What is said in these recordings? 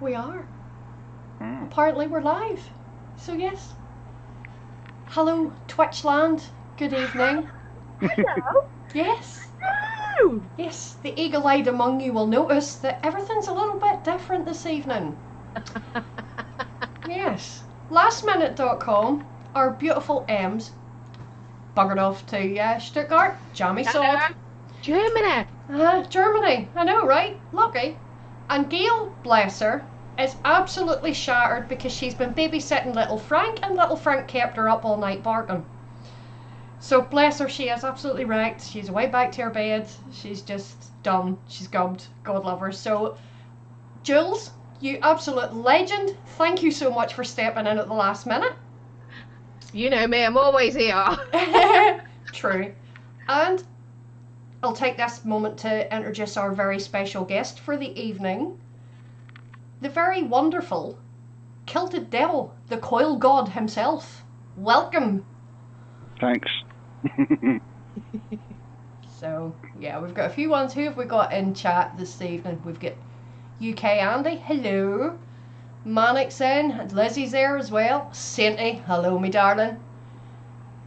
We are. Apparently we're live. So yes. Hello, Twitchland. Good evening. Hello. Yes. Hello. Yes, the eagle-eyed among you will notice that everything's a little bit different this evening. Yes. Lastminute.com, our beautiful M's, buggered off to Stuttgart, jammy sod. Germany. Germany. I know, right? Lucky. And Gail, bless her, is absolutely shattered because she's been babysitting little Frank, and little Frank kept her up all night barking. So bless her, she is absolutely wrecked. She's way back to her bed. She's just done. She's gubbed. God love her. So, Jules, you absolute legend. Thank you so much for stepping in at the last minute. You know me, I'm always here. True. And I'll take this moment to introduce our very special guest for the evening. The very wonderful Kilted Devil, the Coil God himself. Welcome. Thanks. So, yeah, we've got a few ones. Who have we got in chat this evening? We've got UK Andy, hello. Manic's in, and Lizzie's there as well. Sainty, hello me darling.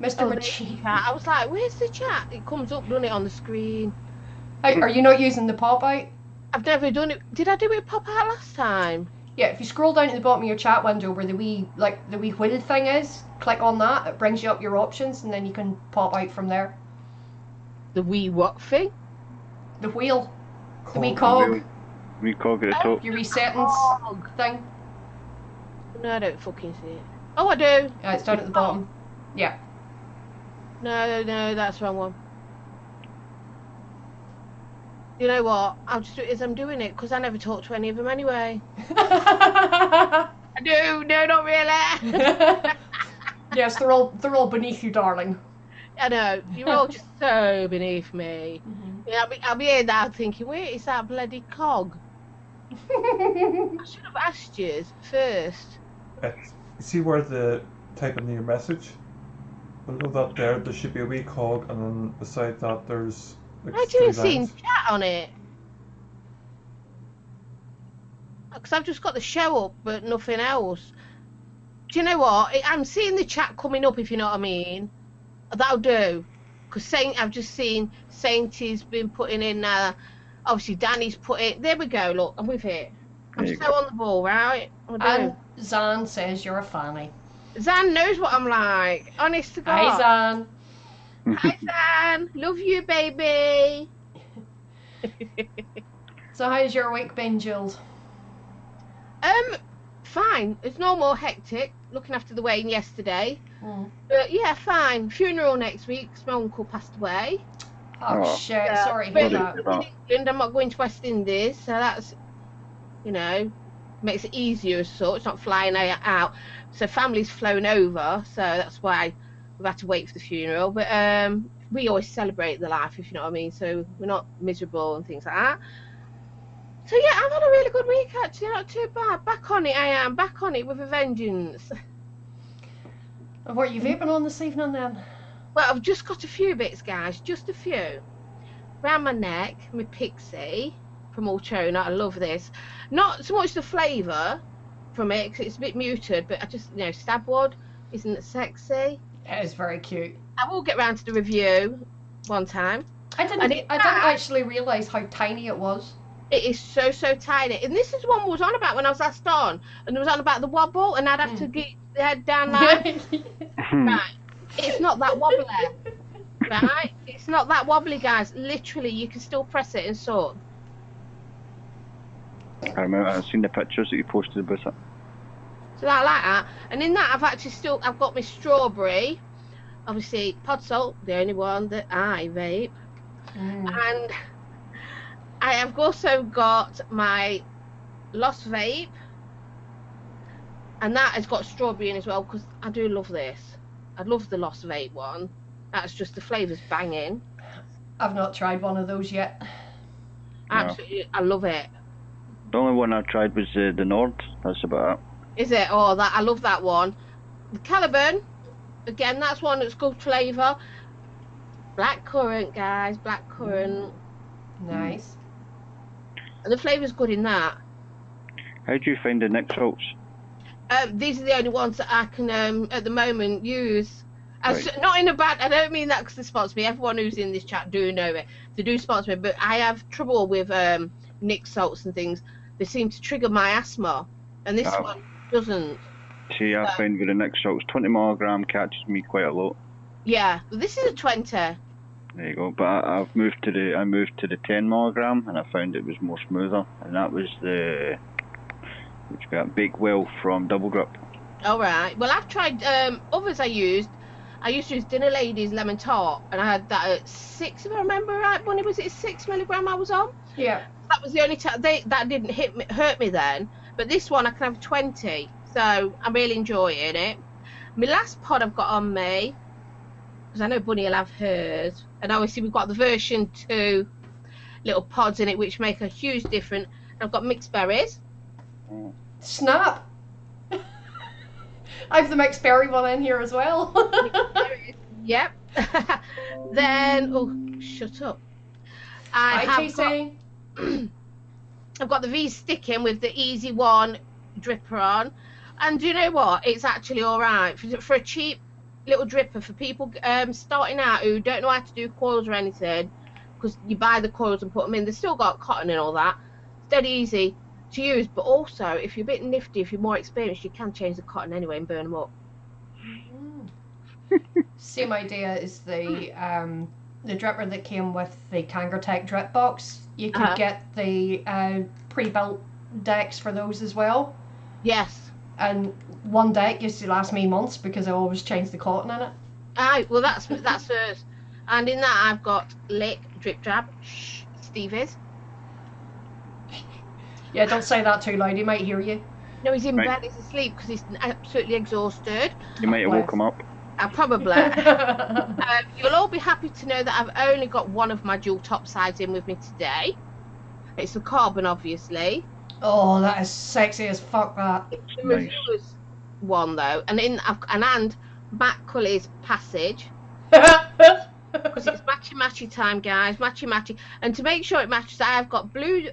Mr. Machi. I was like, where's the chat? It comes up, doesn't it, on the screen? Are you not using the pop-out? I've never done it. Did I do it pop out last time? Yeah, if you scroll down to the bottom of your chat window where the wee wheel thing is, click on that, it brings you up your options, and then you can pop out from there. The wee what thing? The wheel. The wee cog. Wee cog at the top. Your wee settings thing. No, I don't fucking see it. Oh, I do. Yeah, it's down at the bottom. Yeah. No, that's the wrong one. You know what? I'll just do it as I'm doing it, because I never talk to any of them anyway. I do. No, not really. Yes, they're all beneath you, darling. I know. You're all just so beneath me. Mm-hmm. Yeah, I'll be here now thinking, where is that bloody cog? I should have asked you first. You see where the type in your message? Below that there should be a wee cog, and then beside that there's like I didn't see chat on it. Because I've just got the show up, but nothing else. Do you know what? I'm seeing the chat coming up, if you know what I mean. That'll do. Because I've just seen Sainty's been putting in, obviously Danny's put it. There we go, look, I'm with it. I'm so on the ball, right? And Zan says you're a fanny. Zan knows what I'm like, honest to God. Hi, Zan. Hi, Zan. Love you, baby. So how's your week been, Jules? Fine. It's no more hectic. Looking after the Wayne yesterday. But yeah, fine. Funeral next week. My uncle passed away. Oh shit! Sorry to hear that. In England, I'm not going to West Indies, so that's, you know, makes it easier as such. Not flying out. So family's flown over, so that's why we've had to wait for the funeral. But we always celebrate the life, if you know what I mean. So we're not miserable and things like that. So yeah, I've had a really good week actually, not too bad. Back on it, I am. Back on it with a vengeance. And what are you vaping on this evening then? Well, I've just got a few bits, guys. Just a few. Round my neck, my Pixie from Ultrona. I love this. Not so much the flavour from it, because it's a bit muted, but I just, you know, stabwood, isn't it sexy? It is very cute. I will get round to the review one time. I didn't actually realise how tiny it was. It is so tiny, and this is one I was on about when I was last on, and it was on about the wobble, and I'd have to get the head down there. Right, it's not that wobbly, right? It's not that wobbly, guys. Literally, you can still press it and sort. I remember, I've seen the pictures that you posted about it. So I like that, and in that I've got my strawberry, obviously pod salt, the only one that I vape, and I have also got my Lost Vape, and that has got strawberry in as well, because I do love this. I love the Lost Vape one. That's just the flavour's banging. I've not tried one of those yet. Absolutely, I love it. The only one I tried was the Nord. That's about it. Is it? Oh, that I love that one. The Caliban, again, that's one that's good flavour. Black currant, guys, black currant. Nice. And the flavour's good in that. How do you find the Nick salts? These are the only ones that I can, at the moment, use. Right. Not in a bad, I don't mean that because they sponsor me. Everyone who's in this chat do know it. They do sponsor me, but I have trouble with Nick salts and things. They seem to trigger my asthma, and this one doesn't. See, I find with the Nick salts, 20 milligram catches me quite a lot. Yeah, but this is a 20. There you go. But I moved to the 10 milligram, and I found it was more smoother, and that was the which got Bakewell from Double Grip. All right. Well, I've tried others. I used to use Dinner Ladies lemon tart, and I had that at 6, if I remember right. Bunny, was it 6 milligram I was on? Yeah. That was the only time that didn't hurt me then. But this one I can have 20, so I'm really enjoying it. My last pod I've got on me, because I know Bunny will have hers, and obviously we've got the version 2 little pods in it, which make a huge difference. I've got mixed berries. Snap. I have the mixed berry one in here as well. Yep. Then, oh, shut up. Hi, Casey. I've got the V sticking with the Easy One dripper on, and do you know what? It's actually all right for a cheap little dripper for people starting out who don't know how to do coils or anything, because you buy the coils and put them in. They've still got cotton and all that. It's dead easy to use, but also if you're a bit nifty, if you're more experienced, you can change the cotton anyway and burn them up. Same idea as the dripper that came with the Kangertech drip box. You could get the pre-built decks for those as well. Yes. And one deck used to last me months because I always changed the cotton in it. Aye, well that's hers. And in that I've got Lick, Drip Drab, Stevie's. Yeah, don't say that too loud, he might hear you. No, he's in bed, he's asleep because he's absolutely exhausted. You might have woke him up. Probably. You'll all be happy to know that I've only got one of my dual top sides in with me today. It's the carbon, obviously. Oh, that is sexy as fuck, that. It's the reviewer's one, though. And Matt Cully's Passage. Because it's matchy time, guys. Matchy. And to make sure it matches, I have got blue.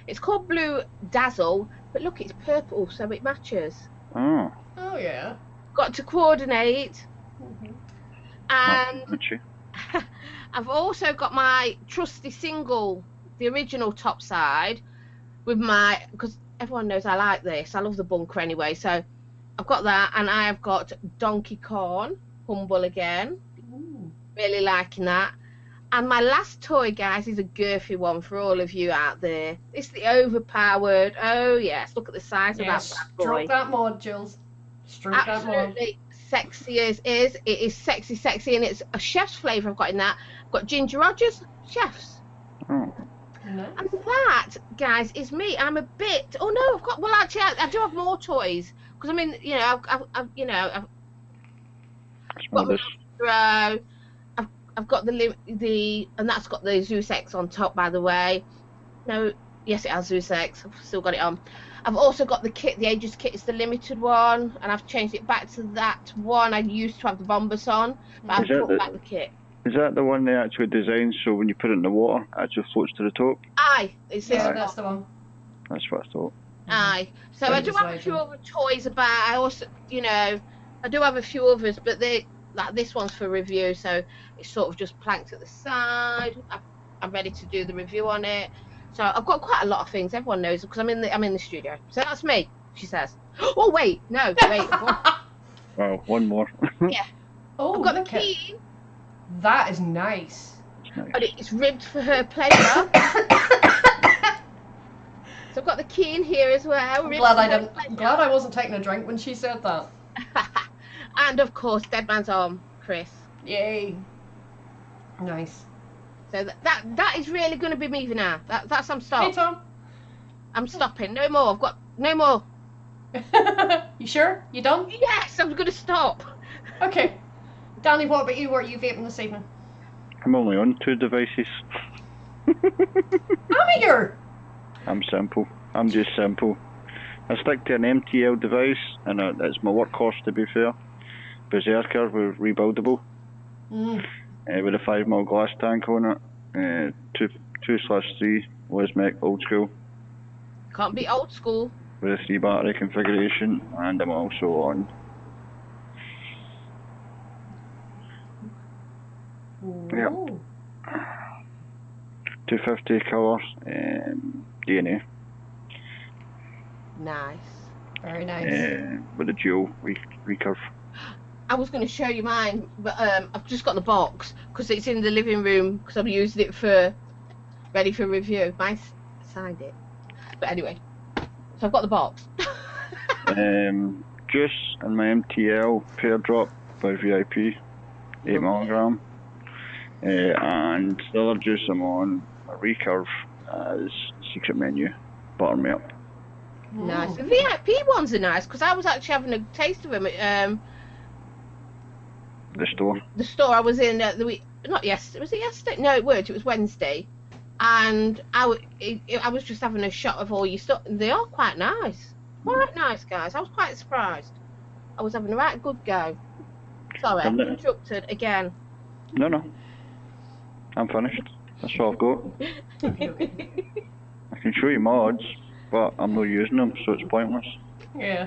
It's called Blue Dazzle, but look, it's purple, so it matches. Oh. Oh, yeah. Got to coordinate. And I've also got my trusty single, the original top side, with my, because everyone knows I like this. I love the bunker anyway, so I've got that, and I have got Donkey Kong, Humble again. Ooh. Really liking that. And my last toy, guys, is a girthy one for all of you out there. It's the Overpowered. Oh, yes. Look at the size of that bad boy. Stroke that mod, Jules. Stroke that mod. Absolutely sexy as is. It is sexy, and it's a chef's flavour I've got in that. I've got Ginger Rogers, chef's. Oh. Nice. And that, guys, is me. I'm a bit... Oh, no, I've got... Well, actually, I do have more toys. Because, I mean, you know, I've got my Astro. I've got the and that's got the Zeus X on top, by the way. No, yes, it has Zeus X. I've still got it on. I've also got the kit, the Aegis kit. It's the limited one, and I've changed it back to that one I used to have the Bombus on, but I've brought back the kit. Is that the one they actually designed so when you put it in the water, it actually floats to the top? Aye, it's this one. That's the one. That's what I thought. Aye. So I do have a few other toys about. I also, you know, I do have a few others, but this one's for review, so it's sort of just planked at the side. I'm ready to do the review on it. So I've got quite a lot of things. Everyone knows because I'm in the studio. So that's me, she says. Oh wait, no, wait. Oh, one more. Yeah. Oh, I've got the look at key. that. Is nice. And it's ribbed for her pleasure. So I've got the key in here as well. I'm glad I wasn't taking a drink when she said that. And of course, Dead Man's Arm, Chris. Yay. Nice. So that is really going to be me for now. That's I'm stopped. Hey, Tom. I'm stopping. No more. I've got no more. You sure? You done? Yes, I'm going to stop. Okay. Danny, what about you? What are you vaping this evening? I'm only on 2 devices. Amateur! I'm simple. I'm just simple. I stick to an MTL device, and it's my workhorse to be fair. Berserker with rebuildable, with a 5mm glass tank on it. 2/3 Wesmec old school. Can't be old school. With a 3 battery configuration, and I'm also on. Yep. 250 colours, DNA. Nice. Very nice. With a dual recurve. I was going to show you mine, but I've just got the box because it's in the living room because I'm using it for ready for review. Mine signed it, but anyway, so I've got the box. Juice and my MTL pair drop by VIP, 8mg, and the other juice I'm on a recurve as secret menu, buttermilk. Nice. The VIP ones are nice because I was actually having a taste of them at The store. the store I was in the week. Not yesterday. Was it yesterday? No, it was Wednesday, and I was just having a shot of all your stuff. They are quite nice. Quite nice, guys. I was quite surprised. I was having a right good go. Sorry, I interrupted again. No. I'm finished. That's all I've got. Okay. I can show you mods, but I'm not using them, so it's pointless. Yeah.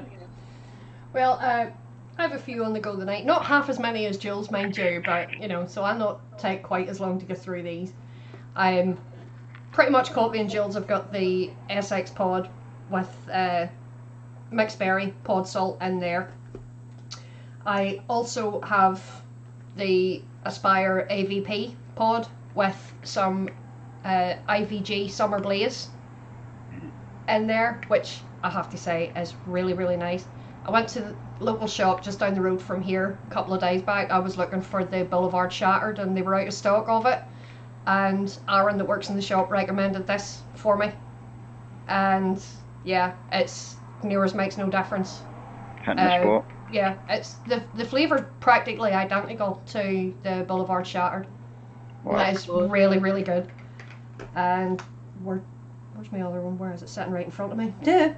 Well, I have a few on the go tonight. Not half as many as Jules, mind you, but, so I'll not take quite as long to get through these. I'm pretty much copying Jules. I've got the SX pod with mixed berry pod salt in there. I also have the Aspire AVP pod with some IVG Summer Blaze in there, which I have to say is really, really nice. I went to the local shop just down the road from here a couple of days back. I was looking for the Boulevard Shattered and they were out of stock of it, and Aaron that works in the shop recommended this for me, and yeah, it's near as makes no difference. Hitting the spot. Yeah, it's the flavour practically identical to the Boulevard Shattered. Wow. That is really, really good. And where's my other one? Where is it? Sitting right in front of me. Duh.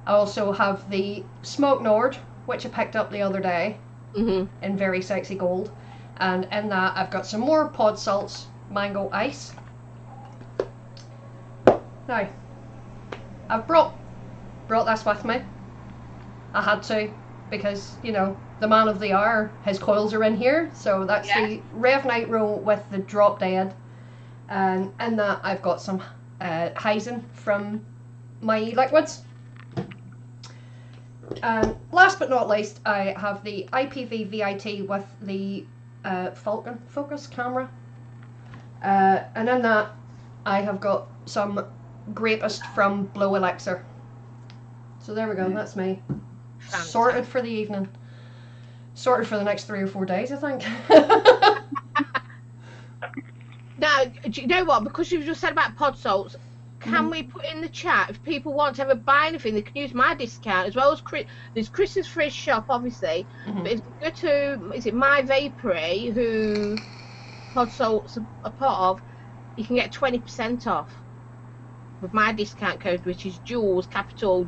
I also have the Smoke Nord, which I picked up the other day in very sexy gold. And in that I've got some more pod salts, mango ice. Now, I've brought this with me. I had to, because, the man of the hour, his coils are in here. So that's the Rev Nitro with the Drop Dead. And in that I've got some Hyzen from my liquids. And last but not least, I have the IPV VIT with the Falcon focus camera. And in that I have got some Grapest from Blow Elixir. So there we go, that's me. Fantastic. Sorted for the evening. Sorted for the next 3 or 4 days, I think. Now, do you know what? Because you've just said about pod salts, can we put in the chat if people want to ever buy anything, they can use my discount as well as there's Chris's Frizz shop, obviously. But if you go to, is it My Vapory, who pod salts are part of, you can get 20% off with my discount code, which is Jules capital.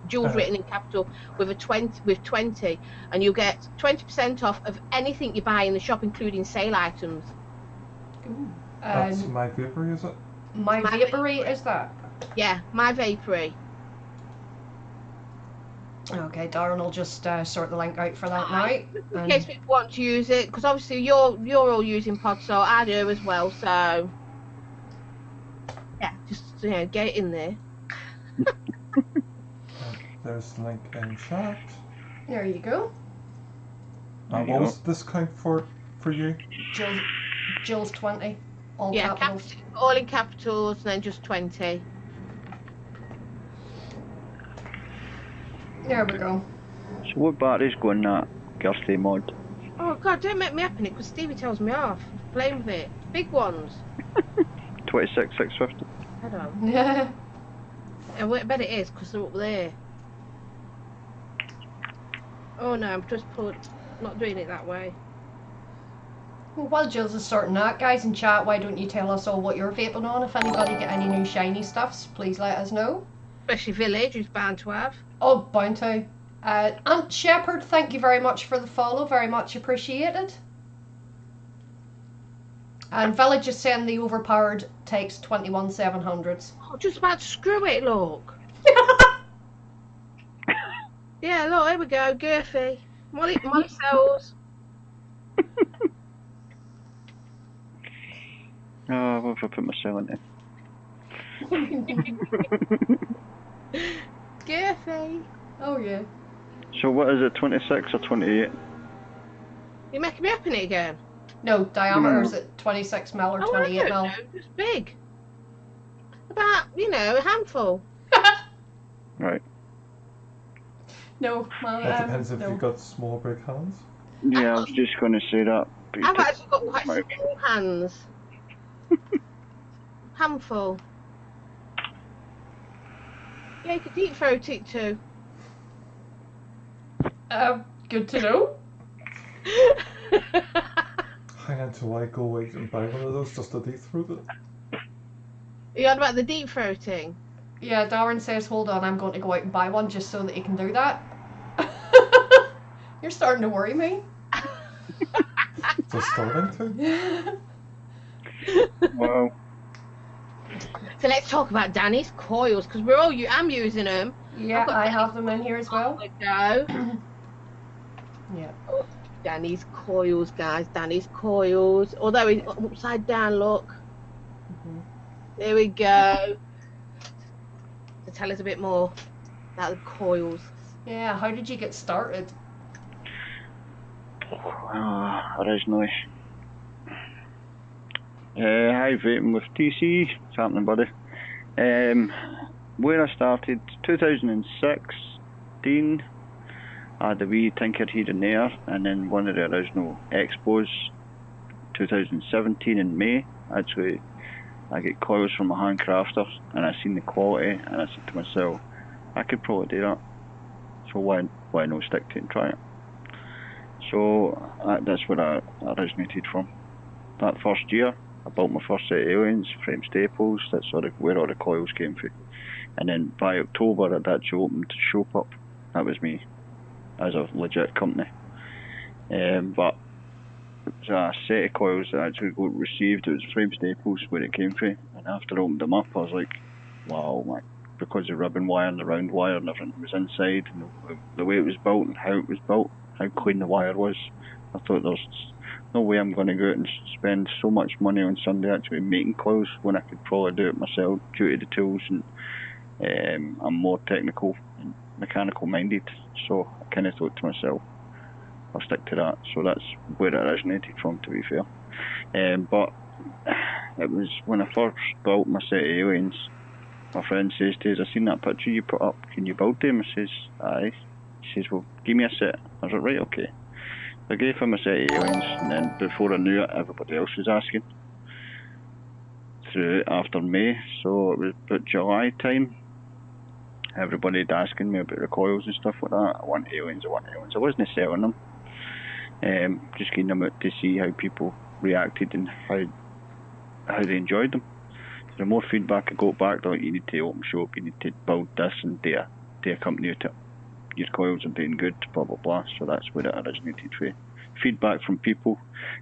Jules written in capital with 20, and you'll get 20% off of anything you buy in the shop, including sale items. That's My Vapory, is it? My Vapory, is that? Yeah, My Vapory. Okay, Darren will just sort the link out for that now. In case people want to use it, because obviously you're all using pod salt, I do as well, so yeah, just get it in there. There's the link in chat. There you go. And what was the discount for you? Jules 20, all Yeah, capitals. all in capitals, and then just 20. There we go. So what batteries go in that Girls mod? Oh God, don't make me happen it, because Stevie tells me off. Playing with it. Big ones. 26,650. I don't. Yeah. I bet it is, because they're up there. Oh no, I'm just not doing it that way. Well, while Jules is sorting that, guys in chat, why don't you tell us all what you're vaping on? If anybody get any new shiny stuffs, please let us know. Especially Village, who's bound to have. Oh, bound to. Aunt Shepherd, thank you very much for the follow, very much appreciated. And Village is saying the overpowered takes 21,700s. Oh, just about to screw it, look. Yeah, look, here we go, Girthy. Molly cells. Oh, what have I put myself in there? Girthy. Oh yeah. So what is it, 26 or 28? You're making me open it again. No, diameter's at 26 mil or 28 mil. No, it's big. About, a handful. Right. No, well, That depends if no. you've got small big hands. Yeah, I was just going to say that. but I've you actually got quite Right. small hands. Handful. Yeah, you could deep throat it too. Good to know. Hang on till I go away and buy one of those just to deep throat it. You heard about the deep throating? Yeah, Darren says, hold on, I'm going to go out and buy one just so that he can do that. You're starting to worry me. Just starting to. Well, So let's talk about Danny's coils, because I'm using them. Yeah, I have them in here as well. There we go. Yeah. Danny's coils, guys. Danny's coils. Although he's upside down, look. Mm-hmm. There we go. So tell us a bit more about the coils. Yeah, how did you get started? originally. Hi, vaping with TC. What's happening, buddy? Where I started, 2016, I had a wee tinker here and there, and then one of the original expos, 2017 in May, actually, I get coils from a handcrafter, and I seen the quality, and I said to myself, I could probably do that, so why not stick to it and try it? So that's where I originated from. That first year, I bought my first set of aliens, frame staples, that's sort of where all the coils came from. And then by October, I'd actually opened the shop up. That was me, as a legit company. But it was a set of coils that I actually got received. It was frame staples where it came from. And after I opened them up, I was like, wow, man. Because the ribbon wire and the round wire and everything was inside, and the way it was built and how it was built, how clean the wire was, I thought there's no way I'm going to go out and spend so much money on somebody actually making coils when I could probably do it myself due to the tools, and I'm more technical and mechanical minded, so I kind of thought to myself, I'll stick to that. So that's where it originated from, to be fair. But it was when I first built my set of aliens, my friend says to us, I seen that picture you put up, can you build them? I says, aye. He says, well, give me a set. I was like, right, okay. I gave him a set of aliens, and then before I knew it, everybody else was asking. Through after May, so it was about July time. Everybody'd asking me about the coils and stuff like that. I want aliens. I wasn't selling them. Just getting them out to see how people reacted and how they enjoyed them. So the more feedback I got back, like, you need to open shop, you need to build this and do a company with it. Your coils are doing good, blah blah blah. So that's where it originated from. Feedback from people.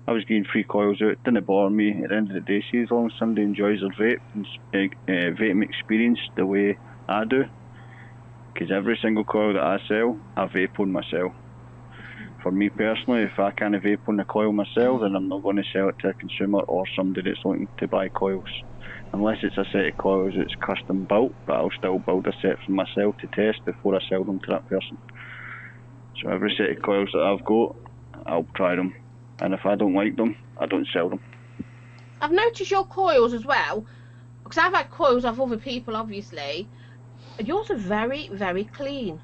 I was getting free coils out. It didn't bother me. At the end of the day, see, as long as somebody enjoys their vape and vaping experience the way I do, because every single coil that I sell, I vape on myself. For me personally, if I can't vape on the coil myself, then I'm not going to sell it to a consumer or somebody that's looking to buy coils. Unless it's a set of coils that's custom built, but I'll still build a set for myself to test before I sell them to that person. So every set of coils that I've got, I'll try them. And if I don't like them, I don't sell them. I've noticed your coils as well, because I've had coils off other people, obviously. And yours are very, very clean.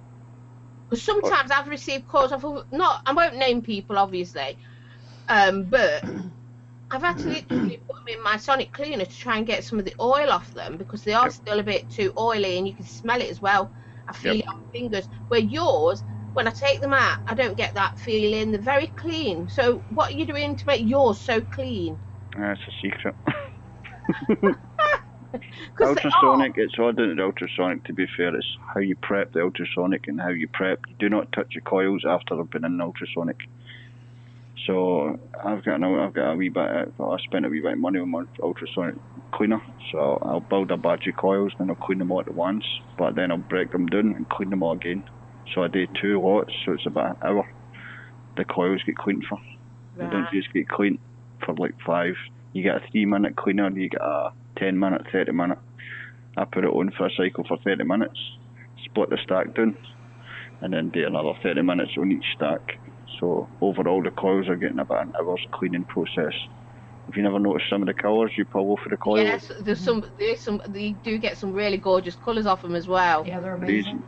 Because sometimes I've received coils off other, I won't name people, obviously, but I've had to literally put them in my sonic cleaner to try and get some of the oil off them, because they are still a bit too oily, and you can smell it as well. I feel it on my fingers. Where yours, when I take them out, I don't get that feeling. They're very clean. So what are you doing to make yours so clean? That's a secret. Ultrasonic. Ultrasonic, it's all down to the ultrasonic, to be fair. It's how you prep the ultrasonic and how you prep. You do not touch your coils after they've been in ultrasonic. So I've got a wee bit, I spent a wee bit of money on my ultrasonic cleaner. So I'll build a batch of coils and I'll clean them all at once, but then I'll break them down and clean them all again. So I do 2 lots, so it's about an hour the coils get cleaned for. They don't just get cleaned for like 5. You get a 3-minute cleaner, you get a 10-minute, 30-minute. I put it on for a cycle for 30 minutes, split the stack down, and then do another 30 minutes on each stack. So overall the coils are getting about an hour's cleaning process. If you never noticed some of the colours you pull off of the coils? Yes, there's some. They do get some really gorgeous colours off them as well. Yeah, they're amazing.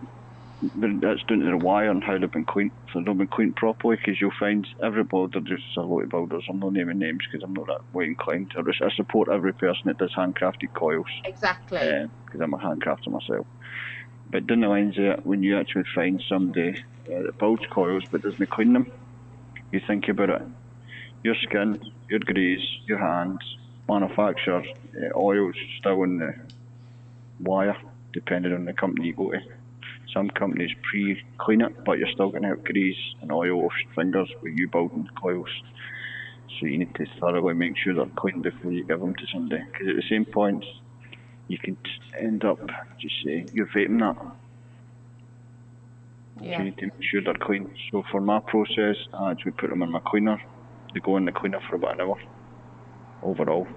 That's down to the wire and how they've been cleaned. So they've been cleaned properly, because you'll find every builder, just a lot of builders, I'm not naming names because I'm not that way inclined. I support every person that does handcrafted coils. Exactly. Because I'm a handcrafter myself. But down the lines there, when you actually find somebody that builds coils but doesn't clean them, you think about it. Your skin, your grease, your hands, manufacturer, oils still in the wire, depending on the company you go to. Some companies pre-clean it, but you're still going to have grease and oil off your fingers with you building the coils. So you need to thoroughly make sure they're clean before you give them to somebody. Because at the same point, you can end up, just say, you're vaping that. Yeah. So you need to make sure they're clean. So for my process, I actually put them in my cleaner. They go in the cleaner for about an hour overall.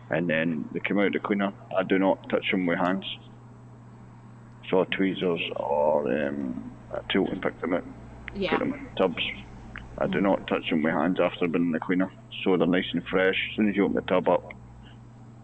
And then they come out of the cleaner. I do not touch them with hands. So tweezers or a tool and pick them out. Yeah. Put them in tubs. I do not touch them with hands after they've been in the cleaner. So they're nice and fresh. As soon as you open the tub up,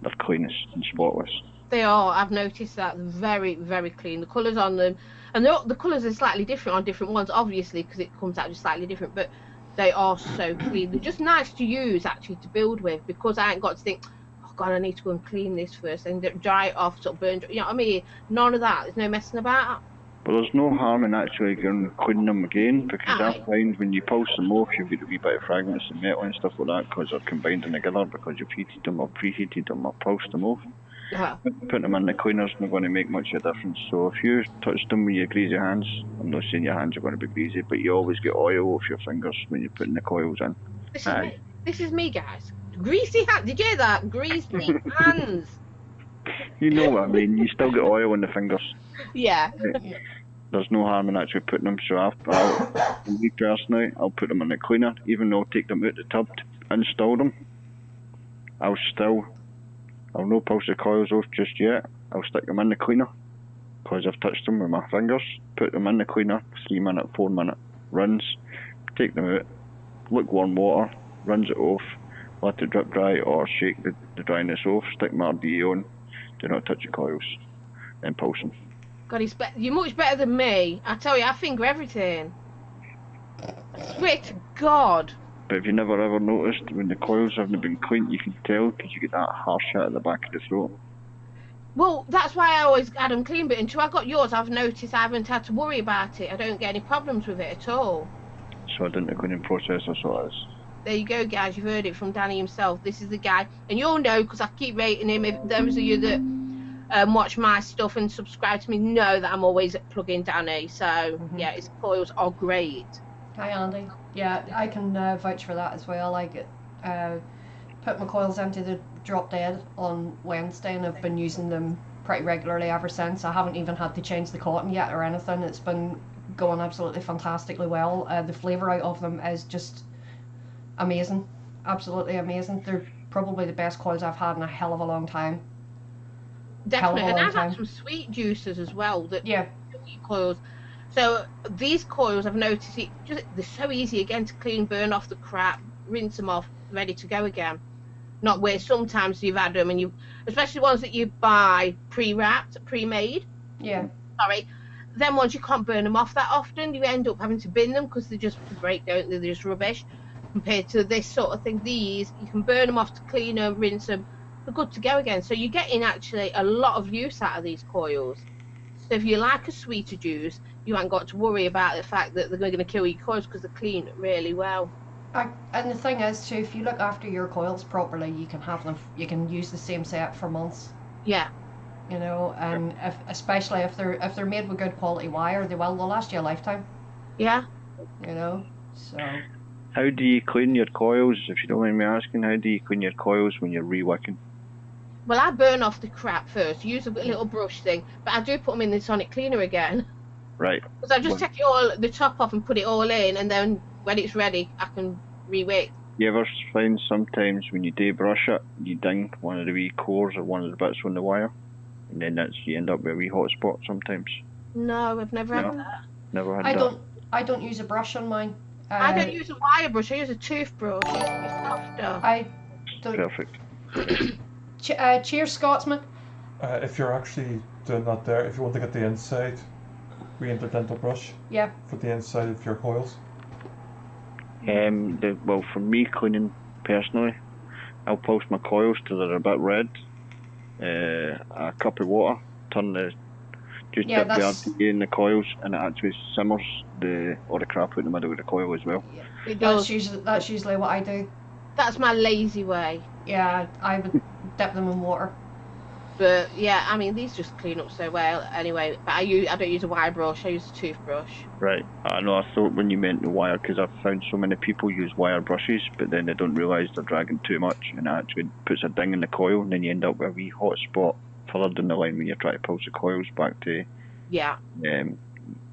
they're clean and spotless. They are. I've noticed that. They're very, very clean. The colours on them, and the colours are slightly different on different ones, obviously, because it comes out just slightly different, but they are so clean. They're just nice to use, actually, to build with, because I ain't got to think, oh God, I need to go and clean this first and dry it off, sort of burn, you know what I mean? None of that. There's no messing about. But there's no harm in actually going and cleaning them again, because Aye. I find when you pulse them off, you've got a wee bit of fragments and metal and stuff like that, because they're combined together, because you've heated them or preheated them or pulsed them off. Yeah. Putting them in the cleaner's not going to make much of a difference. So if you touch them with your greasy hands, I'm not saying your hands are going to be greasy, but you always get oil off your fingers when you're putting the coils in. This is me, guys. Greasy hands. Did you hear that? Greasy hands. You know what I mean? You still get oil on the fingers. Yeah. There's no harm in actually putting them. So me personally, I'll put them in the cleaner, even though I'll take them out the tub to install them. I'll not pulse the coils off just yet. I'll stick them in the cleaner, because I've touched them with my fingers. Put them in the cleaner, 3-minute, 4-minute runs. Take them out, lukewarm water, rinse it off, let it drip dry or shake the dryness off, stick my RDA on, do not touch the coils, then pulse them. God, you're much better than me. I tell you, I finger everything. I swear to God. But if you never ever noticed, when the coils haven't been cleaned, you can tell, because you get that harsh hit at the back of the throat. Well, that's why I always had them clean, but until I got yours, I've noticed I haven't had to worry about it. I don't get any problems with it at all. So I didn't the cleaning process, that's what it is. There you go, guys. You've heard it from Danny himself. This is the guy. And you'll know, because I keep rating him. If those of you that watch my stuff and subscribe to me know that I'm always plugging Danny. So, yeah, his coils are great. Hi, Andy. Yeah, I can vouch for that as well. I put my coils into the drop dead on Wednesday, and I've been using them pretty regularly ever since. I haven't even had to change the cotton yet or anything. It's been going absolutely fantastically well. The flavour out of them is just amazing. Absolutely amazing. They're probably the best coils I've had in a hell of a long time. Definitely. And I've had some sweet juicers as well. Coils. So these coils, I've noticed, they're so easy again to clean, burn off the crap, rinse them off, ready to go again. Not where sometimes you've had them, and especially ones that you buy pre-wrapped, pre-made. Yeah. Sorry. Them ones you can't burn them off that often. You end up having to bin them because they just break, don't they? They're just rubbish. Compared to this sort of thing, these you can burn them off to clean them, rinse them. They're good to go again. So you're getting actually a lot of use out of these coils. So if you like a sweeter juice, you ain't got to worry about the fact that they're going to kill your coils because they clean really well. And the thing is too, if you look after your coils properly, you can have them. You can use the same set for months. Yeah. You know, and especially if they're made with good quality wire, they'll last you a lifetime. Yeah. You know, so. How do you clean your coils? If you don't mind me asking, how do you clean your coils when you're re-wicking? Well, I burn off the crap first. Use a little brush thing, but I do put them in the sonic cleaner again. Right. Because I just take it all, the top off, and put it all in, and then when it's ready, I can re-wick. You ever find sometimes when you debrush it, you ding one of the wee cores or one of the bits on the wire, and then you end up with a wee hot spot sometimes? No, I've never had that. Never had that. I don't use a brush on mine. I don't use a wire brush. I use a toothbrush. It's softer. I don't. Perfect. Cheers, Scotsman. If you're actually doing that there, if you want to get the inside, interdental brush. Yeah. For the inside of your coils. Well, for me cleaning personally, I'll pulse my coils till they're a bit red. A cup of water, turn the dip the RPA in the coils, and it actually simmers all the crap out in the middle of the coil as well. Yeah. It does. That's usually what I do. That's my lazy way. Yeah, I would dip them in water. But yeah, I mean, these just clean up so well anyway. But I don't use a wire brush. I use a toothbrush. Right. I know. I thought when you meant the wire, because I've found so many people use wire brushes, but then they don't realise they're dragging too much, and it actually puts a ding in the coil, and then you end up with a wee hot spot further down the line when you're trying to pulse the coils back to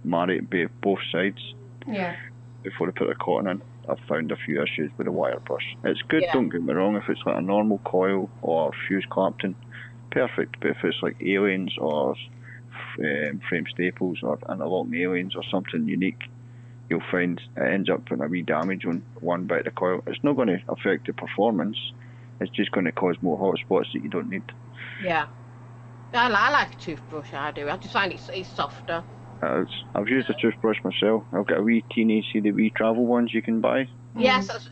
marry it both sides. Yeah. Before they put the cotton in. I've found a few issues with the wire brush. It's good, don't get me wrong, if it's like a normal coil or fuse Clapton, perfect. But if it's like aliens or frame staples or interlocking aliens or something unique, you'll find it ends up putting a wee damage on one bit of the coil. It's not going to affect the performance, it's just going to cause more hot spots that you don't need. Yeah. I like a toothbrush, I do. I just find it's softer. I've used a toothbrush myself. I've got a wee teeny, see the wee travel ones you can buy? Yes. That's...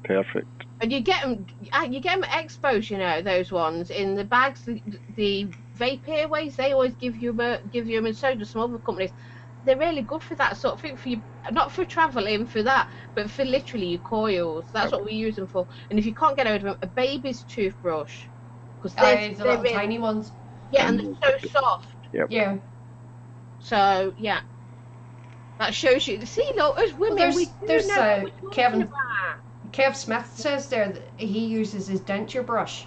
Perfect. And you get them at Expos, you know, those ones in the bags. The vape airways, they always give you them, and so do some other companies. They're really good for that sort of thing, for you, not for travelling for that, but for literally your coils. That's what we use them for. And if you can't get hold of them, a baby's toothbrush, because they're the little really, tiny ones. Yeah, and they're so soft. Yep. Yeah. So yeah, that shows you. See, look, as women, there's Kevin. Kev Smith says there that he uses his denture brush.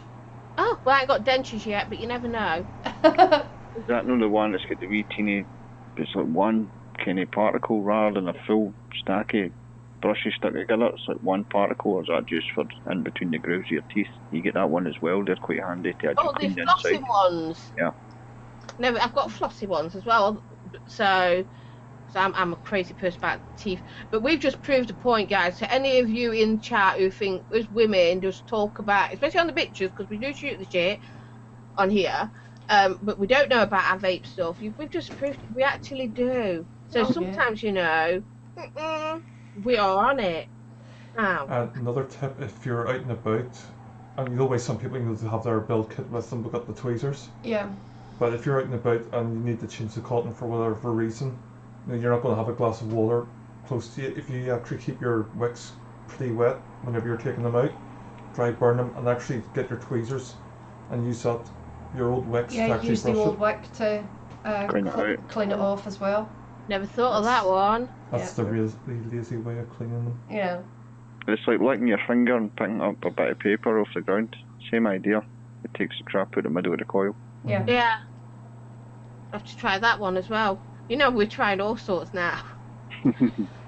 Oh, well, I ain't got dentures yet, but you never know. Is that not the one that's got the wee teeny? It's like one kind of particle rather than a full stack of brushes stuck together. It's like one particle, or is that just for in between the grooves of your teeth? You get that one as well. They're quite handy to actually clean the inside. Oh, the flossy ones. Yeah. No, I've got flossy ones as well. So I'm a crazy person about teeth. But we've just proved a point, guys. To any of you in chat who think us women just talk about, especially on the pictures, because we do shoot the shit on here, but we don't know about our vape stuff. We've just proved we actually do. So sometimes, you know, we are on it. Another tip, if you're out and about, and you always some people have their build kit with them, but got the tweezers. Yeah. But if you're out and about and you need to change the cotton for whatever reason, you're not going to have a glass of water close to you. If you actually keep your wicks pretty wet whenever you're taking them out, dry burn them, and actually get your tweezers and use your old wicks to actually use brush the old it. wick to clean it off as well. Never thought of that one. That's the really lazy way of cleaning them. Yeah. It's like licking your finger and picking up a bit of paper off the ground. Same idea. It takes the crap out of the middle of the coil. Yeah. Yeah. I have to try that one as well. You know, we're trying all sorts now.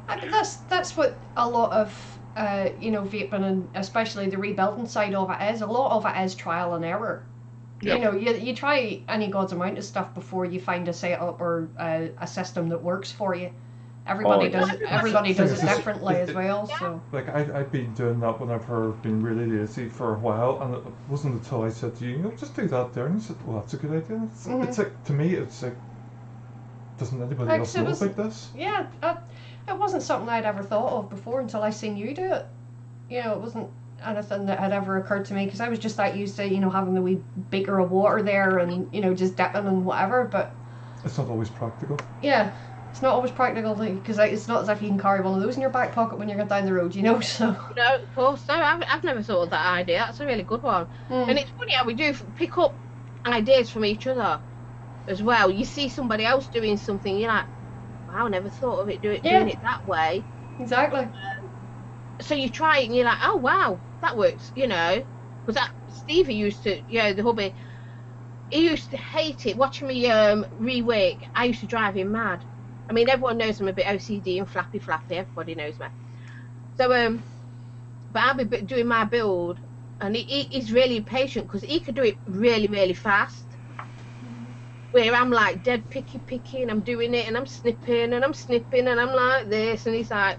That's what a lot of vaping, and especially the rebuilding side of it is. A lot of it is trial and error. Yep. You know, you try any god's amount of stuff before you find a setup or a system that works for you. Everybody does it differently as well. So like I've been doing that whenever I've been really lazy for a while, and it wasn't until I said to you, just do that there, and you said, well, that's a good idea. It's like, to me, it's like, doesn't anybody else know about this? Yeah, it wasn't something I'd ever thought of before until I seen you do it. You know, it wasn't anything that had ever occurred to me, because I was just that used to, having the wee beaker of water there and, just dipping and whatever, but It's not always practical. Yeah, it's not always practical because it's not as if you can carry one of those in your back pocket when you're going down the road, you know. So. No, of course. No, I've never thought of that idea. That's a really good one. And it's funny how we do pick up ideas from each other as well. You see somebody else doing something, you're like, wow, I never thought of it doing it that way. Exactly. So you try it and you're like, oh wow, that works, you know. Because Stevie used to, you know, the hubby, he used to hate it. Watching me rework, I used to drive him mad. I mean, everyone knows I'm a bit OCD and flappy. Everybody knows me. So, but I'll be doing my build, and he's really impatient because he could do it really, really fast. Where I'm like dead picky, and I'm doing it, and I'm snipping, and I'm like this, and he's like,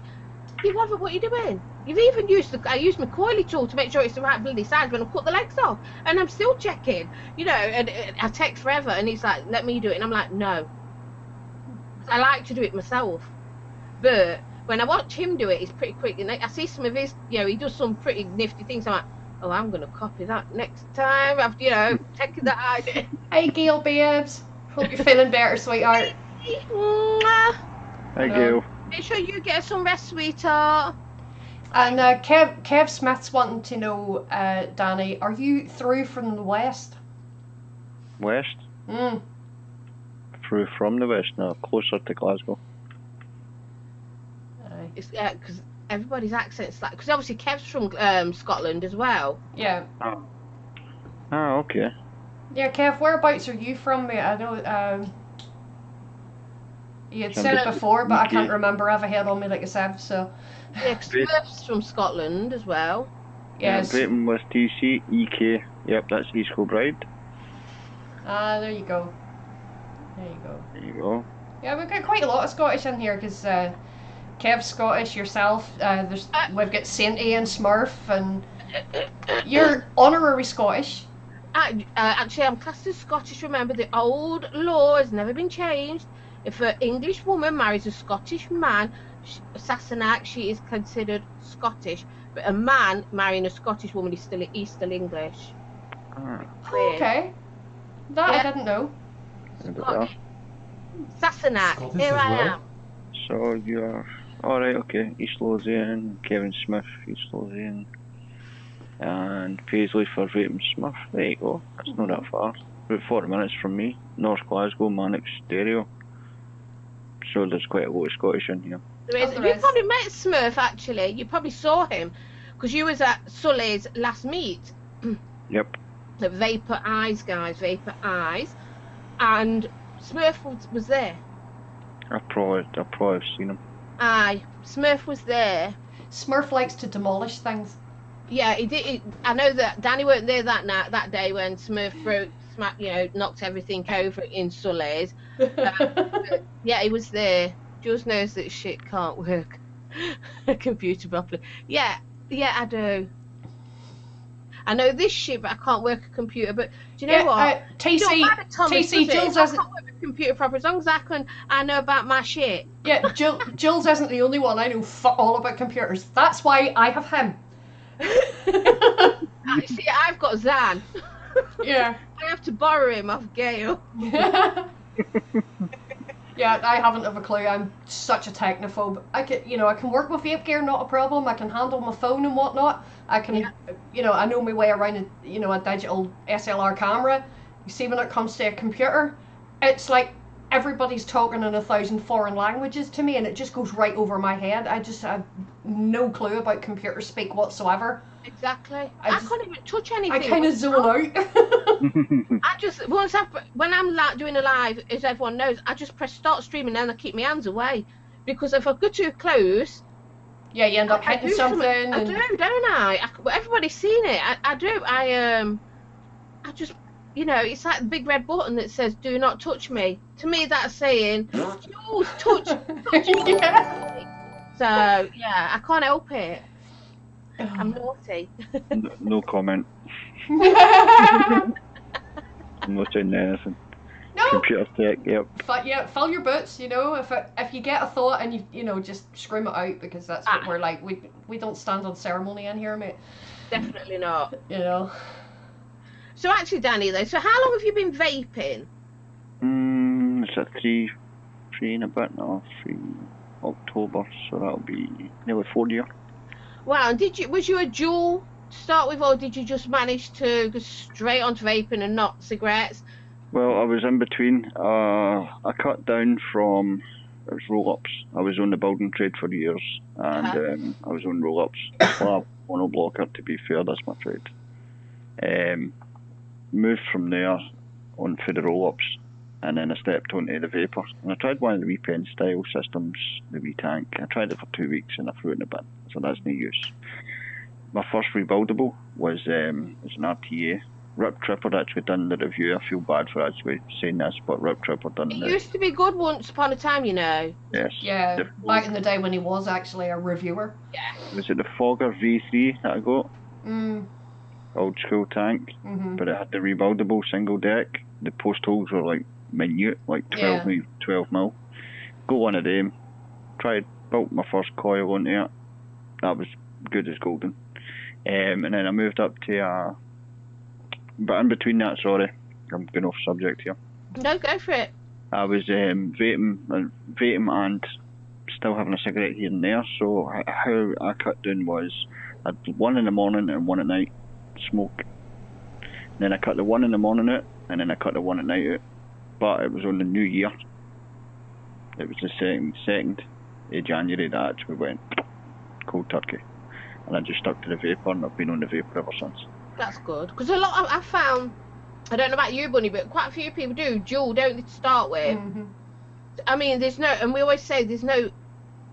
"You love what you're doing. You've even I used my coily tool to make sure it's the right bloody size when I cut the legs off, and I'm still checking, you know, and I take forever." And he's like, "Let me do it," and I'm like, "No." I like to do it myself, but when I watch him do it, it's pretty quick. And I see some of his, you know, he does some pretty nifty things. I'm like, oh, I'm going to copy that next time. I've, you know, taken that idea. Hey, Gail, babes. Hope you're feeling better, sweetheart. Hi, Gail. Make sure you get some rest, sweetheart. And Kev Smith's wanting to know, Danny, are you through from the west? West? Through from the west, no, closer to Glasgow. It's because everybody's accents like, because obviously Kev's from Scotland as well. Yeah. Ah, okay. Yeah, Kev, whereabouts are you from, mate? I know you had said it before, but I can't remember. I have a head on me like I said, so. Yeah, because Smurf's from Scotland as well. Yes. Brayton with TC, EK. Yep, that's East Kilbride. Ah, there you go. There you go. There you go. Yeah, we've got quite a lot of Scottish in here because Kev's Scottish, yourself. We've got Sainty and Smurf, and you're honorary Scottish. Actually, I'm classed as Scottish. Remember, the old law has never been changed. If an English woman marries a Scottish man, Sassenach, she is considered Scottish. But a man marrying a Scottish woman is still English. Okay. That I didn't know. Sassenach, here I am. So you're alright, okay. East Lothian, Kevin Smith, East Lothian, and Paisley for Rapen Smith. There you go. That's not that far. About 40 minutes from me. North Glasgow, Manic Stereo. So there's quite a lot of Scottish in here. You probably met Smurf actually. You probably saw him because you was at Sully's last meet. Yep. The Vapor Eyes guys, Vapor Eyes, and Smurf was there. I've probably seen him. Aye, Smurf was there. Smurf likes to demolish things. Yeah, he did. I know that Danny weren't there that day when Smurf knocked everything over in Sully's. Yeah, he was there. Jules knows that shit can't work a computer properly. Yeah, I do. I know this shit, but I can't work a computer. But do you know what? TC, Jules doesn't. I can't work a computer properly as long as I know about my shit. Yeah, Jules isn't the only one. I know fuck all about computers. That's why I have him. See, I've got Zan. Yeah. I have to borrow him off Gail. Yeah, I haven't a clue. I'm such a technophobe. I can work with vape gear, not a problem. I can handle my phone and whatnot. I can, I know my way around a digital SLR camera. You see, when it comes to a computer, it's like everybody's talking in 1,000 foreign languages to me, and it just goes right over my head. I just have no clue about computer speak whatsoever. Exactly. I can't even touch anything. I kind of zone out. I just when I'm doing a live, as everyone knows, I just press start streaming and I keep my hands away, because if I go too close, yeah, you end up hitting something. I do, don't I? Everybody's seen it. I do. I just, it's like the big red button that says "Do not touch me." To me, that's saying, "You touch me." Yeah. So yeah, I can't help it. I'm naughty. No comment. I'm not saying anything. No. Computer tech, yep. But yeah, fill your boots. If you get a thought and you just scream it out, because that's what we're like. We don't stand on ceremony in here, mate. Definitely not. So actually, Danny, though, so how long have you been vaping? it's at three and a bit now, 3 October, so that'll be nearly 4 years. Wow, and was you a dual to start with, or did you just manage to go straight onto vaping and not cigarettes? Well, I was in between. I cut down from, it was roll-ups. I was on the building trade for years, and I was on roll-ups. Well, monoblocker, to be fair, that's my trade. Moved from there on for the roll-ups, and then I stepped onto the vapor. And I tried one of the wee pen style systems, the wee tank. I tried it for 2 weeks and I threw it in the bin, so that's no use. My first rebuildable was an RTA. Rip Tripper actually done the review. I feel bad for actually saying this, but Rip Tripper done it used to be good once upon a time, you know. Yes. Yeah, back in the day when he was actually a reviewer. Yeah. Was it the Fogger V3 that I got? Old school tank, but it had the rebuildable single deck. The post holes were like minute, like 12 mil. Got one of them. Built my first coil onto it. That was good as golden. And then I moved up to but in between that, sorry, I'm going off subject here. No, go for it. I was vaping and still having a cigarette here and there. So how I cut down was I'd one in the morning and one at night, smoke. And then I cut the one in the morning out, and then I cut the one at night out. But it was on the new year. It was the 2nd of January that I actually went cold turkey. And I just stuck to the vapor, and I've been on the vapor ever since. That's good, because a lot I found, I don't know about you, Bunny, but quite a few people do dual, don't they, to start with. I mean, and we always say there's no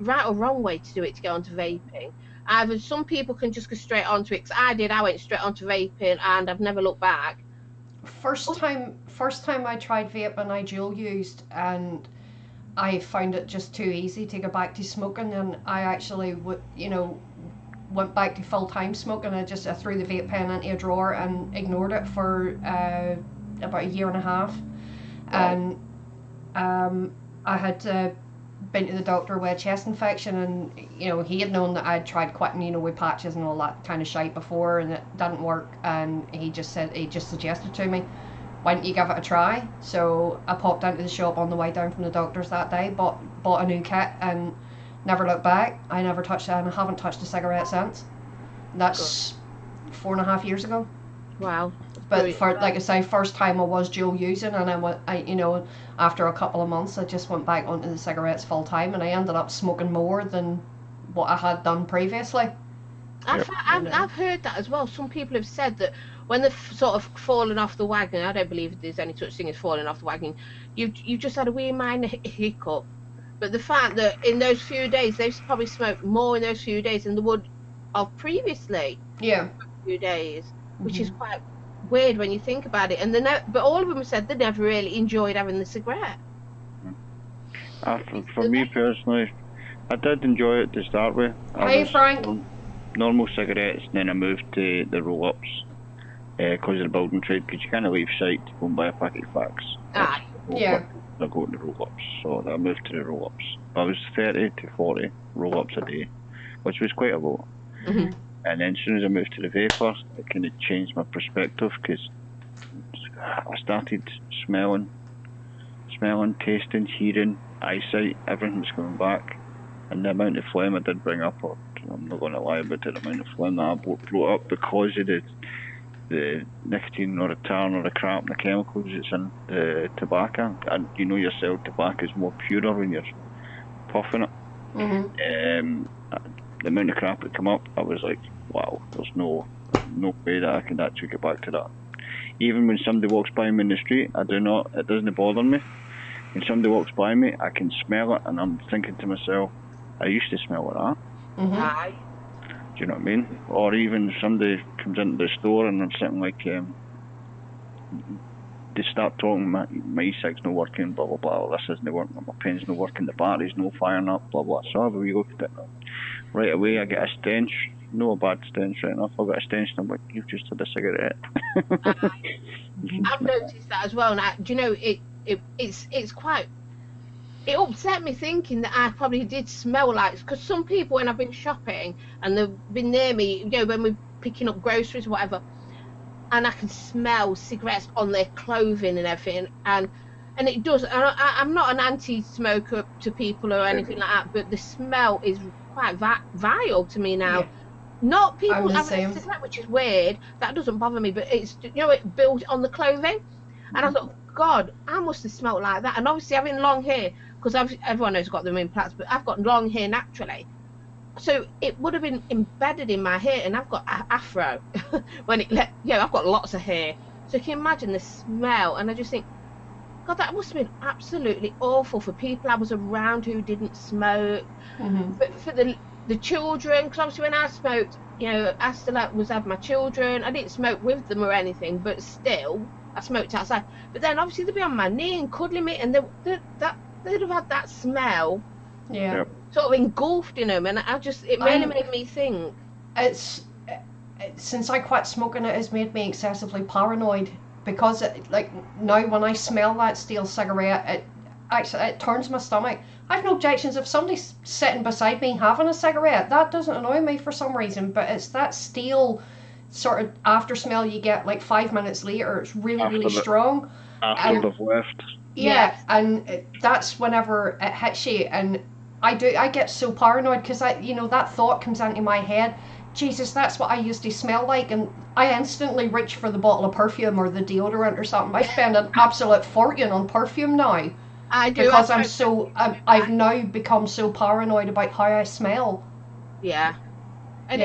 right or wrong way to do it to get onto vaping. Either some people can just go straight onto it, because I went straight onto vaping and I've never looked back. First time I tried vaping, I dual used, and I found it just too easy to go back to smoking, and I actually went back to full-time smoking. I threw the vape pen into a drawer and ignored it for about 1.5 years. And I had been to the doctor with a chest infection, and he had known that I'd tried quitting with patches and all that kind of shite before, and it didn't work, and he just suggested to me, why don't you give it a try? So I popped into the shop on the way down from the doctor's that day, bought a new kit, and never looked back. I never touched it, and I haven't touched a cigarette since. That's 4.5 years ago. Wow. But like I say, first time I was dual using, and after a couple of months, I just went back onto the cigarettes full time, and I ended up smoking more than what I had done previously. I've heard that as well. Some people have said that when they've sort of fallen off the wagon, I don't believe there's any such thing as falling off the wagon. You've just had a wee minor hiccup. But the fact that in those few days, they've probably smoked more in those few days than they would have previously. Yeah. A few days, which is quite weird when you think about it. And but all of them said they never really enjoyed having the cigarette. For me personally, I did enjoy it to start with. Hey, Frank. Normal cigarettes, and then I moved to the roll-ups because of the building trade, because you can't leave site to go and buy a packet of fags. Yeah. I go to the roll-ups, so I moved to the roll-ups. I was 30 to 40 roll-ups a day, which was quite a lot. And then as soon as I moved to the vapor, it kind of changed my perspective, because I started smelling, tasting, hearing, eyesight, everything was coming back. And the amount of phlegm I did bring up, I'm not going to lie about it, the amount of phlegm that I brought up because of the nicotine or the tar or the crap and the chemicals that's in the tobacco. And you know yourself, tobacco is more purer when you're puffing it. The amount of crap that come up, I was like, wow, there's no way that I can actually get back to that. Even when somebody walks by me in the street, it doesn't bother me. When somebody walks by me, I can smell it, and I'm thinking to myself, I used to smell like that. Do you know what I mean? Or even if somebody comes into the store and there's something like, they start talking, my e-cig's not working, blah blah blah, or this isn't working, my pen's not working, the battery's not firing up, blah blah. So I have a wee look at it. Right away I get a stench, no a bad stench right enough, I got a stench and I'm like, you've just had a cigarette. I've noticed that as well, and do you know, it's quite, it upset me thinking that I probably did smell like, because some people when I've been shopping and they've been near me, when we're picking up groceries or whatever, and I can smell cigarettes on their clothing and everything, and And it does. And I'm not an anti-smoker to people or anything like that, but the smell is quite vile to me now. Yeah. Not I'm people the having same. a cigarette, which is weird. That doesn't bother me, but it's, you know, it builds on the clothing. And I thought, God, I must have smelled like that. And obviously having long hair, because everyone knows I've got them implants, but I've got long hair naturally. So it would have been embedded in my hair, and I've got afro when I've got lots of hair. So you can imagine the smell, and I just think, God, that must have been absolutely awful for people I was around who didn't smoke, for the children, because obviously when I smoked, you know, I still was having my children. I didn't smoke with them or anything, but still, I smoked outside. But then obviously they'd be on my knee and cuddling me, and they'd have had that smell Yeah. sort of engulfed in them, and it really made me think. It's since I quit smoking, it has made me excessively paranoid because like now when I smell that steel cigarette, it turns my stomach. I've no objections if somebody's sitting beside me having a cigarette. That doesn't annoy me for some reason, but it's that steel sort of after smell you get like 5 minutes later. It's really strong. After they've left. Yeah, and that's whenever it hits you, and I get so paranoid because that thought comes into my head. Jesus, that's what I used to smell like, and I instantly reach for the bottle of perfume or the deodorant or something. I spend an absolute fortune on perfume now. I do because I've now become so paranoid about how I smell. Yeah, and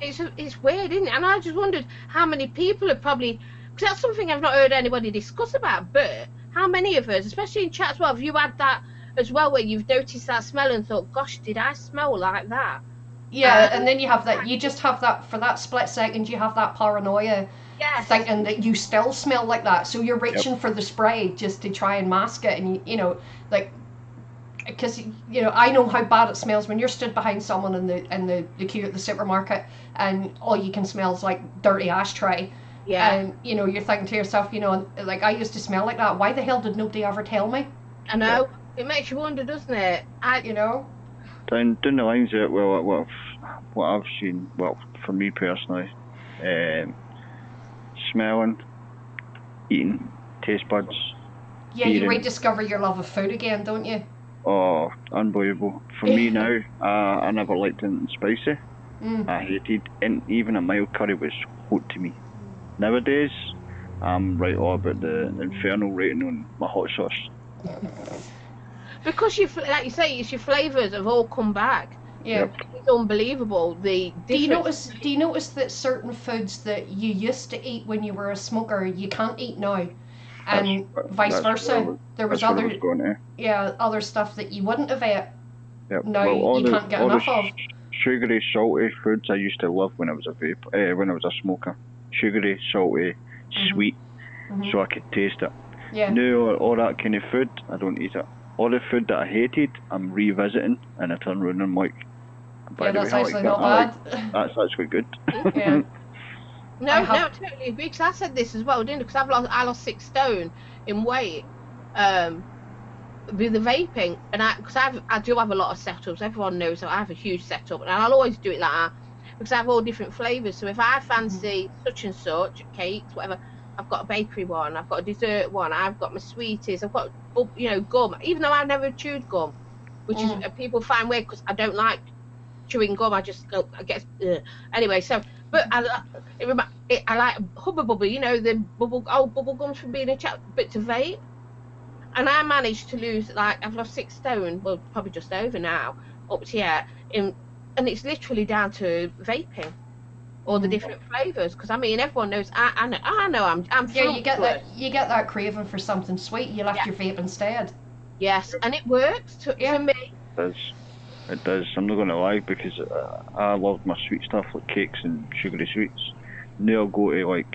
it's weird, isn't it? And I just wondered how many people have probably, because that's something I've not heard anybody discuss about. But how many of us, especially in chat as well, have you had that as well, where you've noticed that smell and thought, "Gosh, did I smell like that?" Yeah, and then you have that. You just have that for that split second. You have that paranoia, thinking that you still smell like that. So you're reaching for the spray just to try and mask it, and because I know how bad it smells when you're stood behind someone in the queue at the supermarket, and all you can smell is like dirty ashtray. Yeah. And you're thinking to yourself, like I used to smell like that. Why the hell did nobody ever tell me? I know. It makes you wonder, doesn't it? Down the lines of it, well, what I've seen, well, for me personally, smelling, eating, taste buds. Yeah, you rediscover your love of food again, don't you? Oh, unbelievable. For me now, I never liked anything spicy. I hated, and even a mild curry was hot to me. Nowadays, I'm right all about the infernal rating on my hot sauce. Because like you say, it's your flavours have all come back. Yeah, it's unbelievable. Do you notice that certain foods that you used to eat when you were a smoker, you can't eat now, and vice versa? There was other stuff that you wouldn't have ate. Yep. Now you can't get enough of. Sugary, salty foods I used to love when I was when I was a smoker. Sugary, salty, sweet, so I could taste it. Yeah. Now all that kind of food, I don't eat it. All the food that I hated, I'm revisiting, and I turn around and I'm like, that's actually not bad. That's actually good. Yeah. No, totally agree. Because I said this as well, didn't I? Because I lost 6 stone in weight with the vaping, and I do have a lot of setups. Everyone knows that I have a huge setup, and I'll always do it like that because I have all different flavours. So if I fancy such and such cakes, whatever, I've got a bakery one, I've got a dessert one, I've got my sweeties, I've got gum. Even though I've never chewed gum, which is people find weird because I don't like chewing gum. I just go, I guess. Anyway, so but I like Hubba Bubba, the bubble gums from being a bit to vape, and I managed to lose I've lost 6 stone, well probably just over now, up to here, and it's literally down to vaping. All the different flavours, because everyone knows. I know. I'm. Yeah, you get that craving for something sweet. You left your vape instead. Yes, and it works for me. It does. I'm not going to lie, because I love my sweet stuff like cakes and sugary sweets. Now I'll go to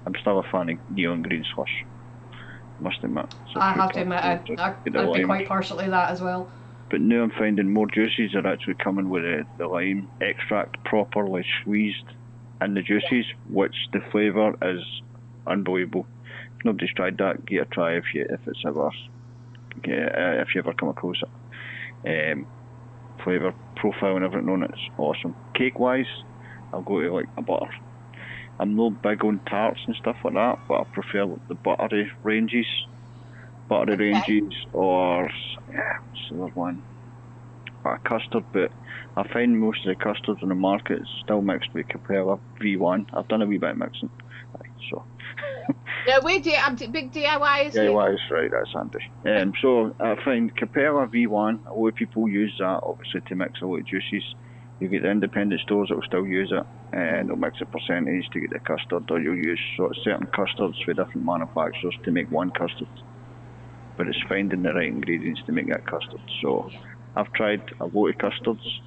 I'm still a fan of neon green slush. Must admit. I have to admit, I'd be quite partially that as well. But now I'm finding more juices are actually coming with the lime extract properly squeezed in the juices, which the flavour is unbelievable. If nobody's tried that, get a try if you ever come across it. Flavour profile and everything on it's awesome. Cake wise, I'll go to a butter. I'm not big on tarts and stuff like that, but I prefer the buttery ranges. buttery Okay. ranges, or what's the other one? A custard, but I find most of the custards on the market is still mixed with Capella V1. I've done a wee bit of mixing, so. No, I'm big DIYers Yeah, here. well, that's right, that's handy. So I find Capella V1, a lot of people use that obviously to mix a lot of juices. You get the independent stores that will still use it, and they'll mix a percentage to get the custard, or you'll use sort of certain custards for different manufacturers to make one custard. But it's finding the right ingredients to make that custard. So I've tried a lot of custards.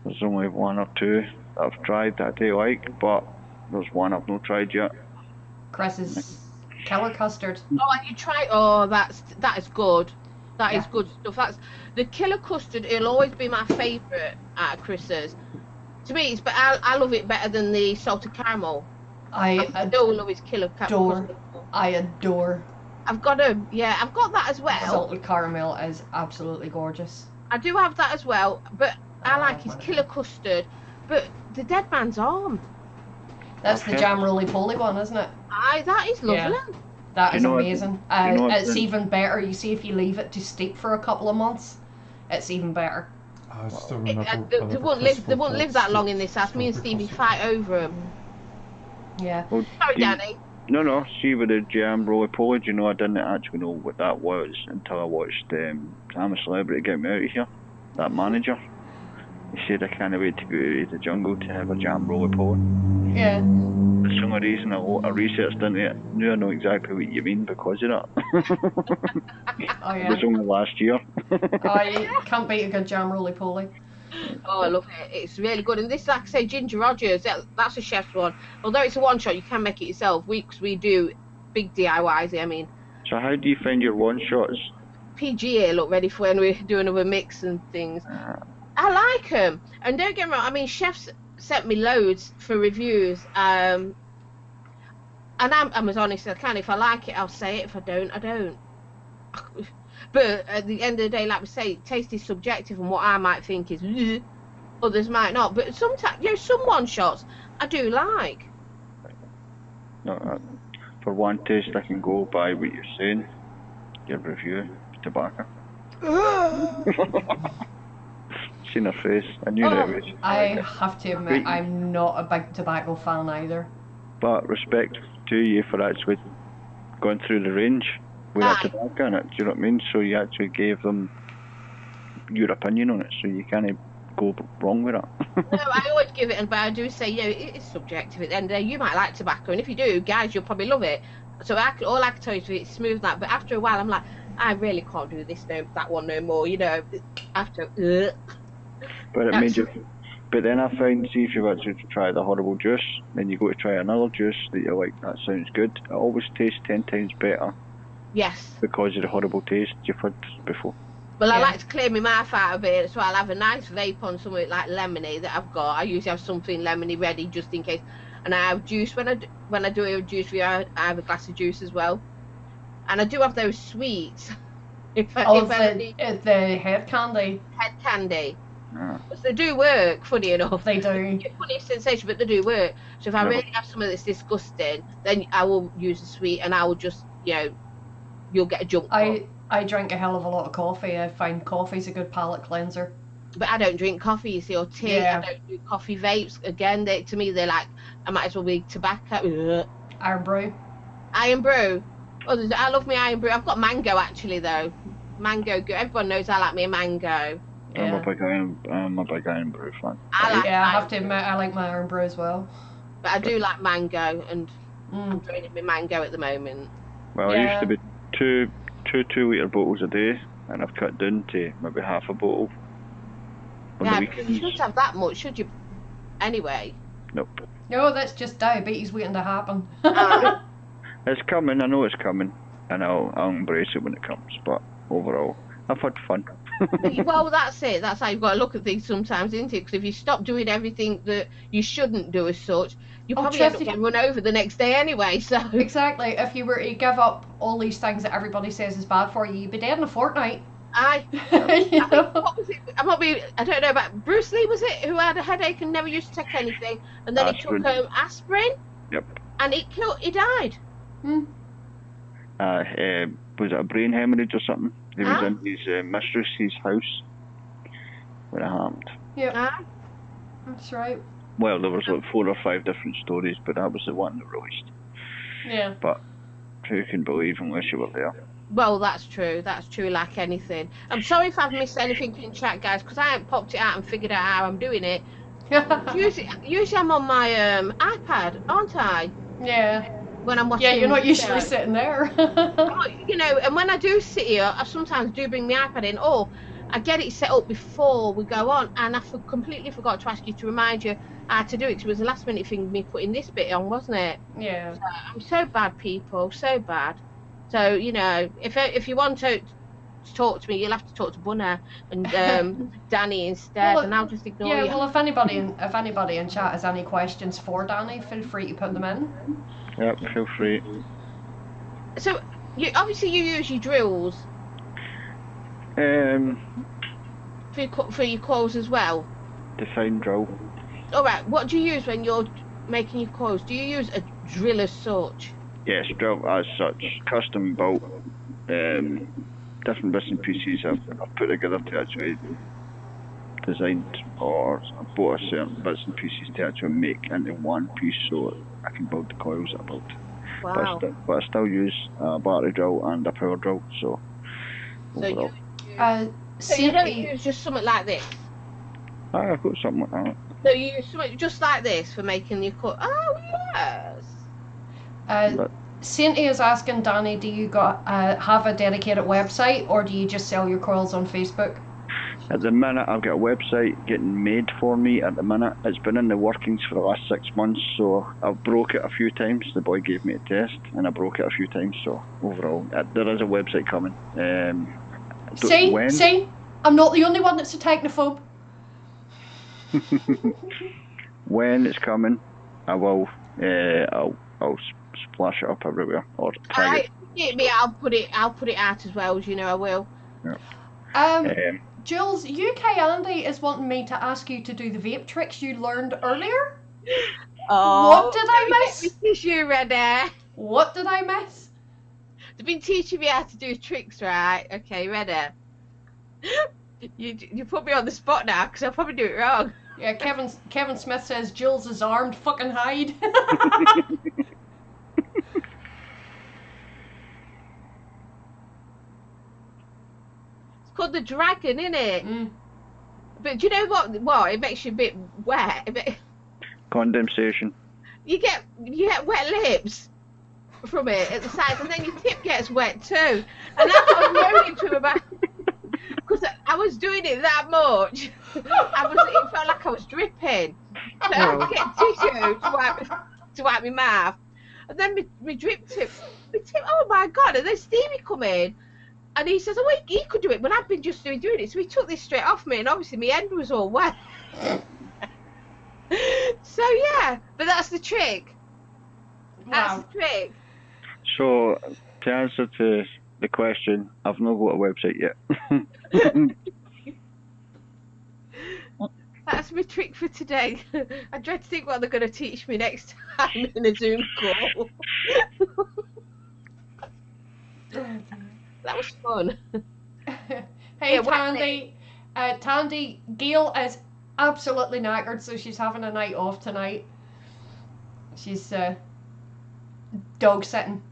There's only one or two that I've tried that I do like, but there's one I've not tried yet. Chris's killer custard. Oh, and you try. Oh, that is good. That is good stuff. That's the killer custard. It'll always be my favourite at Chris's. To me, but I love it better than the salted caramel. I don't love his killer custard. I adore. I've got that as well. Salted caramel is absolutely gorgeous. I do have that as well, but I like his killer custard. But the Dead Man's Arm. That's the jam roly-poly one, isn't it? That is lovely. Yeah. That is amazing. It's been... even better. You see, if you leave it to steep for a couple of months, it's even better. I still remember. They won't live that long in this house. Me and Stevie fight over them. Yeah. Well, Sorry, Danny. No. See, with the jam roly-poly, you know, I didn't actually know what that was until I watched I'm a Celebrity, Get Me Out of Here. That manager. He said, I can't wait to go to the jungle to have a jam roly-poly. Yeah. For some reason, I researched into it. Now I know exactly what you mean because of that. Oh, yeah. It was only last year. You can't beat a good jam roly-poly. Oh, I love it. It's really good. And this, like I say, Ginger Rogers, that's a chef's one. Although it's a one-shot, you can make it yourself. We do big DIYs, I mean. So how do you find your one-shots? PG here, look, ready for when we're doing other mix and things. I like them. And don't get me wrong, I mean, chefs sent me loads for reviews. And I'm as honest as I can. If I like it, I'll say it. If I don't, I don't. But at the end of the day, like we say, taste is subjective, and what I might think is "Ugh," others might not. But sometimes, some one-shots I do like. No, for one taste, I can go by what you're saying. Your review, tobacco. Seen her face. I knew that was. I have to admit, I'm not a big tobacco fan either. But respect to you for actually going through the range with a tobacco in it. Do you know what I mean? So you actually gave them your opinion on it, so you can't go wrong with it. No, I always give it, but I do say, it's subjective. At the end of the day, you might like tobacco, and if you do, guys, you'll probably love it. So all I can tell you is it's smooth that. But after a while, I'm like, I really can't do this that one no more. After. But it made you. But then I find, see if you want to try the horrible juice, then you go to try another juice that you're like, that sounds good. It always tastes 10 times better. Yes. Because of the horrible taste you've had before. Well, I like to clear my mouth out of it, so I'll have a nice vape on something like lemony that I've got. I usually have something lemony ready just in case. And I have juice when I do a juice review. I have a glass of juice as well. And I do have those sweets. The head candy. Head candy. They do work, funny enough. They do. Funny sensation, but they do work. So if I really have something that's disgusting, then I will use a sweet, and I will just, you'll get a junk. I drink a hell of a lot of coffee. I find coffee's a good palate cleanser. But I don't drink coffee, you see, or tea. Yeah. I don't do coffee vapes. Again, to me, they're like, I might as well be tobacco. Iron brew. Iron brew. Oh, I love my iron brew. I've got mango, actually, though. Mango, everyone knows I like me a mango. Yeah. I'm a big iron brew fan. I have to admit, I like my iron brew as well. But I do like mango, and I'm drinking my mango at the moment. Well, it used to be two 2-litre bottles a day, and I've cut down to maybe half a bottle on the weekends. You shouldn't have that much, should you? Anyway. Nope. No, that's just diabetes waiting to happen. It's coming, I know it's coming, and I'll embrace it when it comes, but overall, I've had fun. Well, that's it. That's how you've got to look at things sometimes, isn't it? Because if you stop doing everything that you shouldn't do as such, you probably end up getting run over the next day anyway. So exactly. If you were to give up all these things that everybody says is bad for you, you'd be dead in a fortnight. I don't know about Bruce Lee, was it, who had a headache and never used to take anything, and then Aspirin. he took aspirin. Yep. And he died. was it a brain hemorrhage or something? He was Ah. in his mistress's house when it happened. Yeah, that's right. Well, there was like 4 or 5 different stories, but that was the one that released. Yeah. But who can believe unless you were there? Well, that's true. That's true, like anything. I'm sorry if I've missed anything in chat, guys, because I haven't popped it out and figured out how I'm doing it. Usually I'm on my iPad, aren't I? Yeah. When I'm watching. Yeah, you're not the usually show. sitting there. You know, and when I do sit here, I sometimes do bring my iPad in, or I get it set up before we go on, and I completely forgot to ask you to remind you how to do it. 'Cause it was a last minute thing, me putting this bit on, wasn't it? Yeah. I'm so bad, people, so bad. So, you know, if you want to talk to me, you'll have to talk to Bunna and Danny instead, Well, and I'll just ignore Yeah, you. well, if anybody in chat has any questions for Danny, feel free to put them in. Yep, feel free. So, you use your drills for your coils as well. Define drill. All right, what do you use when you're making your coils? Do you use a drill as such? Yes, drill as such. Custom built. Different bits and pieces I've put together to actually designed or bought certain bits and pieces to actually make into one piece so I can build the coils that I built. Wow. But I still use a battery drill and a power drill, so overall. So you don't use just something like this? I've got something like that. No, you use something just like this for making your cut. Oh, yes. Sainty is asking Danny, do you have a dedicated website, or do you just sell your coils on Facebook? At the minute, I've got a website getting made for me at the minute. It's been in the workings for the last 6 months, so I've broke it a few times. The boy gave me a test, and I broke it a few times, so overall, there is a website coming. See? I'm not the only one that's a technophobe. When it's coming, I will. I'll splash it up everywhere or tag it. I'll put it out as well. As you know, I will. Yeah. Jules, UK Andy is wanting me to ask you to do the vape tricks you learned earlier. Oh, what did I miss? Let me teach you, ready? What did I miss? They've been teaching me how to do tricks, right? Okay, ready? You put me on the spot now because I'll probably do it wrong. Yeah, Kevin Smith says Jules is armed. Fucking hide. It's called the dragon, innit? Mm. But do you know what? What? It makes you a bit wet. Condensation. You get wet lips from it at the sides, and then your tip gets wet too. And that's what I was moaning to him about. Because I was doing it that much, it felt like I was dripping. So I had to get tissue to wipe my mouth. And then my tip, oh my God, and then Stevie come in, and he says, oh, he could do it, but I've been just doing it. So he took this straight off me, and obviously my end was all wet. So yeah, but that's the trick. That's the trick. So, to answer to the question, I've not got a website yet. That's my trick for today. I dread to think what they're going to teach me next time in a Zoom call. That was fun. Hey, Yeah, Tandy. Tandy, Gail is absolutely knackered, so she's having a night off tonight. She's dog sitting.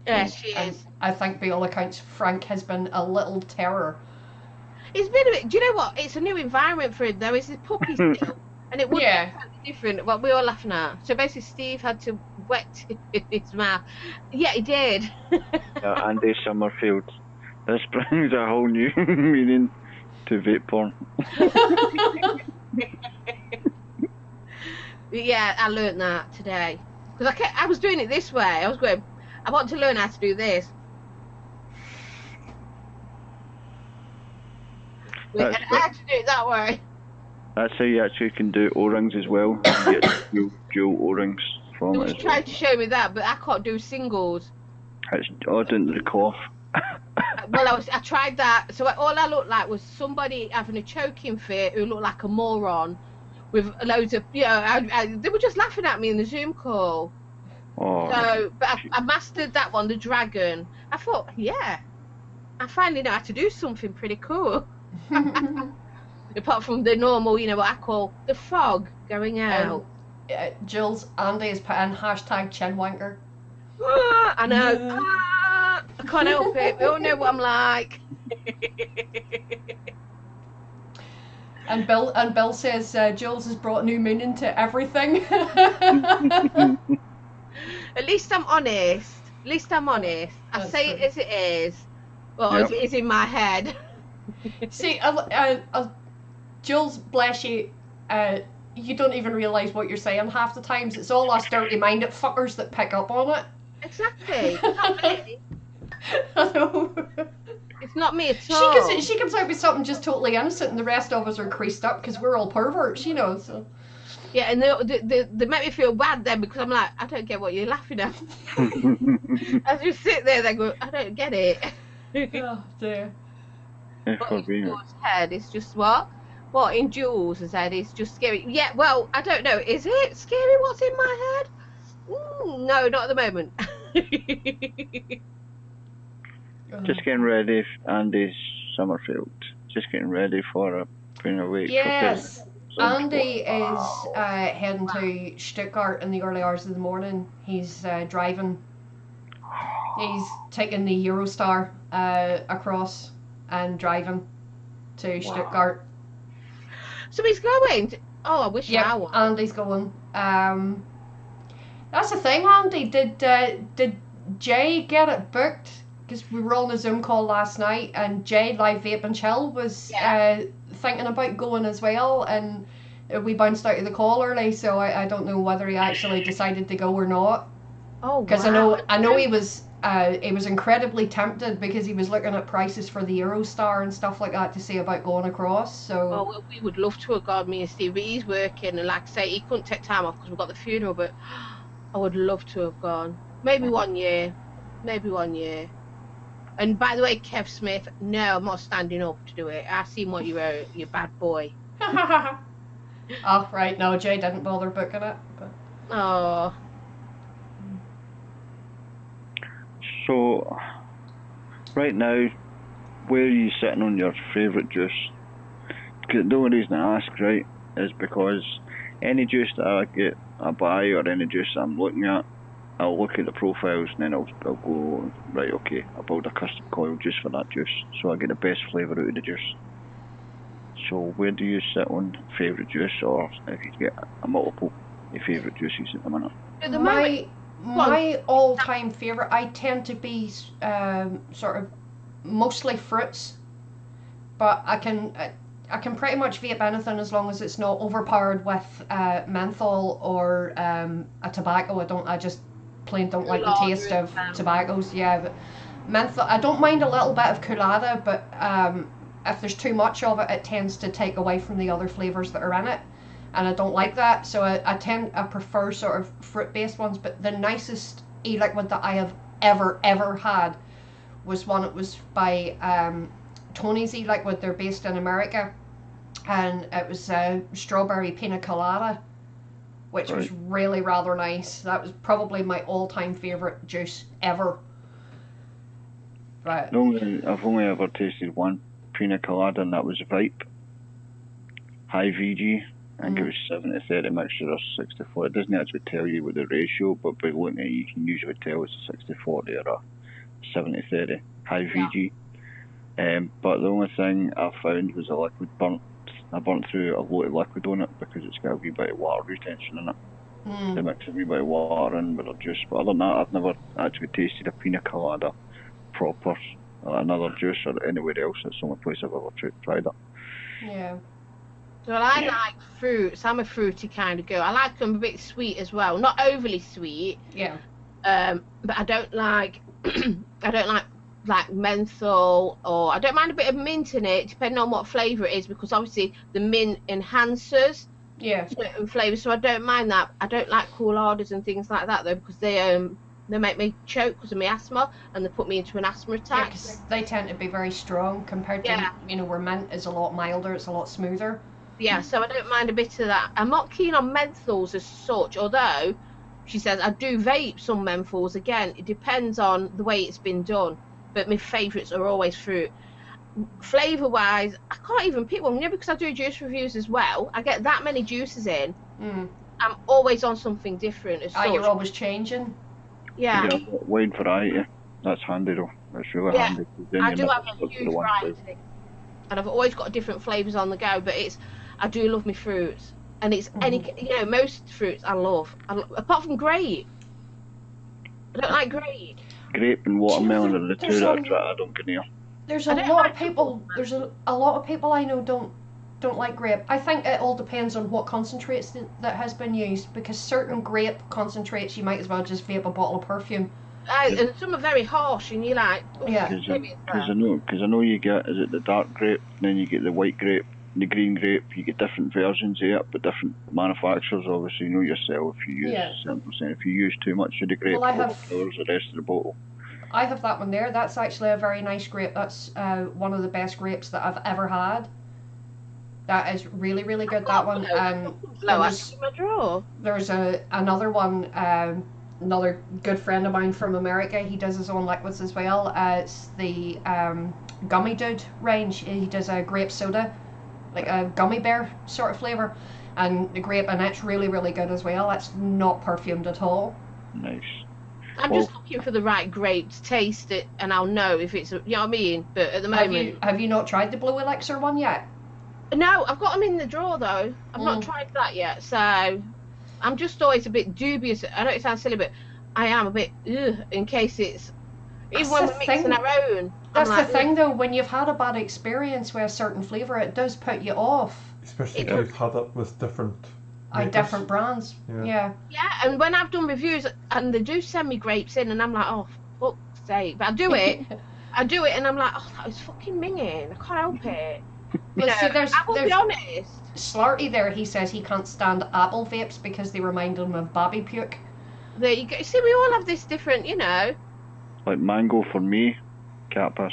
Yeah, she is. I think by all accounts, Frank has been a little terror. It's been a bit. Do you know what? It's a new environment for him, though. It's his puppy still, and it would be different. What we were laughing at. So basically, Steve had to wet his mouth. Yeah, he did. Andy Summerfield. This brings a whole new meaning to vape porn. Yeah, I learnt that today because I was doing it this way. I was going. I want to learn how to do this. I had to do it that way. That's how you actually can do O-rings as well. You get dual O-rings from He it. was trying to show me that, but I can't do singles. It's odd into the cough. Well, I tried that. So all I looked like was somebody having a choking fit who looked like a moron with loads of, they were just laughing at me in the Zoom call. Oh, So, but I mastered that one, the dragon. I thought, yeah, I finally know how to do something pretty cool. Apart from the normal, what I call the fog going out. Jules, Andy has put in hashtag chinwanker. I know. I can't help it. We all know what I'm like. And Bill says Jules has brought new meaning to everything. At least I'm honest. I say it as it is. Well, as it is in my head. See, Jules, bless you, you don't even realise what you're saying half the times. It's all us dirty-minded fuckers that pick up on it. Exactly. Not me. I know. It's not me at all. She comes out with something just totally innocent, and the rest of us are creased up because we're all perverts, So. Yeah, and they make me feel bad then because I'm like, I don't get what you're laughing at. As you sit there, they go, I don't get it. Oh dear. But in Jules' head, it's just what? What in Jules' head is just scary. Yeah, well, I don't know. Is it scary what's in my head? No, not at the moment. Just getting ready, Andy's Summerfield. Just getting ready for being awake. Yes, Andy is heading to Stuttgart in the early hours of the morning. He's driving. He's taking the Eurostar across and driving to Stuttgart. So he's going. I wish I was. Andy's going. That's the thing, Andy. Did Jay get it booked? Because we were on a Zoom call last night, and Jay, Live Vape and Chill, was thinking about going as well, and we bounced out of the call early, so I don't know whether he actually decided to go or not. Oh, because I know he was incredibly tempted because he was looking at prices for the Eurostar and stuff like that to see about going across. So. Oh, well, we would love to have gone, me and Steve, but he's working, and like I say, he couldn't take time off because we've got the funeral. But I would love to have gone. Maybe 1 year. And by the way, Kev Smith, no, I'm not standing up to do it. I've seen what you wrote, you bad boy. Oh, right. No, Jay didn't bother booking it. But. Oh. So, right now, where are you sitting on your favourite juice? Because the only reason I ask, right, is because any juice that I buy or any juice that I'm looking at, I'll look at the profiles and then I'll go, right, okay, I'll build a custom coil just for that juice, so I get the best flavour out of the juice. So where do you sit on favourite juice, or if you get a multiple your favourite juices at the minute? My all-time favourite, I tend to be sort of mostly fruits, but I can pretty much vape anything as long as it's not overpowered with menthol or a tobacco. I just plain don't like the taste of tobaccos. Yeah, but menthol, I don't mind a little bit of colada, but if there's too much of it, it tends to take away from the other flavours that are in it, and I don't like that. So I prefer sort of fruit-based ones. But the nicest e-liquid that I have ever had was one. It was by Tony's e-liquid. They're based in America, and it was strawberry pina colada, which was really rather nice. That was probably my all-time favourite juice ever. But I've only ever tasted one pina colada, and that was Vipe High VG. I think it was 70-30 mixture or 60-40. It doesn't actually tell you what the ratio, but by looking at it, you can usually tell it's a 60-40 or a 70-30 High VG. But the only thing I found was a liquid burnt. I burnt through a lot of liquid on it because it's got a wee bit of water retention in it. They mix a wee bit of water in with the juice. But other than that, I've never actually tasted a pina colada proper, another juice or anywhere else. It's the only place I've ever tried it. Yeah. So I like fruits. I'm a fruity kind of girl. I like them a bit sweet as well, not overly sweet. Yeah. But I don't like like menthol, or I don't mind a bit of mint in it, depending on what flavour it is, because obviously the mint enhances certain flavours. So I don't mind that. I don't like coladas and things like that though, because they make me choke because of my asthma, and they put me into an asthma attack. Yeah, 'cause they tend to be very strong compared to where mint is a lot milder. It's a lot smoother. Yeah, so I don't mind a bit of that. I'm not keen on menthols as such, although She says, I do vape some menthols. Again, it depends on the way it's been done. But my favourites are always fruit. Flavour-wise, I can't even pick one. Because I do juice reviews as well. I get that many juices in. I'm always on something different as such. You're always changing? Yeah. You get a wide variety. That's handy though. That's really handy. I do have a huge variety. And I've always got different flavours on the go. But I do love my fruits. And it's most fruits I love. Apart from grape. I don't like grape. Grape and watermelon are the two that I don't get near. There's a lot of people. There's a lot of people I know don't like grape. I think it all depends on what concentrates that has been used. Because certain grape concentrates, you might as well just vape a bottle of perfume. And some are very harsh, and you're like, Because I know you get the dark grape, and then you get the white grape, the green grape. You get different versions of it, but different manufacturers. Obviously, you know yourself. If you use 7%, if you use too much of the grape, it colours the rest of the bottle. I have that one there. That's actually a very nice grape. That's one of the best grapes that I've ever had. That is really, really good. That one. There's another one. Another good friend of mine from America. He does his own liquids as well. It's the Gummy Dude range. He does a grape soda, like a gummy bear sort of flavour, and the grape, and that's really, really good as well. That's not perfumed at all. Nice. I'm just looking for the right grape to taste it, and I'll know if it's, you know what I mean. But at the moment, have you not tried the Blue Elixir one yet? No, I've got them in the drawer though. I've not tried that yet, so I'm just always a bit dubious. I know it sounds silly, but I am a bit in case it's even when we're mixing our own. That's the thing though. When you've had a bad experience with a certain flavour, it does put you off. Especially if you've had it with different brands. Yeah, and when I've done reviews and they do send me grapes in, and I'm like, oh, fuck's sake. But I do it, and I'm like, oh, that was fucking minging. I can't help it. But see, I will be honest. Slarty there, he says he can't stand apple vapes because they remind him of baby puke. There you go. See, we all have this different, Like mango for me, cat piss.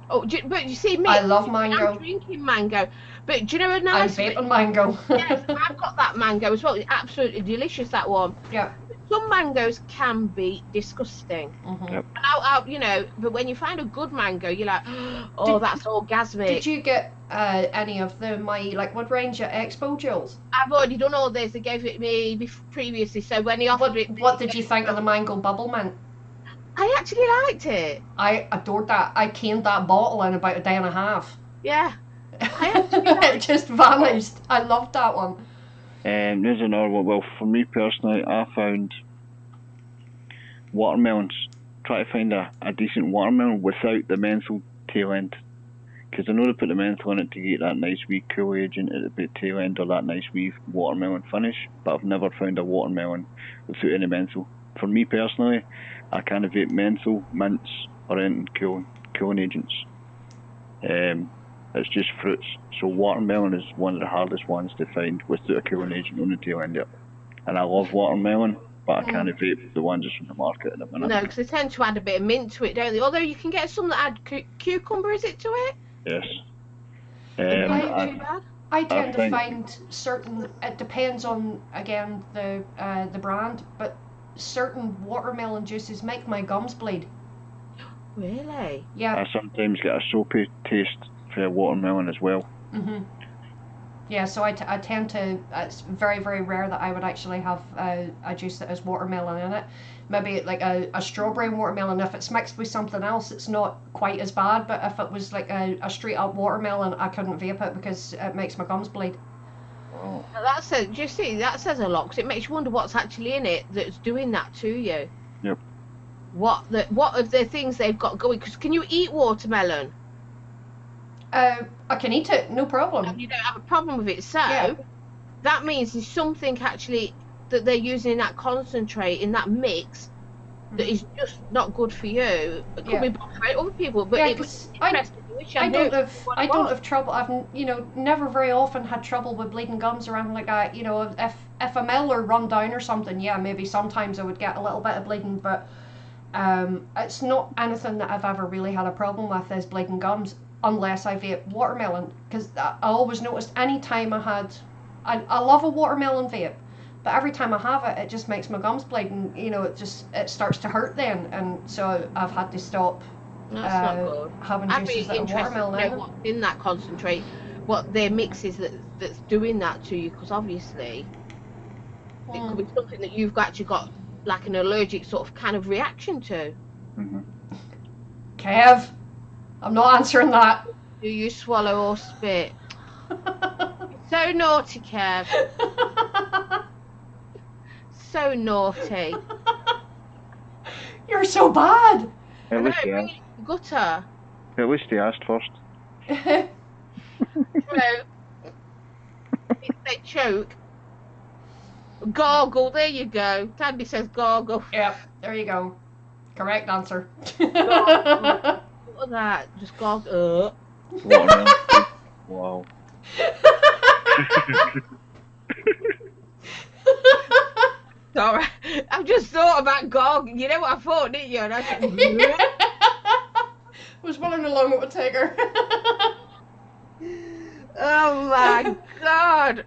Oh, but you see me. I love mango. I'm drinking mango, but do you know a nice? I'm vaping mango. Yes, I've got that mango as well. It's absolutely delicious, that one. Yeah. Some mangoes can be disgusting. Yep. And but when you find a good mango, you're like, that's orgasmic. Did you get any of the My Liquid range at Expo, Jules? I've already done all this. They gave it me previously, so when he offered it... What did you think of the mango bubble mint? I actually liked it. I adored that. I caned that bottle in about a day and a half. Yeah. It just vanished. I loved that one. There's another one. Well, for me personally, I found watermelons. Try to find a decent watermelon without the menthol tail end. Because I know they put the menthol in it to get that nice wee cool agent at the tail end, or that nice wee watermelon finish, but I've never found a watermelon without any menthol. For me personally, I can't vape menthol, mints, or anything cooling agents. It's just fruits. So watermelon is one of the hardest ones to find without a cooling agent on the tail end of it. And I love watermelon, but I can't vape the ones that's on the market at the minute. No, because they tend to add a bit of mint to it, don't they? Although you can get some that add cucumber, is it, to it? Yes. I tend to find certain, it depends on, again, the brand, but certain watermelon juices make my gums bleed. Really? Yeah. I sometimes get a soapy taste for watermelon as well. Yeah, so I tend to, it's very, very rare that I would actually have a juice that has watermelon in it. Maybe like a strawberry watermelon. If it's mixed with something else, it's not quite as bad, but if it was like a straight up watermelon, I couldn't vape it because it makes my gums bleed. Oh. That says, do you see, that says a lot, because it makes you wonder what's actually in it that's doing that to you. Yep. What of the things they've got going? Because can you eat watermelon? I can eat it, no problem. And you don't have a problem with it, so that means there's something actually that they're using in that concentrate, in that mix, that is just not good for you. It could be bad for other people, but it was interesting. I don't have trouble. I've never very often had trouble with bleeding gums or anything like that. If a mill or run down or something, maybe sometimes I would get a little bit of bleeding, but it's not anything that I've ever really had a problem with is bleeding gums. Unless I vape watermelon, because I always noticed any time I love a watermelon vape, But every time I have it, it just makes my gums bleed, and it starts to hurt then, and so I've had to stop That's not good. having I'd juices be that have interested to watermelon in know them. what's in that concentrate, what their mix is that's doing that to you, because obviously it could be something that you've actually got like an allergic sort of kind of reaction to. Kev, I'm not answering that. Do you swallow or spit? So naughty, Kev. So naughty. You're so bad. At least he bring asked. it to the gutter. At least he asked first. True. He said choke. Gargle, there you go. Tandy says gargle. Yep, there you go. Correct answer. Gargle. What was that? Just gargle. Watermelon. Wow. Sorry. I've just thought about gargle. You know what I thought, didn't you? And I said, was wondering how long it would take her. oh my god.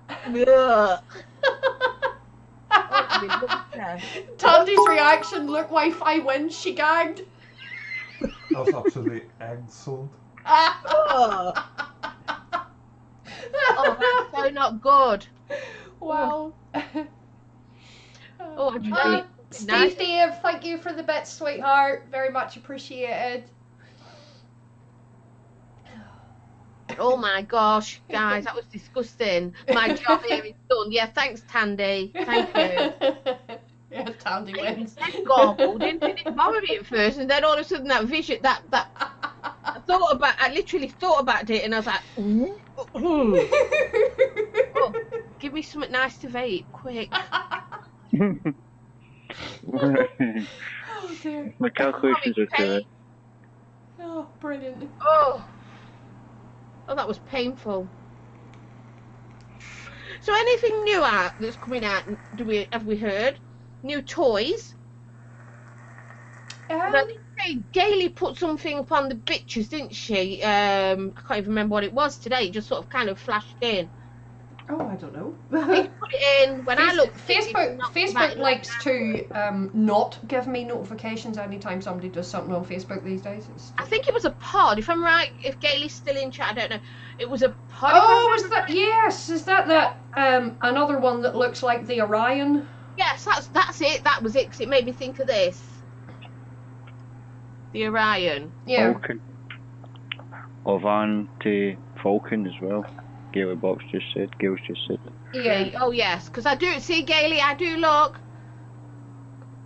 Tandy's reaction, look, Wi-Fi wins, she gagged. That was absolutely excellent. Oh, that's so not good. Wow. Oh, I'm trying. Steve Dave, thank you for the bits, sweetheart. Very much appreciated. Oh my gosh, guys, that was disgusting. My job here is done. Yeah, thanks, Tandy. Thank you. Yeah, Tandy wins. I gargled, it didn't bother me at first, and then all of a sudden that vision, I literally thought about it, and I was like, oh, give me something nice to vape, quick. Oh dear. My calculations are correct. Oh, brilliant. Oh, that was painful. So anything new out that's coming out? Have we heard? New toys? Gailey put something up on the pictures, didn't she? I can't even remember what it was today. It just sort of kind of flashed in. Oh, I don't know. He put it in when I looked. Facebook likes to not give me notifications anytime somebody does something on Facebook these days. I think it was a pod, if I'm right. If Gailey's still in chat, I don't know. It was a pod. Oh, is that? Yes, is that another one that looks like the Orion? Yes, that's it. That was it. 'Cause it made me think of this. The Orion. Yeah. Falcon. Ovan to Falcon as well. Gailey Box just said. Gail's just said. Yeah. Oh yes, because I do see Gailey. I do look,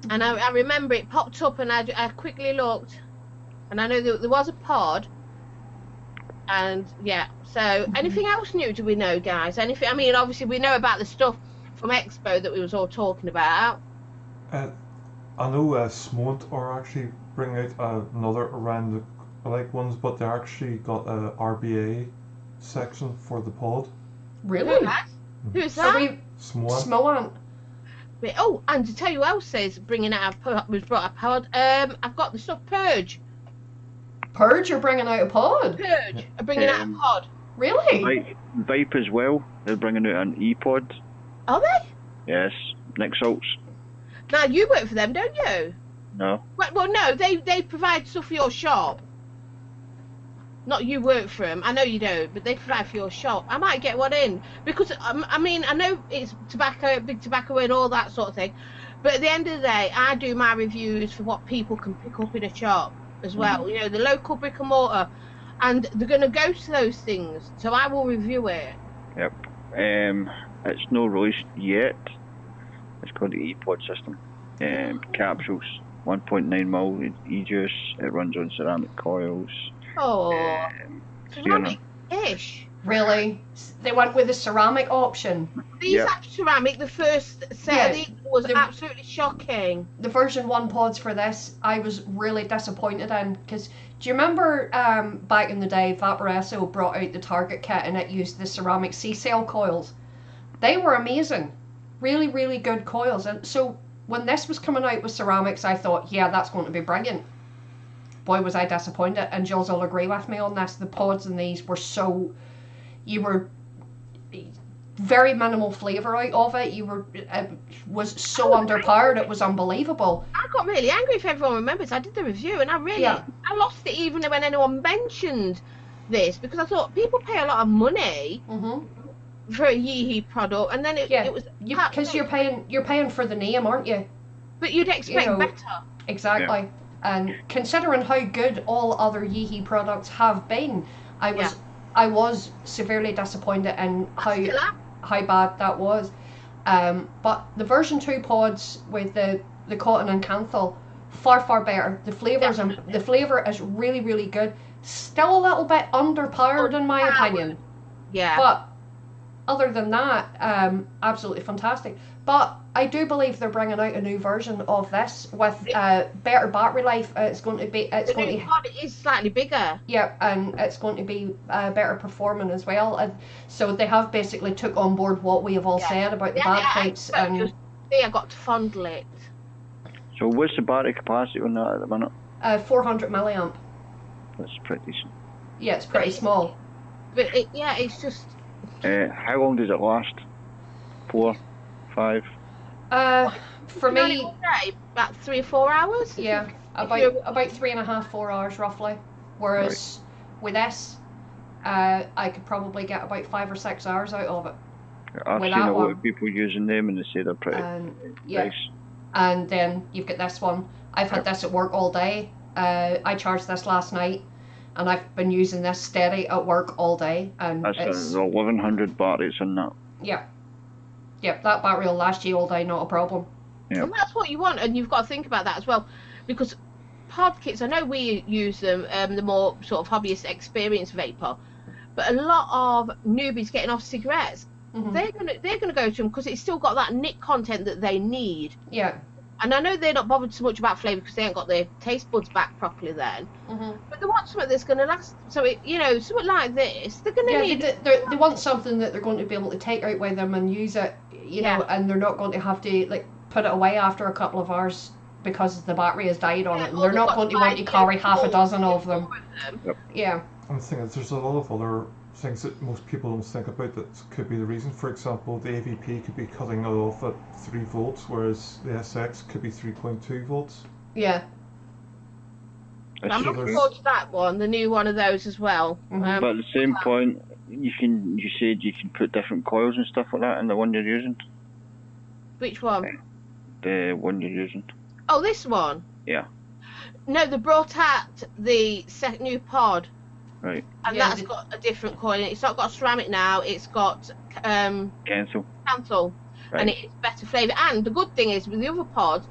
and I remember it popped up, and I quickly looked, and I know there was a pod. And yeah, so anything else new do we know, guys? Anything? I mean, obviously we know about the stuff from Expo that we was all talking about. I know Smont are actually bringing out another around the like ones, but they actually got a RBA section for the pod. Really? Who's So that? Smont. Oh, and to tell you who else is bringing out was brought a pod. I've got the stuff Purge. Purge are bringing out a pod. Purge are bringing out a pod. Really? Vipe as well. They're bringing out an e-pod. Are they? Yes. Nick Salts. Now you work for them, don't you? No. Well, no, they provide stuff for your shop. Not you work for them. I know you don't, but they provide for your shop. I might get one in because I mean I know it's tobacco, big tobacco, and all that sort of thing. But at the end of the day, I do my reviews for what people can pick up in a shop as well. You know, the local brick and mortar, and they're going to go to those things. So I will review it. Yep. It's not released yet. It's called the e-pod system. Capsules. 1.9mm e-juice. It runs on ceramic coils. Oh, ceramic-ish. Really? They went with the ceramic option. These are ceramic. The first set of these was absolutely shocking. The version 1 pods for this, I was really disappointed in, because do you remember back in the day, Vaporesso brought out the Target kit and it used the ceramic C-cell coils? They were amazing. Really, really good coils. And so when this was coming out with ceramics, I thought, yeah, that's going to be brilliant. Boy, was I disappointed. And Jules will agree with me on this. The pods in these were so... very minimal flavour out of it. It was so underpowered, it was unbelievable. I got really angry, if everyone remembers. I did the review and I lost it even when anyone mentioned this, because I thought people pay a lot of money for a Yeehee product, and then it was because you're paying for the name, aren't you? But you'd expect better. Exactly. Yeah. And considering how good all other Yeehee products have been, I was severely disappointed in how bad that was. But the version 2 pods with the cotton and canthal, far better. The flavour is really, really good. Still a little bit underpowered in my opinion. Yeah. But other than that, absolutely fantastic. But I do believe they're bringing out a new version of this with better battery life. It's going to be. It is slightly bigger. Yeah, and it's going to be better performing as well. And so they have basically took on board what we have all said about the bad points. I got to fondle it. So what's the battery capacity on that at the minute? 400 milliamp. That's pretty decent. Yeah, it's pretty small. But it's just. How long does it last? 4, 5? For me, about 3 or 4 hours. Yeah, about 3.5, 4 hours roughly. Whereas with this, I could probably get about 5 or 6 hours out of it. I've seen a lot of people using them, and they say they're pretty nice. And then you've got this one. I've had this at work all day. I charged this last night, and I've been using this steady at work all day. And that's 1,100 batteries in that. Yeah. Yep, that battery will last you all day, not a problem. Yeah. And that's what you want, and you've got to think about that as well, because pod kits, I know we use them, the more sort of hobbyist experience vapor, but a lot of newbies getting off cigarettes, they're gonna go to them because it's still got that nic content that they need. Yeah. And I know they're not bothered so much about flavour because they ain't got their taste buds back properly then. But they want something that's going to last. So, something like this, they're going to need... They want something that they're going to be able to take out with them and use it, know, and they're not going to have to, put it away after a couple of hours because the battery has died on it. And they're not going to want to carry half a dozen of them. Yep. Yeah. I'm thinking there's a lot of other things that most people don't think about that could be the reason. For example, the AVP could be cutting it off at 3 volts, whereas the SX could be 3.2 volts. Yeah. I'm looking forward to that one, the new one of those as well. But at the same point, you said you can put different coils and stuff like that in the one you're using. Which one? The one you're using. Oh, this one? Yeah. No, they brought out the new pod. Right. And that's got a different coil in it. It's not got ceramic now, it's got Cancel. Right. And it's better flavour. And the good thing is with the other pods,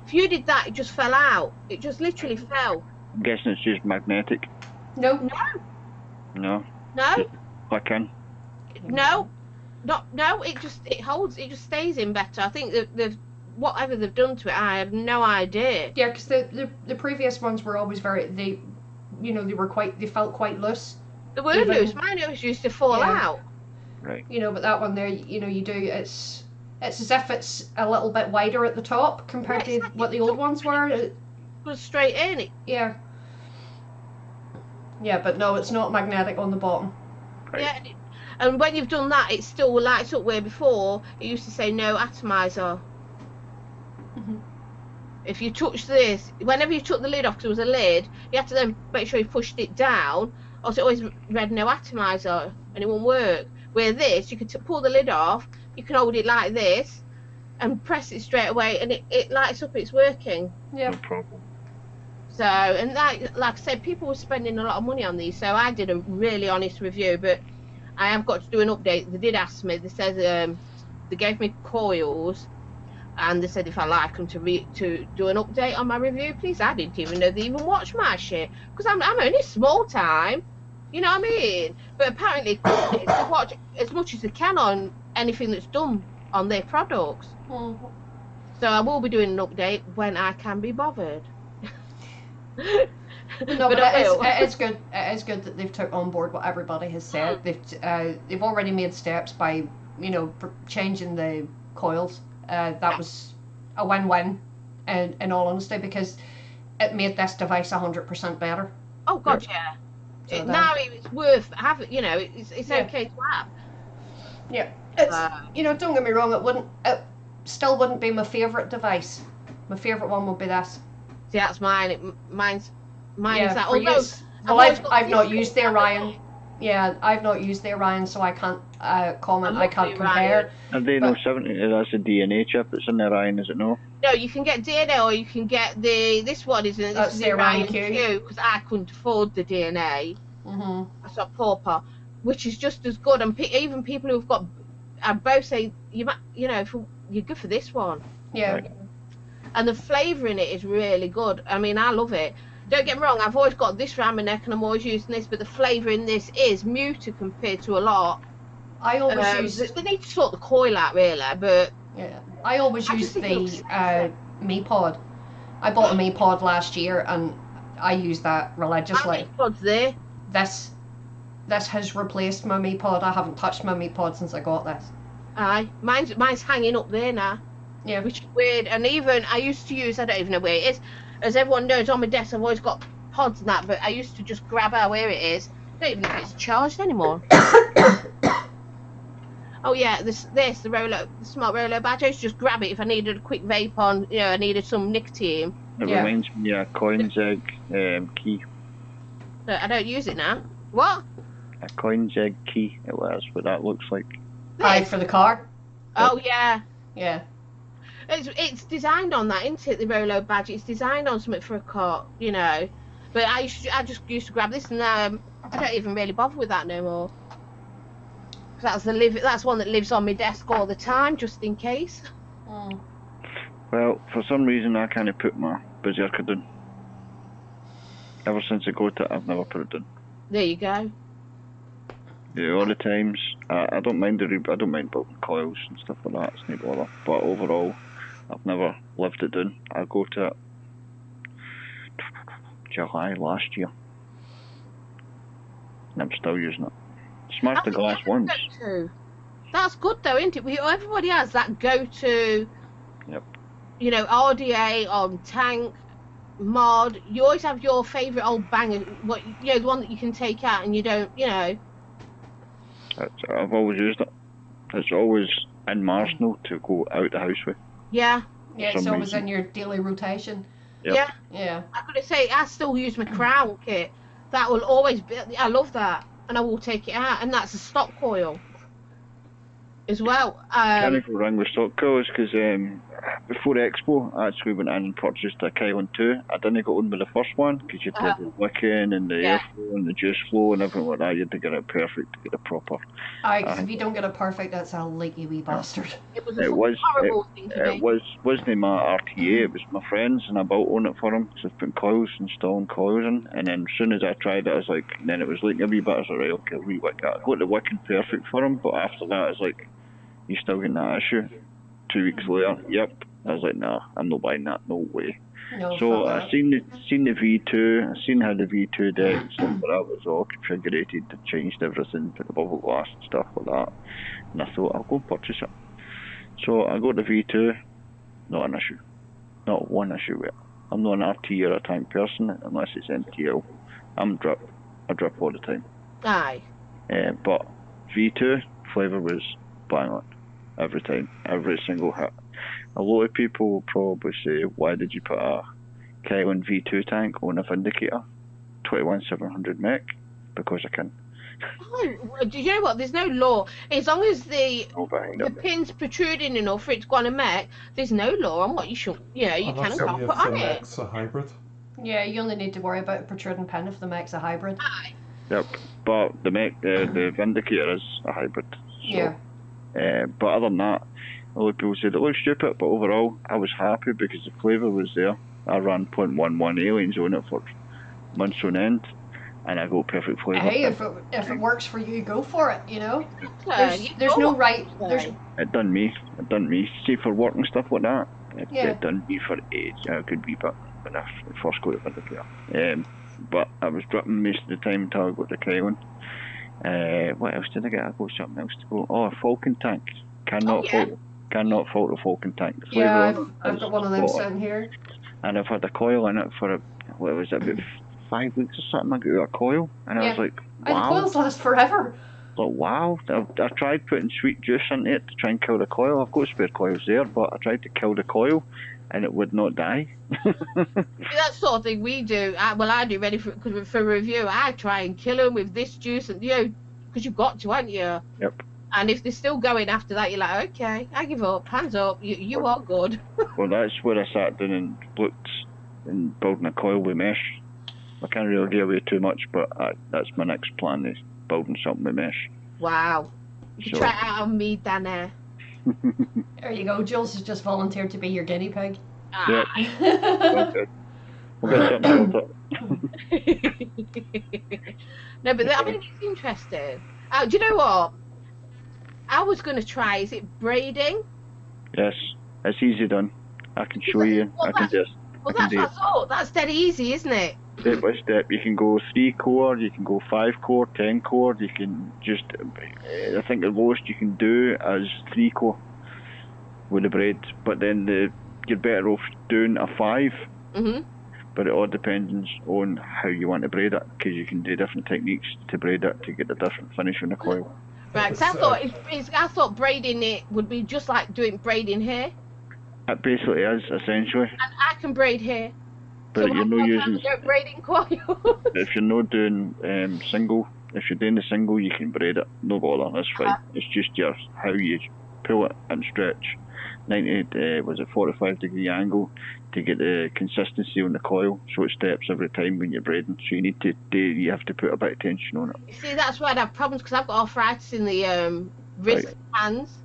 if you did that, it just fell out. It just literally fell. I'm guessing it's just magnetic. No. No. Click in. No. It holds. It just stays in better. I think they've whatever they've done to it, I have no idea. Yeah, because the previous ones were always they felt quite loose. They were loose. Mine always used to fall out. Right. But that one there, you do. It's as if it's a little bit wider at the top compared to what the old ones were. It goes straight in. Yeah. Yeah, but no, it's not magnetic on the bottom. Right. Yeah, and when you've done that, it still lights up, where before it used to say no atomizer. If you touch this, whenever you took the lid off, because it was a lid, you had to then make sure you pushed it down, or else it always read no atomizer, and it won't work. Where this, you can pull the lid off, you can hold it like this, and press it straight away, and it lights up, it's working. Yeah. No problem. So, and like I said, people were spending a lot of money on these, so I did a really honest review, but I have got to do an update. They did ask me, they said they gave me coils, and they said if I like them to do an update on my review, please. I didn't even know they even watch my shit, because I'm only small time, you know what I mean? But apparently they watch as much as they can on anything that's done on their products. So I will be doing an update when I can be bothered. No, but it is good. It is good that they've took on board what everybody has said. They've already made steps by changing the coils. That was a win-win, in all honesty, because it made this device 100% better. Oh God, yeah. So now it's worth having. It's okay to have. Yeah, It's, don't get me wrong, it still wouldn't be my favourite device. My favourite one would be this. See, that's mine. Mine's Yeah, that. for Although use. Well, I've not used the Orion. Yeah, I've not used the Orion, so I can't comment. I can't compare. And they know 70. That's a DNA chip. It's in the Orion, is it no? No, you can get DNA, or you can get this one, isn't it? That's This is the Orion Q, because I couldn't afford the DNA. Mhm. That's a pauper, which is just as good. And even people who've got, I both say you're good for this one. Yeah. Right. And the flavour in it is really good. I mean, I love it. Don't get me wrong, I've always got this round my neck and I'm always using this, but the flavour in this is muted compared to a lot. I always use. They need to sort the coil out, really, but. Yeah, I always use just think it looks the Me Pod. I bought a Me Pod last year and I use that religiously. How many pods there? This has replaced my Me Pod. I haven't touched my Me Pod since I got this. Aye, mine's hanging up there now. Yeah. Which is weird. And even I used to use, I don't even know where it is. As everyone knows, on my desk I've always got pods and that, but I used to just grab out where it is. I don't even know if it's charged anymore. Oh yeah, the smart Rolo badge. I used to just grab it if I needed a quick vape on, I needed some nicotine. It reminds me of a Coinzig key. But I don't use it now. What? A Coinzig key. That's what that looks like. Aye, for the car. Oh yeah. Yeah. It's designed on that, isn't it? The Rolo badge. It's designed on something for a car, But I just used to grab this, and I don't even really bother with that no more. That's one that lives on my desk all the time, just in case. Mm. Well, for some reason I can't put my Berserker down. Ever since I got it, I've never put it down. There you go. Yeah, all the times. I don't mind I don't mind building coils and stuff like that. It's no bother. But overall, I've never lived it down. I got it July last year, and I'm still using it. Smashed the glass once. That's good though, isn't it? Everybody has that go-to. Yep. RDA on tank, mod. You always have your favourite old banger. The one that you can take out and you don't. I've always used it. It's always in my arsenal to go out the house with. Yeah. Yeah, it's always in your daily rotation. Yep. Yeah. Yeah. I'm gonna say I still use my crown kit. That will always be. I love that, and I will take it out, and that's a stock coil as well. Can't go wrong with stock coils because before the expo, I actually went in and purchased a Kylon 2. I didn't go on with the first one because you had the wicking and the airflow and the juice flow and everything like that. You had to get it perfect to get it proper. Aye, because if you don't get it perfect, that's a leaky wee bastard. It was horrible thing to do. It wasn't my RTA, it was my friends, and I built on it for them. So I put coils, installing coils in, and then as soon as I tried it, I was like, and then it was like a wee bit, I was like, right, okay, re-wick that. I got the wicking perfect for them, but after that, it's like, you still getting that issue. 2 weeks later, yep. I was like, nah, I'm not buying that, no way. No, so I seen the V2, I seen how the V2 did and stuff like that was all configured, changed everything, put the bubble glass and stuff like that. And I thought, I'll go and purchase it. So I got the V2, not an issue. Not one issue with it. I'm not an RT or a tank person unless it's NTL. I'm drip. I drip all the time. Aye. But V2 flavour was bang on. Every time, every single hit. A lot of people will probably say, why did you put a Kylon V2 tank on a Vindicator 21700 mech? Because I can. Oh, do you know what? There's no law. As long as the pin's protruding enough for it to go on a mech, there's no law on what you should, you can and can't put on it. It's a hybrid. Yeah, you only need to worry about a protruding pin if the mech's a hybrid. Aye. Yep, but the mech, the Vindicator is a hybrid. So, yeah. But other than that, a lot of people said it looks stupid, but overall, I was happy because the flavour was there. I ran .11 aliens on it for months on end, and I got perfect flavour. Hey, if it works for you, go for it. There's no right. It done me. See, for work and stuff like that, it done me for age. I could be, but when I first got it Vindicator. But I was dripping most of the time until I got the Kylon. What else did I get? I got something else to go. Oh, a Falcon tank. Cannot fault the Falcon tank. The I've got one of them sitting here. And I've had a coil in it for about 5 weeks or something. I got a coil, and I was like, wow. And the coils last forever. Like, wow, I've tried putting sweet juice into it to try and kill the coil. I've got spare coils there, but I tried to kill the coil and it would not die. That sort of thing we do. I do ready for review. I try and kill them with this juice, and because you've got to, haven't you? Yep. And if they're still going after that, you're like, okay, I give up. Hands up. You are good. Well, that's where I sat down and looked and building a coil with mesh. I can't really give away too much, but that's my next plan, is building something with mesh. Wow. You can So- try it out on me, Dana. There you go. Jules has just volunteered to be your guinea pig. Yep. Ah. Okay. We'll get something built up. No, but I mean, it's interesting. Do you know what? I was going to try, is it braiding? Yes, it's easy done. I can show you. Well, I can just Well, I can that's do all. That's dead easy, isn't it? step by step. You can go 3 core, you can go 5 core, 10 core. You can just, I think the lowest you can do is 3 core with the braid. But then you're better off doing a 5. Mhm. But it all depends on how you want to braid it, because you can do different techniques to braid it to get a different finish on the coil. Right. 'Cause I thought braiding it would be just like doing braiding hair, It basically is, essentially. and I can braid hair. But so you're not using. braiding coils. If you're not doing single, if you're doing the single, you can braid it. No bother, that's fine. It's just how you pull it and stretch. 45-degree angle to get the consistency on the coil, so it steps every time when you're braiding. So you have to put a bit of tension on it. You see, that's why I'd have problems, because I've got arthritis in the wrist and hands.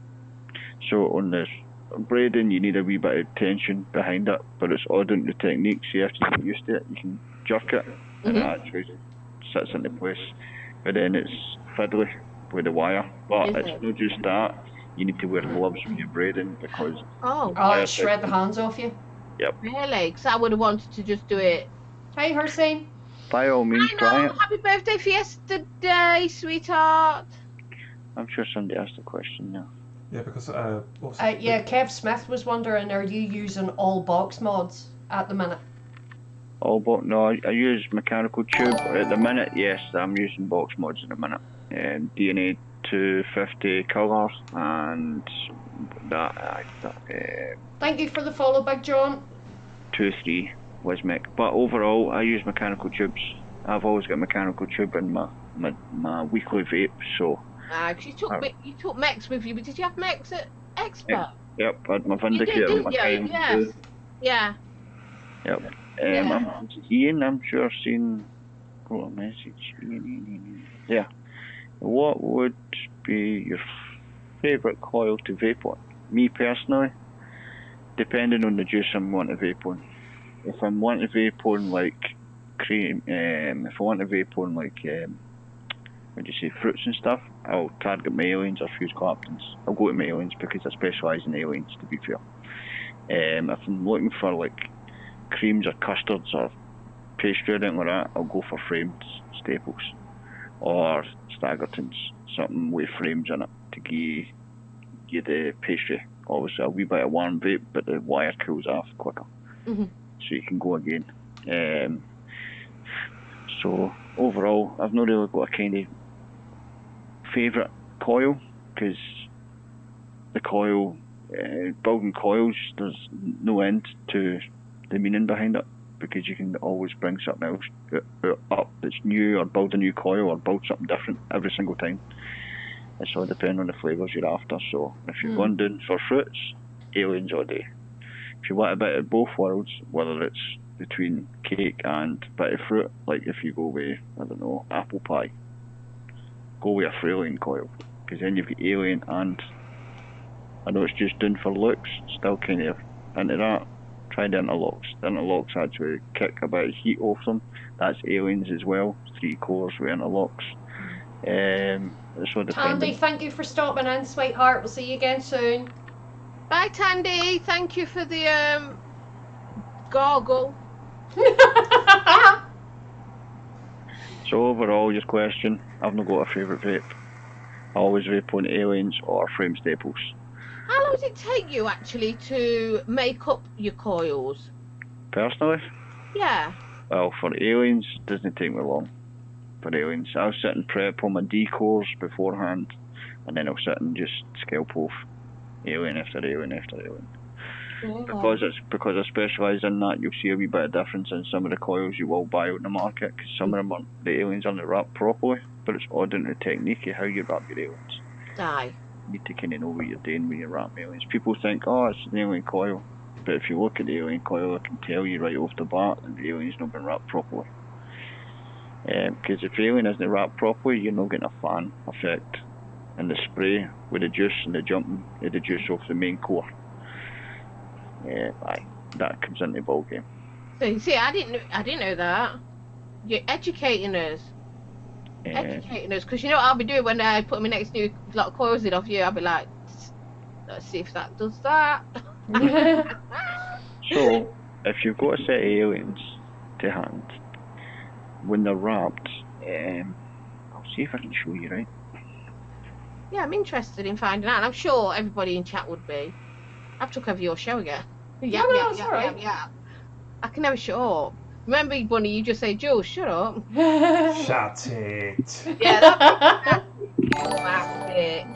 So on this braiding, you need a wee bit of tension behind it, but it's all down to the technique, so you have to get used to it. You can jerk it, and it actually sits into place. But then it's fiddly with the wire. But it's not just that. You need to wear gloves when you're braiding, because Oh, I'll shred the hands off you. really? Because I would have wanted to just do it. Hey, Hussein. by all means I try know. it. Happy birthday for yesterday, sweetheart. I'm sure somebody asked a question now. Yeah, because what was it? Yeah, Kev Smith was wondering, are you using all box mods at the minute? All but no, I use mechanical tube at the minute. Yes, I'm using box mods at the minute. DNA 250 colours and that. Thank you for the follow, Big John. 2-3 was mech. But overall, I use mechanical tubes. I've always got mechanical tube in my weekly vape. So. Because you took Mex with you, but did you have Mex at Expo? Yep, I had my You Vindicator. did, my didn't you? time. Yes. Yeah. Yep. Yeah. Ian, I'm sure I've seen a message. Yeah. What would be your favourite coil to vape on? Me personally, depending on the juice I'm wanting to vape on. If I'm wanting to vape on like cream, if I want to vape on like fruits and stuff, I'll target my aliens or fuse Claptons. I'll go to my aliens because I specialise in aliens, to be fair. If I'm looking for like creams or custards or pastry or anything like that, I'll go for framed staples or Staggertons, something with frames in it to give the pastry obviously a wee bit of warm vape, but the wire cools off quicker, so you can go again. So overall, I've not really got a kind of favourite coil, because the coil, building coils, there's no end to the meaning behind it, because you can always bring something else up that's new, or build a new coil, or build something different every single time. It's all depending on the flavours you're after. So if you're going down for fruits, aliens all day. If you want a bit of both worlds, whether it's between cake and bit of fruit, like if you go with, I don't know, apple pie, go with a Fralien coil, because then you've got alien, and I know it's just done for looks, still kind of into that. Try the interlocks. The interlocks actually kick a bit of heat off them. That's aliens as well, 3 cores with interlocks. It's all dependent. Tandy, thank you for stopping in, sweetheart. We'll see you again soon. Bye, Tandy. Thank you for the gargle. So overall, your question, I've not got a favourite vape. I always vape on aliens or frame staples. How long does it take you actually to make up your coils? Personally, Yeah. well, for aliens, it doesn't take me long. for aliens. I'll sit and prep all my decors beforehand, and then I'll sit and just scalp off alien after alien after alien. Because I specialise in that, you'll see a wee bit of difference in some of the coils you will buy out in the market, because some of them aren't, the aliens aren't wrapped properly, but it's all down to the technique of how you wrap your aliens. Aye. You need to kind of know what you're doing when you wrap aliens. People think, oh, it's an alien coil, but if you look at the alien coil, I can tell you right off the bat that the alien's not been wrapped properly. Because if the alien isn't wrapped properly, you're not getting a fan effect in the spray with the juice and the jumping of the juice off the main core. Aye, that comes into the ball game. So you see, I didn't know that. You're educating us. Because you know what I'll be doing when I put my next new lot of coils in off you. I'll be like, let's see if that does that. So, if you've got a set of aliens to hand, when they're wrapped, I'll see if I can show you, right? Yeah, I'm interested in finding out. And I'm sure everybody in chat would be. I've took over your show again. Yeah. I can never shut up. Remember, Bunny, you just say, Jules, shut up. Shut it. Yeah, that's it.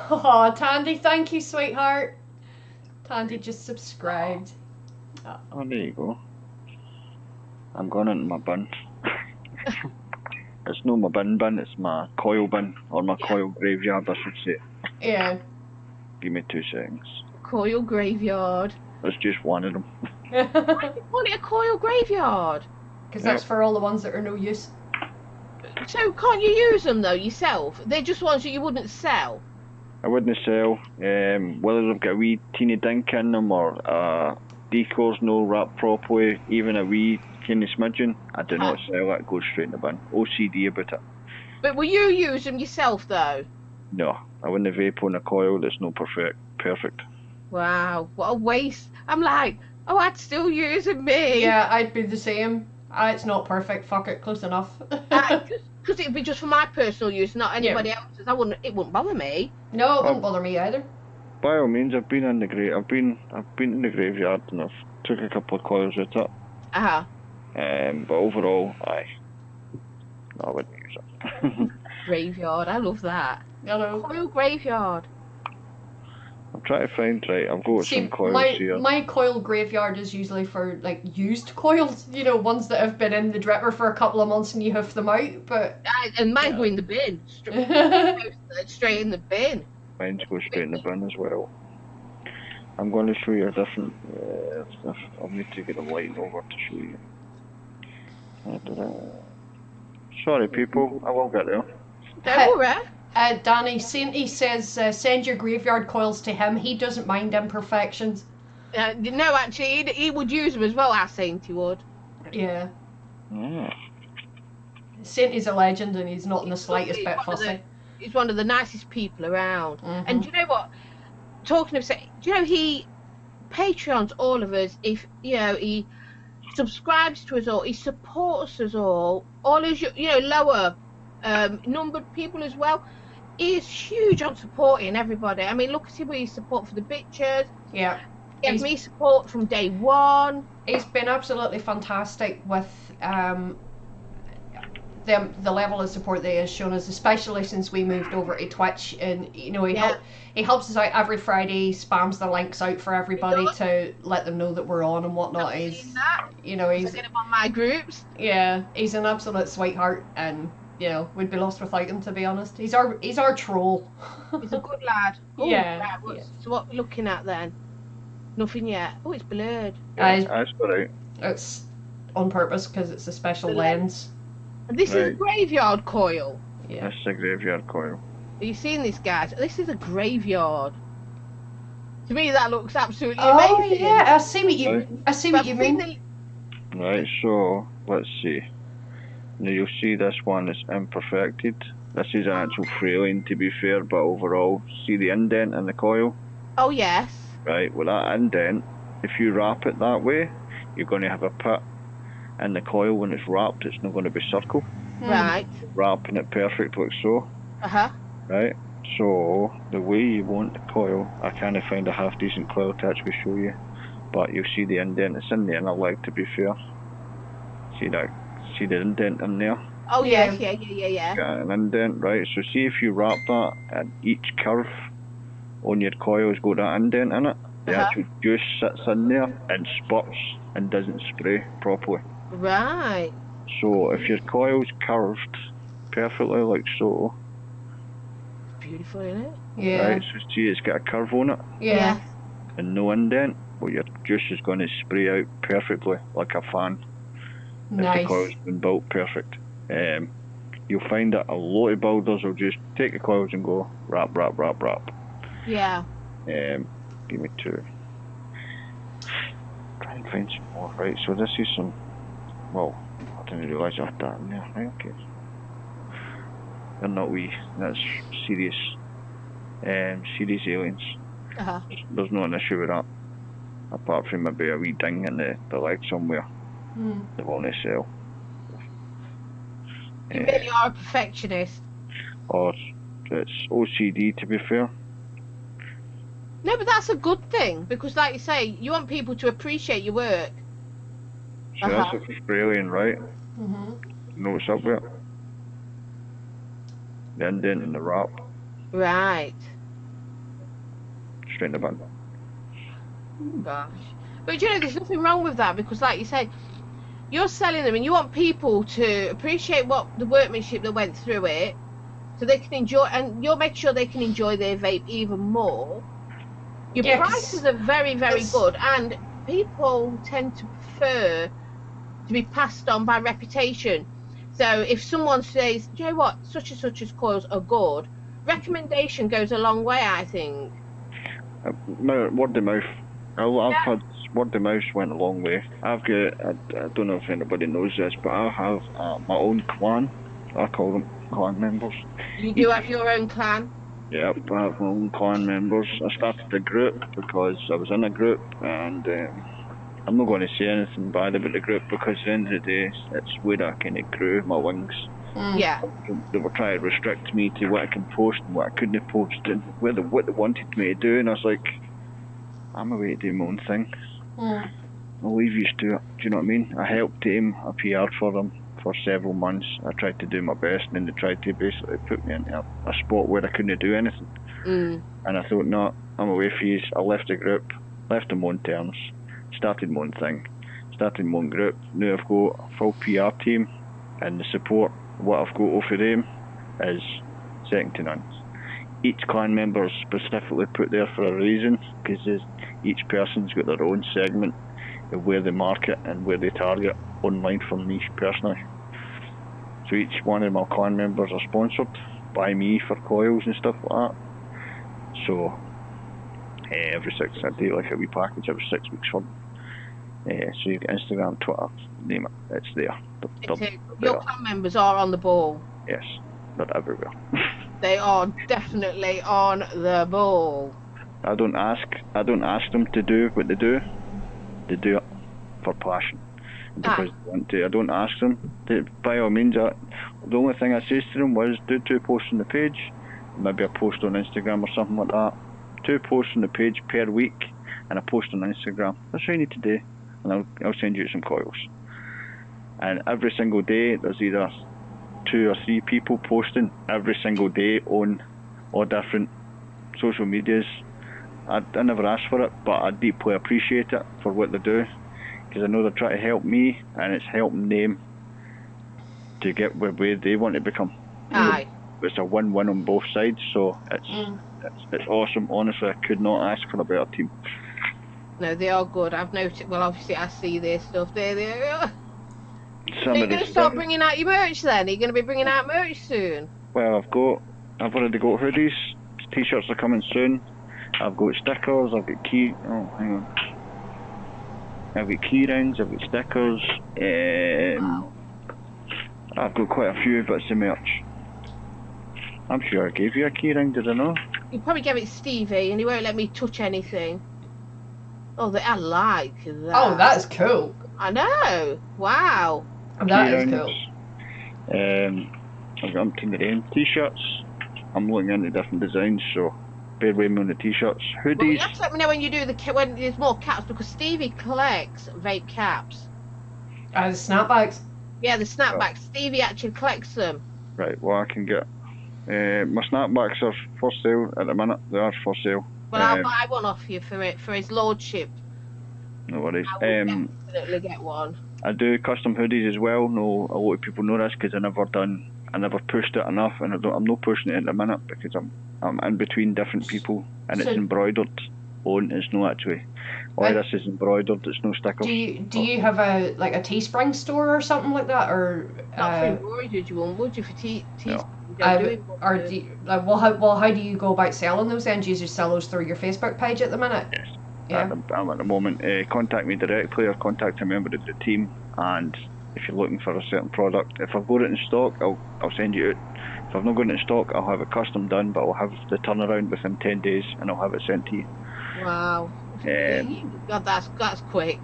Oh, Tandy, thank you, sweetheart. Tandy just subscribed. Oh, there you go. I'm going into my bin. It's not my bin, it's my coil bin, or my coil graveyard, I should say. Yeah. Give me 2 seconds. Coil graveyard. That's just one of them. Why do you call it a coil graveyard? Because that's for all the ones that are no use. So can't you use them though yourself? They're just ones that you wouldn't sell. I wouldn't sell, whether they've got a wee teeny dink in them or decor's no wrapped properly, even a wee kind of smidgen, I do not sell it, it goes straight in the bin. OCD about it. But will you use them yourself though? No, I wouldn't vape on a coil that's no perfect. Wow, what a waste. I'm like, oh, I'd still use them, me. Yeah, I'd be the same. It's not perfect, fuck it, close enough. Because it'd be just for my personal use, not anybody else's. It wouldn't bother me. No, it wouldn't bother me either. By all means, I've been in the in the graveyard and I've took a couple of coils with it. But overall, I wouldn't use it. Graveyard, I love that. Hello. Coil graveyard. I'm trying to find, right, I've got some coils here. My coil graveyard is usually for, like, used coils, you know, ones that have been in the dripper for a couple of months and you hoof them out, but... And mine go in the bin. Straight in the bin. Mine goes straight in the bin as well. I'm going to show you a different... I'll need to get a light over to show you. Sorry people, I will get there. Don't worry. Danny, Sainty says, send your graveyard coils to him. He doesn't mind imperfections. No, actually, he would use them as well, I think he would. Yeah. Yeah. Sainty's a legend and he's not in the slightest bit fussy. He's one of the nicest people around. Mm-hmm. And do you know what? Talking of, do you know he Patreons all of us, if, you know, he subscribes to us all, he supports us all his, you know, lower numbered people as well. He is huge on supporting everybody. I mean, look at him with his support for the bitches. Yeah. He gave me support from day one. He's been absolutely fantastic with the level of support that he has shown us, especially since we moved over to Twitch. And you know, he helps us out every Friday, spams the links out for everybody to let them know that we're on and whatnot. He's get him on my groups. Yeah, he's an absolute sweetheart, and you know, we'd be lost without him, to be honest. He's our troll. He's a good lad. Ooh, yeah. So what are we looking at then? Nothing yet. Oh, it's blurred. That's right. It's on purpose because it's a special lens. And this is a graveyard coil. Yeah. That's a graveyard coil. Have you seen this, guys? This is a graveyard. To me, that looks absolutely amazing. Oh yeah, I see what you mean. Right, so let's see. Now you'll see this one is imperfected. This is an actual frailing, to be fair, but overall, see the indent in the coil? Oh yes. Right, well that indent, if you wrap it that way, you're going to have a pit in the coil. When it's wrapped, it's not going to be circle. Right. Wrapping it perfect like so. Right, so the way you want the coil, I kind of find a half decent coil to actually show you, but you'll see the indent that's in there, and I like, to be fair. See that See the indent in there? Oh Yeah. yes, yeah. Got an indent, right? So see if you wrap that and each curve on your coil's got that indent in it, the actual juice sits in there and spurts and doesn't spray properly. Right. So if your coil's curved perfectly like so, Beautiful, isn't it? Yeah. right? So see it's got a curve on it Yeah. and no indent, well your juice is going to spray out perfectly like a fan. If the Nice. coil's been built perfect. You'll find that a lot of builders will just take the coils and go wrap. Yeah. Give me two. Try and find some more. Right, so this is some. Well, I didn't realise I had that in there. Right, okay. They're not wee. That's serious. Serious aliens. There's not an issue with that. Apart from maybe a wee ding in the leg somewhere. They won't sell. You really are a perfectionist. Or it's OCD, to be fair. No, but that's a good thing because, like you say, you want people to appreciate your work. So that's a Australian, right? Mm-hmm. You know what's up with it? The indent and the wrap. Right. Straight in the bin. Gosh. But you know, there's nothing wrong with that because, like you say, you're selling them and you want people to appreciate what the workmanship that went through it so they can enjoy, and you'll make sure they can enjoy their vape even more. Your prices are very, very good, and people tend to prefer to be passed on by reputation. So if someone says, you know what, such and such's coils are good, recommendation goes a long way, I think. Word of mouth. I've had word of mouth went a long way. I've got, I don't know if anybody knows this, but I have my own clan. I call them clan members. You do have your own clan? Yep, I have my own clan members. I started a group because I was in a group, and I'm not going to say anything bad about the group because at the end of the day, it's where I kind of grew my wings. Yeah. They were trying to restrict me to what I can post and what I couldn't post and what they wanted me to do, and I was like, I'm away to do my own thing. I'll leave you to it. Do you know what I mean? I helped them, I PR'd for them for several months. I tried to do my best, and then they tried to basically put me into a spot where I couldn't do anything. And I thought, no, I'm away for you. I left the group, left on my own terms, started my own thing, started my own group. Now I've got a full PR team, and the support, what I've got off of them is second to none. Each clan member is specifically put there for a reason, because each person's got their own segment of where they market and where they target online for me personally. So each one of my clan members are sponsored by me for coils and stuff like that. So every 6 I do like a wee package every 6 weeks for them. So you get Instagram, Twitter, name it, it's there. Your clan members are on the ball. Yes, they're everywhere. They are definitely on the ball. I don't ask them to do what they do. They do it for passion. Because they want to. I don't ask them to, by all means. The only thing I say to them was do 2 posts on the page, maybe a post on Instagram or something like that. 2 posts on the page per week and a post on Instagram. That's all you need to do, and I'll send you some coils. And every single day there's either 2 or 3 people posting every single day on all different social medias. I never ask for it, but I deeply appreciate it for what they do, because I know they're trying to help me, and it's helping them to get where they want to become. Aye. It's a win-win on both sides, so it's awesome. Honestly, I could not ask for a better team. No, they are good. I've noticed. Well, obviously, I see their stuff. There. Are you going to start bringing out your merch then? Are you going to be bringing out merch soon? Well, I've already got hoodies. T-shirts are coming soon. I've got stickers. I've got I've got key rings. I've got stickers. Wow. I've got quite a few bits of merch. I'm sure I gave you a key ring, did I not? You probably gave it Stevie, and he won't let me touch anything. Oh, I like that. Oh, that's cool. I know. Wow. That is cool. I've got to the rain t-shirts. I'm looking into different designs, so bear with me on the t-shirts. Hoodies. Well, you have to let me know when you do when there's more caps, because Stevie collects vape caps. Snapbacks. Yeah, the snapbacks. Stevie actually collects them. Right, well I can get... my snapbacks are for sale at the minute. They are for sale. Well, I'll buy one off you for his lordship. No worries. I will definitely get one. I do custom hoodies as well. No, a lot of people know this because I never pushed it enough, and I'm not pushing it at the minute because I'm in between different people, and it's embroidered. It's not actually. Why this is embroidered? It's no stickers. Do you have a Teespring store or something like that, or not for embroidered? You won't, would you, for Teespring? Well, how do you go about selling those then? Do you just sell those through your Facebook page at the minute? Yes. Yeah. At the moment, contact me directly or contact a member of the team, and if you're looking for a certain product, if I've got it in stock, I'll send you it. If I've not got it in stock, I'll have it custom done, but I'll have the turnaround within 10 days and I'll have it sent to you. Wow. God, that's quick.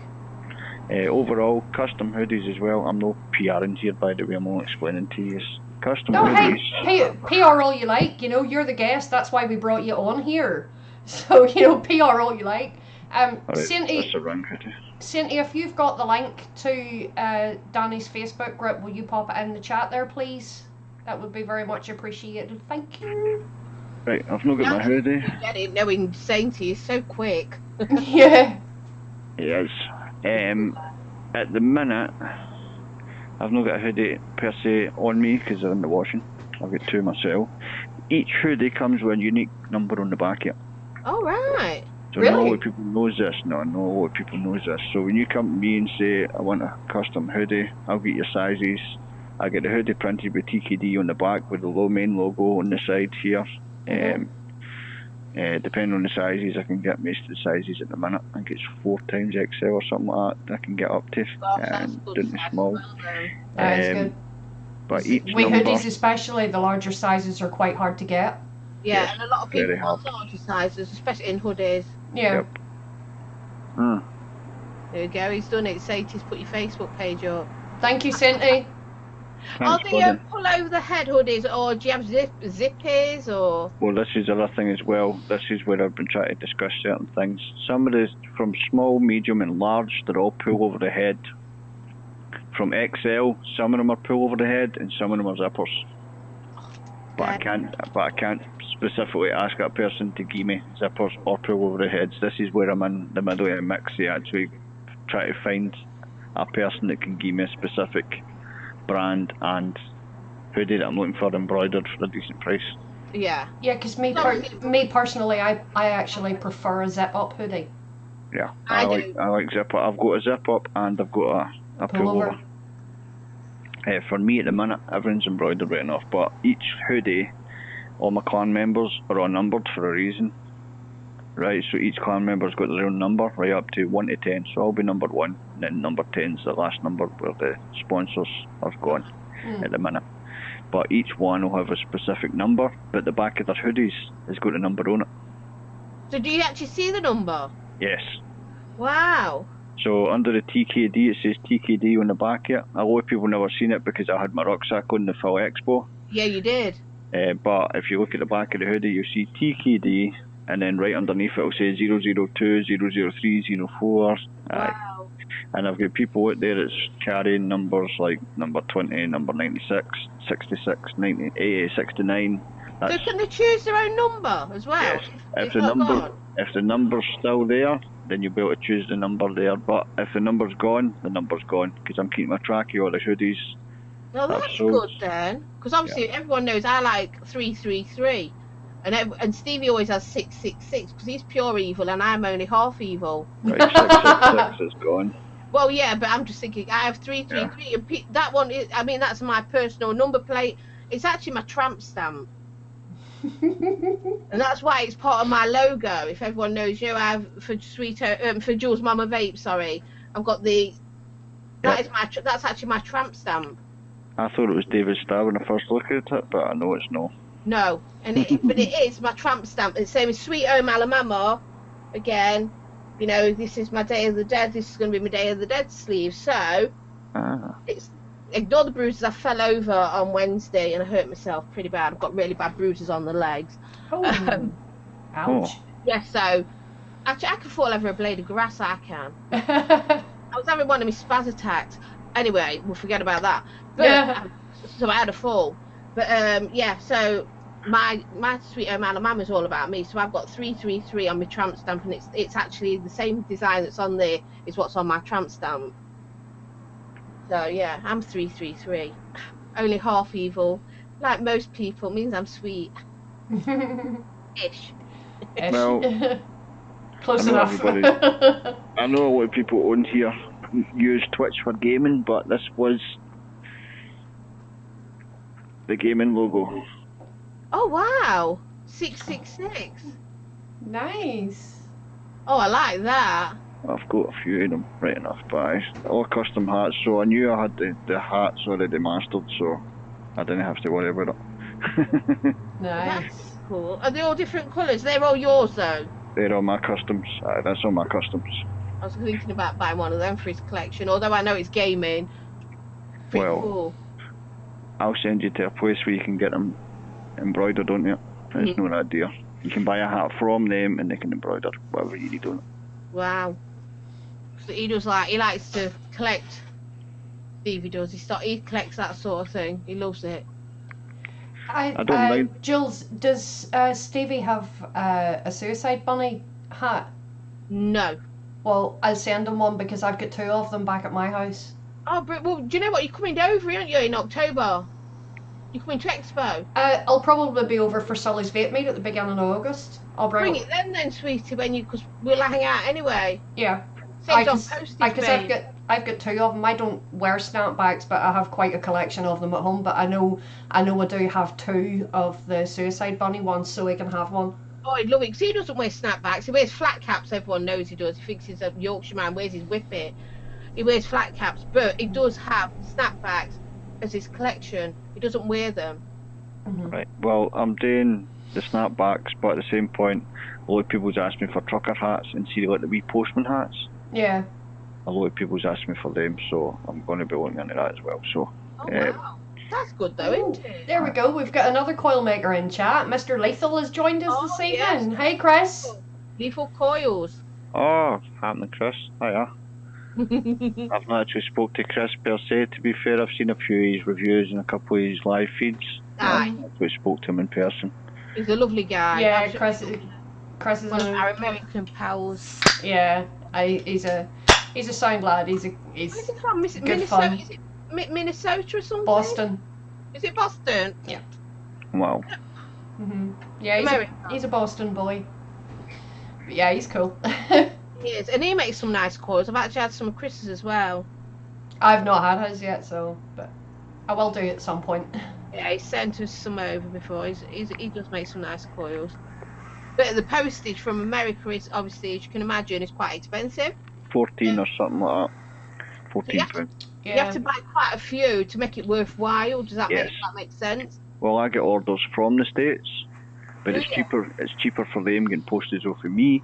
Overall, custom hoodies as well. I'm no PRing here, by the way, I'm only explaining to you. Custom hoodies. Hey, PR all you like, you know, you're the guest, that's why we brought you on here. So, you know, PR all you like. Cynthia, if you've got the link to Danny's Facebook group, will you pop it in the chat there, please? That would be very much appreciated. Thank you. Right, I've not got my hoodie. Get it, knowing saying to you so quick. Yeah. Yes. At the minute, I've not got a hoodie per se on me because they're in the washing. I've got two myself. Each hoodie comes with a unique number on the back of it. Oh, right. So not a lot of people knows this. No, not a lot of people knows this. So when you come to me and say, I want a custom hoodie, I'll get your sizes. I get the hoodie printed with TKD on the back with the main logo on the side here. Depending on the sizes, I can get most of the sizes at the minute. I think it's 4 times XL or something like that. I can get up to. That's good. Small. That is good. But each with hoodies especially, the larger sizes are quite hard to get. Yeah, yes, and a lot of people want larger sizes, especially in hoodies. Yeah. Yep. Mm. There we go, he's done it. Sadie's put your Facebook page up. Thank you, Cynthia. Are they pull over the head hoodies, or do you have zippies, or? Well, this is the other thing as well. This is where I've been trying to discuss certain things. Some of the, from small, medium and large, they're all pull over the head. From XL, some of them are pull over the head and some of them are zippers. But I can't specifically ask that person to give me zippers or pull over the heads. This is where I'm in the middle of a mix. They actually try to find a person that can give me a specific brand and hoodie that I'm looking for embroidered for a decent price. Yeah. Yeah, because me personally, I actually prefer a zip up hoodie. Yeah, I like zip up. I've got a zip up and I've got a pull over. For me at the minute, everything's embroidered right enough, but each hoodie, all my clan members are all numbered for a reason. Right, so each clan member's got their own number, right up to 1 to 10. So I'll be number 1, and then number 10's the last number where the sponsors are gone at the minute. But each one will have a specific number, but the back of their hoodies has got a number on it. So do you actually see the number? Yes. Wow. So under the TKD, it says TKD on the back of it. A lot of people never seen it because I had my rucksack on the Full Expo. Yeah, you did. But if you look at the back of the hoodie, you'll see TKD, and then right underneath it will say 002, 003, 04. Wow. And I've got people out there that's carrying numbers like number 20, number 96, 66, 90, 80, 69. So can they choose their own number as well? Yes. If the number's still there, then you'll be able to choose the number there. But if the number's gone, the number's gone, because I'm keeping a track of all the hoodies. Well, that's good then, because obviously everyone knows I like 333, and Stevie always has 666 because he's pure evil and I'm only half evil. Right, 666 is gone. Well, yeah, but I'm just thinking I have 333, and that one is, I mean, that's my personal number plate. It's actually my tramp stamp. And that's why it's part of my logo. If everyone knows, you know, I have for Jules Mama Vape. Sorry, I've got the. That's actually my tramp stamp. I thought it was David Starr when I first looked at it, but I know it's no. No, and but it is my tramp stamp. It's same as Sweet Home Alabama. Again, you know, this is my Day of the Dead. This is going to be my Day of the Dead sleeve. So it's. Ignore the bruises. I fell over on Wednesday and I hurt myself pretty bad. I've got really bad bruises on the legs. Oh. Ouch. Yeah, so actually I can fall over a blade of grass. I can. I was having one of my spaz attacks. Anyway, we'll forget about that. But, Yeah. So I had a fall. But yeah, so my sweet man and mum is all about me. So I've got 333 on my tramp stamp, and it's actually the same design that's on there is what's on my tramp stamp. So yeah, I'm 333. Only half evil. Like most people, means I'm sweet. Ish. Well, Close I know enough. I know a lot of people on here use Twitch for gaming, but this was the gaming logo. Oh wow, 666. Nice. Oh, I like that. I've got a few of them, right enough, but all custom hats, so I knew I had the hats already mastered, so I didn't have to worry about it. Nice. That's cool. Are they all different colours? They're all yours though. They're all my customs. That's all my customs. I was thinking about buying one of them for his collection, although I know it's gaming. Pretty Well, cool. I'll send you to a place where you can get them embroidered on you. It's no idea. You can buy a hat from them and they can embroider whatever you need on it. Wow. So he likes to collect. Stevie does. He collects that sort of thing. He loves it. I don't mind. Jules, does Stevie have a suicide bunny hat? No. Well, I'll send him one because I've got 2 of them back at my house. Oh, but well, do you know what? You're coming over, aren't you, in October? You're coming to Expo. I'll probably be over for Sully's vape meet at the beginning of August. I'll bring it then, sweetie, because we'll hang out anyway. Yeah. Saves on postage, Because I've got 2 of them. I don't wear snapbacks, but I have quite a collection of them at home. But I know I do have 2 of the suicide bunny ones, so he can have one. Oh, I'd love it, because he doesn't wear snapbacks. He wears flat caps. Everyone knows he does. He thinks he's a Yorkshireman, wears his whippet. He wears flat caps, but he does have snapbacks as his collection. He doesn't wear them. Mm-hmm. Right. Well, I'm doing the snapbacks, but at the same point, a lot of people's asked me for trucker hats and see like the wee postman hats. Yeah. A lot of people's asked me for them, so I'm going to be looking into that as well. So. Oh wow, that's good though, isn't it? There we go. We've got another coil maker in chat. Mr. Lethal has joined us this evening. Yes. Hey, Chris. Lethal Coils. Oh, happening, Chris. Hiya. I've not actually spoke to Chris per se, to be fair. I've seen a few of his reviews and a couple of his live feeds. Aye. I've actually spoke to him in person. He's a lovely guy. Yeah, Absolutely. Chris is One of our American pals. Yeah, he's a sound lad. He's Where's he from? good Minnesota? fun. Is it Minnesota or something? Boston. Is it Boston? Wow. Hmm. Yeah, America. he's a Boston boy. But yeah, he's cool. He is, and he makes some nice coils. I've actually had some of Chris's as well. I've not had his yet, but I will do at some point. Yeah, he sent us some over before. He does make some nice coils. But the postage from America is obviously, as you can imagine, is quite expensive. 14 or something like that. 14 pounds. Yeah. You have to buy quite a few to make it worthwhile. Does that Yes. make sense? Well, I get orders from the States, but it's cheaper. It's cheaper for them getting postage off of me,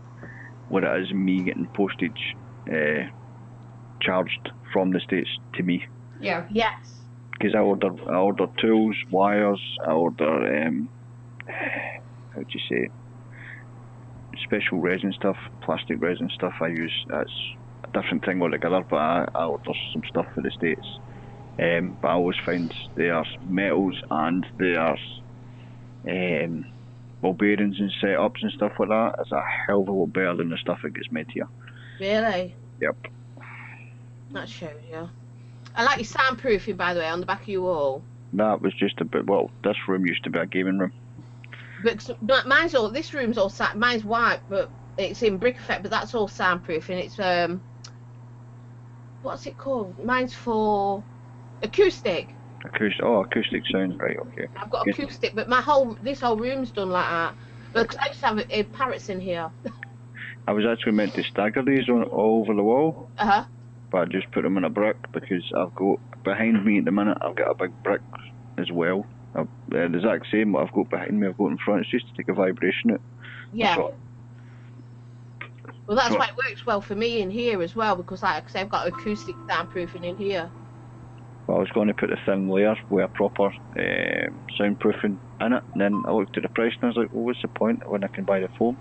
what it is me getting postage charged from the States to me. Yeah. Yes. Because I order tools, wires, I order how do you say it? Special resin stuff, plastic resin stuff I use. That's a different thing altogether, but I order some stuff for the States. But I always find there's metals and there's ball bearings and setups and stuff like that. It's a hell of a lot better than the stuff that gets made here. Really? Yep. That shows you. I like your soundproofing, by the way, on the back of your wall. That was just a bit. Well, this room used to be a gaming room. But mine's all. This room's all. Mine's white, but it's in brick effect. But that's all soundproofing. It's what's it called? Mine's for acoustic. Acoustic sound, right? Okay. I've got Yes. acoustic, but this whole room's done like that. But I used to have parrots in here. I was actually meant to stagger these all over the wall, but I just put them in a brick because I've got behind me at the minute. I've got a big brick as well. The exact same what I've got behind me. I've got in front. It's just to take a vibration out. Yeah. So, Well, that's why it works well for me in here as well, because like I say, I've got acoustic soundproofing in here. well, I was going to put a thin layer with a proper soundproofing in it, and then I looked at the price and I was like, well, what's the point when I can buy the foam?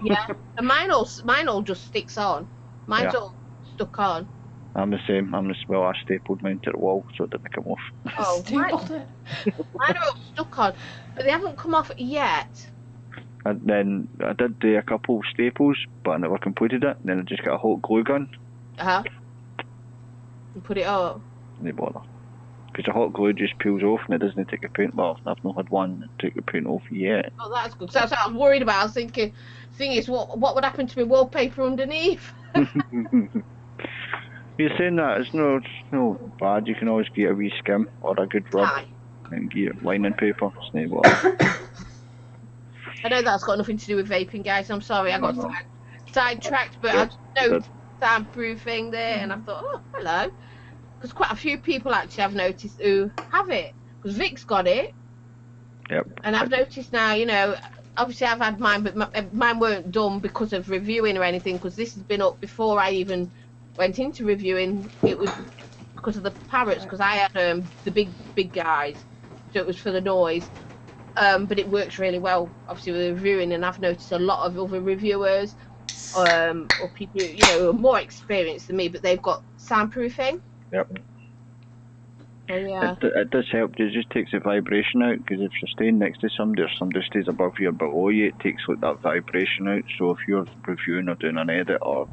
Yeah. And mine all just sticks on. Mine's all stuck on. I'm the same. Well, I stapled mine to the wall so it didn't come off. Oh, Stapled it. mine are all stuck on, but they haven't come off yet. And then I did do a couple of staples, but I never completed it. And then I just got a hot glue gun. And put it up. No bother. Because the hot glue just peels off and it doesn't take the paint off. I've not had one that took the paint off yet. Oh, that's good. So I was worried about. I was thinking, thing is, what would happen to my wallpaper underneath? You're saying that it's no bad. You can always get a wee skim or a good rub Aye. and get lining paper. It's no bother. I know that's got nothing to do with vaping, guys. I'm sorry, I got sidetracked, but Yeah, I just noticed soundproofing there, and I thought, oh, hello. Because quite a few people actually I've noticed who have it. Because Vic's got it, Yep. and I've noticed now, you know, obviously I've had mine, but mine weren't done because of reviewing or anything, because this has been up before I even went into reviewing. It was because of the parrots, because I had the big guys, so it was for the noise. But it works really well, obviously, with reviewing, and I've noticed a lot of other reviewers, or people, you know, who are more experienced than me, but they've got soundproofing. Yep. So yeah. It does help. It just takes the vibration out, because if you're staying next to somebody or somebody stays above you or below you, it takes like that vibration out. So if you're reviewing or doing an edit or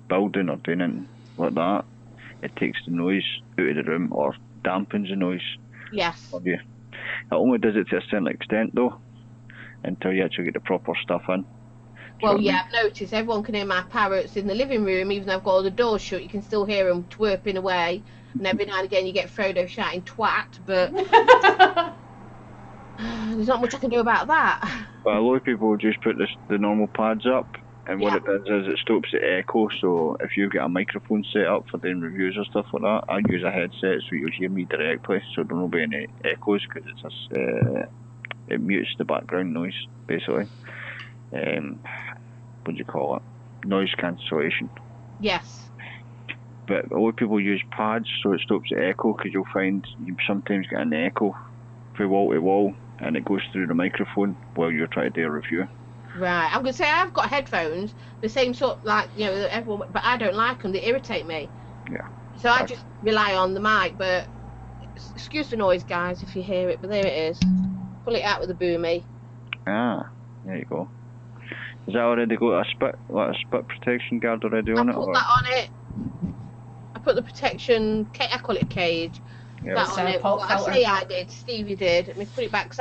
building or doing anything like that, it takes the noise out of the room or dampens the noise Yes. for you. It only does it to a certain extent though, until you actually get the proper stuff in. Well, yeah, I've noticed everyone can hear my parrots in the living room, even though I've got all the doors shut. You can still hear them twerping away, and every now and again you get Frodo shouting "twat," but there's not much I can do about that. But a lot of people just put the normal pads up, and what it does is it stops the echo. So if you get a microphone set up for doing reviews or stuff like that, I use a headset so you'll hear me directly, so there won't be any echoes, because it mutes the background noise basically. What do you call it? Noise cancellation. Yes. But a lot of people use pads so it stops the echo, because you'll find you sometimes get an echo from wall to wall, and it goes through the microphone while you're trying to do a review. Right. I'm gonna say I've got headphones, the same sort, like, you know, everyone, but I don't like them. They irritate me. Yeah. So I just rely on the mic. But excuse the noise, guys, if you hear it. But there it is. Pull it out with the boomy. Ah, there you go. Is that already got a spit protection guard already on it? I put that on it. I put the protection. I call it a cage. Yeah. That on it. Pop Well, I filter. say I did. Stevie did. Let me put it back,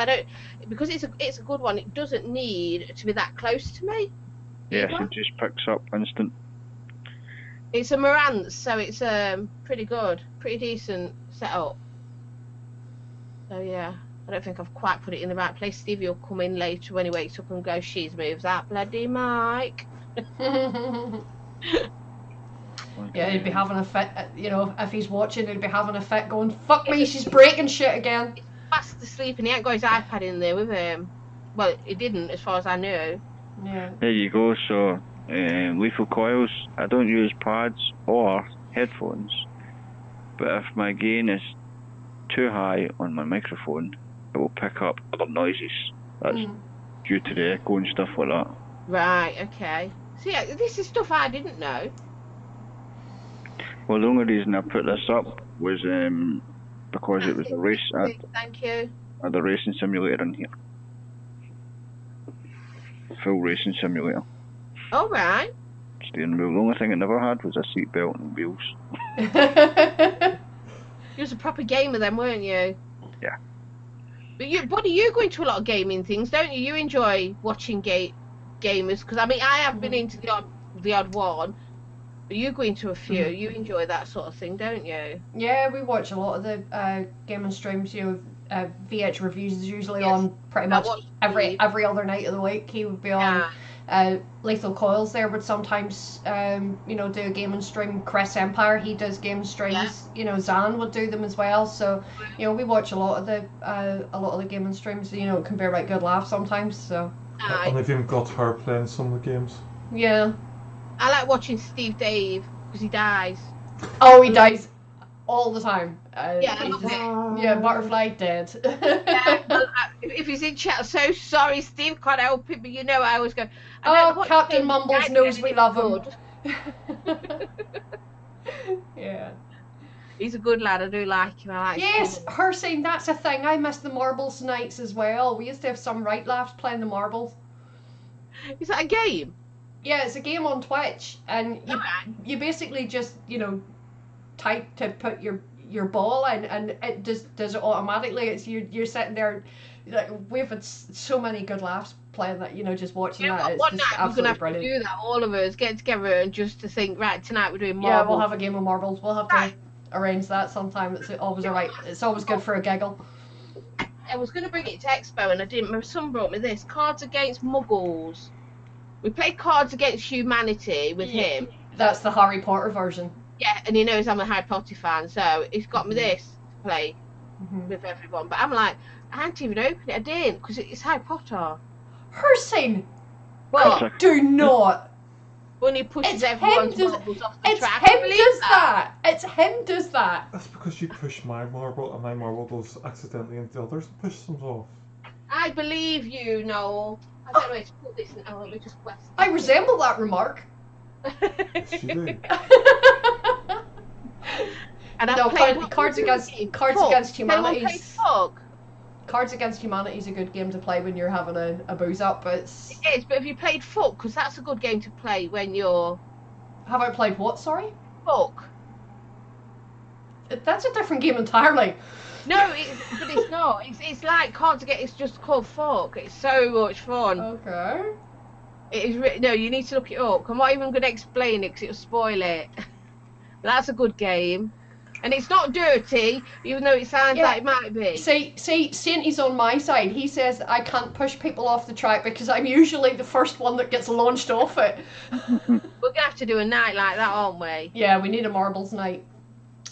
because it's a good one. It doesn't need to be that close to me. Yes, either. it just picks up instant. It's a Marantz, so it's pretty good, pretty decent setup. So yeah, I don't think I've quite put it in the right place. Stevie will come in later when he wakes up and go, "She's moved that bloody mic." Yeah, he'd be having a fit, you know, if he's watching, he'd be having a fit going, fuck me, she's breaking shit again. Fast asleep, and he ain't got his iPad in there with him. Well, he didn't, as far as I knew. Yeah. There you go. So, lethal coils. I don't use pads or headphones, but if my gain is too high on my microphone, it will pick up other noises. That's due to the echo and stuff like that. Right, okay. So yeah, this is stuff I didn't know. Well, the only reason I put this up was because it was a race Thank you. at the racing simulator in here. Full racing simulator. All right. Steering wheel. The only thing it never had was a seat belt and wheels. You was a proper gamer then, weren't you? Yeah. But Buddy, you go into a lot of gaming things, don't you? You enjoy watching gamers, because I mean, I have been into the odd one, but you go into a few. You enjoy that sort of thing, don't you? Yeah, we watch a lot of the gaming streams. You know, VH Reviews is usually on pretty much every other night of the week. He would be on. Lethal Coils there would sometimes you know, do a gaming stream. Chris Empire, he does game streams. Yeah. You know, Zan would do them as well. So you know, we watch a lot of the gaming streams. You know, it can be right good laugh sometimes. So And they've even got her playing some of the games. yeah. I like watching Steve Dave, because he dies. Oh, he dies all the time. Yeah, I love it. Yeah, Butterfly dead. Yeah, well, if he's in chat, so sorry, Steve, can't help it, but you know, I always go. Oh, Captain Mumbles knows we love him. Yeah. He's a good lad. I do like him. I like Yes, him. her saying that's a thing. I miss the marbles nights as well. We used to have some right laughs playing the marbles. Is that a game? Yeah, it's a game on Twitch, and Alright. you basically just type to put your ball in, and it just does it automatically. It's you're sitting there. Like, we've had so many good laughs playing that. Just watching You know that. what? It's One just night we're gonna absolutely have brilliant. to do that. All of us get together and just to think. Right, tonight we're doing Yeah, marbles. we'll have a game of marbles. We'll have to arrange that sometime. It's always alright. It's always good for a giggle. I was going to bring it to Expo and I didn't. My son brought me this Cards Against Muggles. We played Cards Against Humanity with him. That's the Harry Potter version. Yeah, and he knows I'm a Harry Potter fan, so he's got me this to play with everyone. But I'm like, I hadn't even opened it. I didn't, because it's Harry Potter. Hussein, Well, do not. when he pushes It's everyone's him marbles off the It's track. him does that. It's him does that. That's because you push my marble and my marble goes accidentally into others and pushes them off. I believe you, Noel. I don't know where to put this now. Let me just west. I resemble that remark. Yes, you do. And I No, played Cards Against Humanities. Cards Against Humanity is a good game to play when you're having a booze up. But It is, but have you played Fuck? Because that's a good game to play when you're have I played what? Sorry, Fuck. that's a different game entirely. No, but it's not. It's like Cards Against. It's just called Fuck. It's so much fun. Okay. It is. No, you need to look it up. I'm not even going to explain it because it'll spoil it. But that's a good game. And it's not dirty, even though it sounds like it might be. See, Saint is on my side. He says I can't push people off the track because I'm usually the first one that gets launched off it. We're going to have to do a night like that, aren't we? Yeah, we need a marbles night.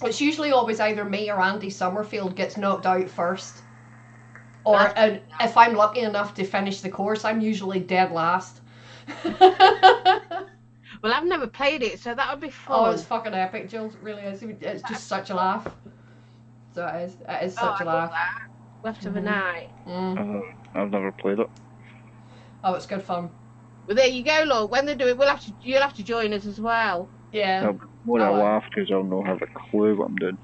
It's usually always either me or Andy Summerfield gets knocked out first. Or if I'm lucky enough to finish the course, I'm usually dead last. Well, I've never played it, so that would be fun. Oh, it's fucking epic, Jules. It really is. It's just such a laugh. So it is. It is such a laugh. We'll have to have a night. I've never played it. Oh, it's good fun. Well, there you go, look. When they do it, you'll have to join us as well. Yeah. More I laugh because I'll not have a clue what I'm doing.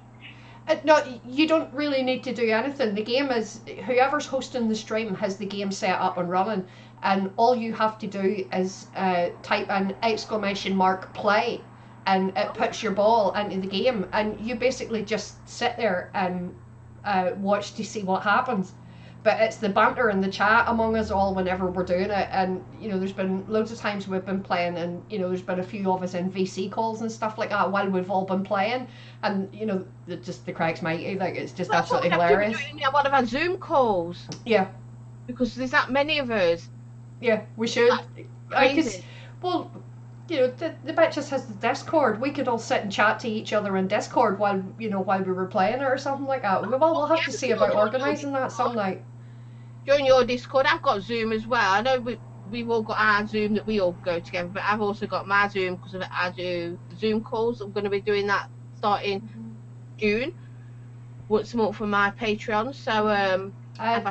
No, you don't really need to do anything. The game is, whoever's hosting the stream has the game set up and running, and all you have to do is type in !play, and it puts your ball into the game, and you basically just sit there and watch to see what happens. But it's the banter and the chat among us all whenever we're doing it, and there's been loads of times we've been playing, and there's been a few of us in VC calls and stuff like that while we've all been playing, and the crack's mighty. Like, it's just absolutely hilarious. One of our Zoom calls. Yeah. Because there's that many of us. Yeah, we should. Crazy. Well, the bitches has the Discord. We could all sit and chat to each other in Discord while we were playing it or something like that. Well, we'll have to see about organising that some night. Join your Discord. I've got Zoom as well. I know we've all got our Zoom that we all go together, but I've also got my Zoom because I do Zoom calls. I'm going to be doing that starting June, once a month for my Patreon. So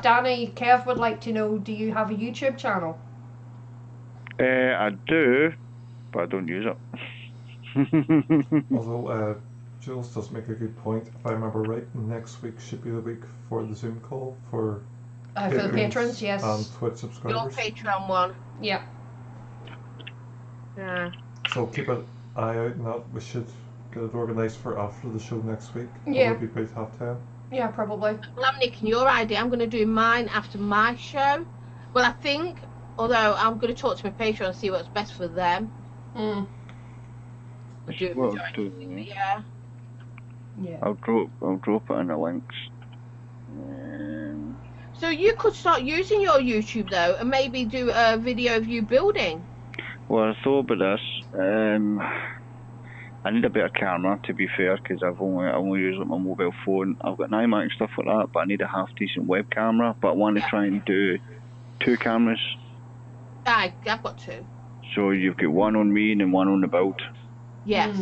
Danny, Kev would like to know, do you have a YouTube channel? I do, but I don't use it. Although Jules does make a good point. If I remember right, next week should be the week for the Zoom call for the patrons, yes. And Twitch subscribers. Your Patreon one. Yeah. Yeah. So keep an eye out on that. We should get it organised for after the show next week. Yeah. It would be about 10:30. Yeah, probably. Well, I'm nicking your idea. I'm going to do mine after my show. Well, I think, although I'm going to talk to my Patreon and see what's best for them. Mm. Yeah. Yeah. I'll drop it in the links. So you could start using your YouTube though, and maybe do a video of you building. Well, I thought about this. I need a better camera, to be fair, because I only use my mobile phone. I've got an iMac and stuff like that, but I need a half decent web camera. But I want to try and do 2 cameras. I've got 2. So you've got one on me and then one on the build. Yes.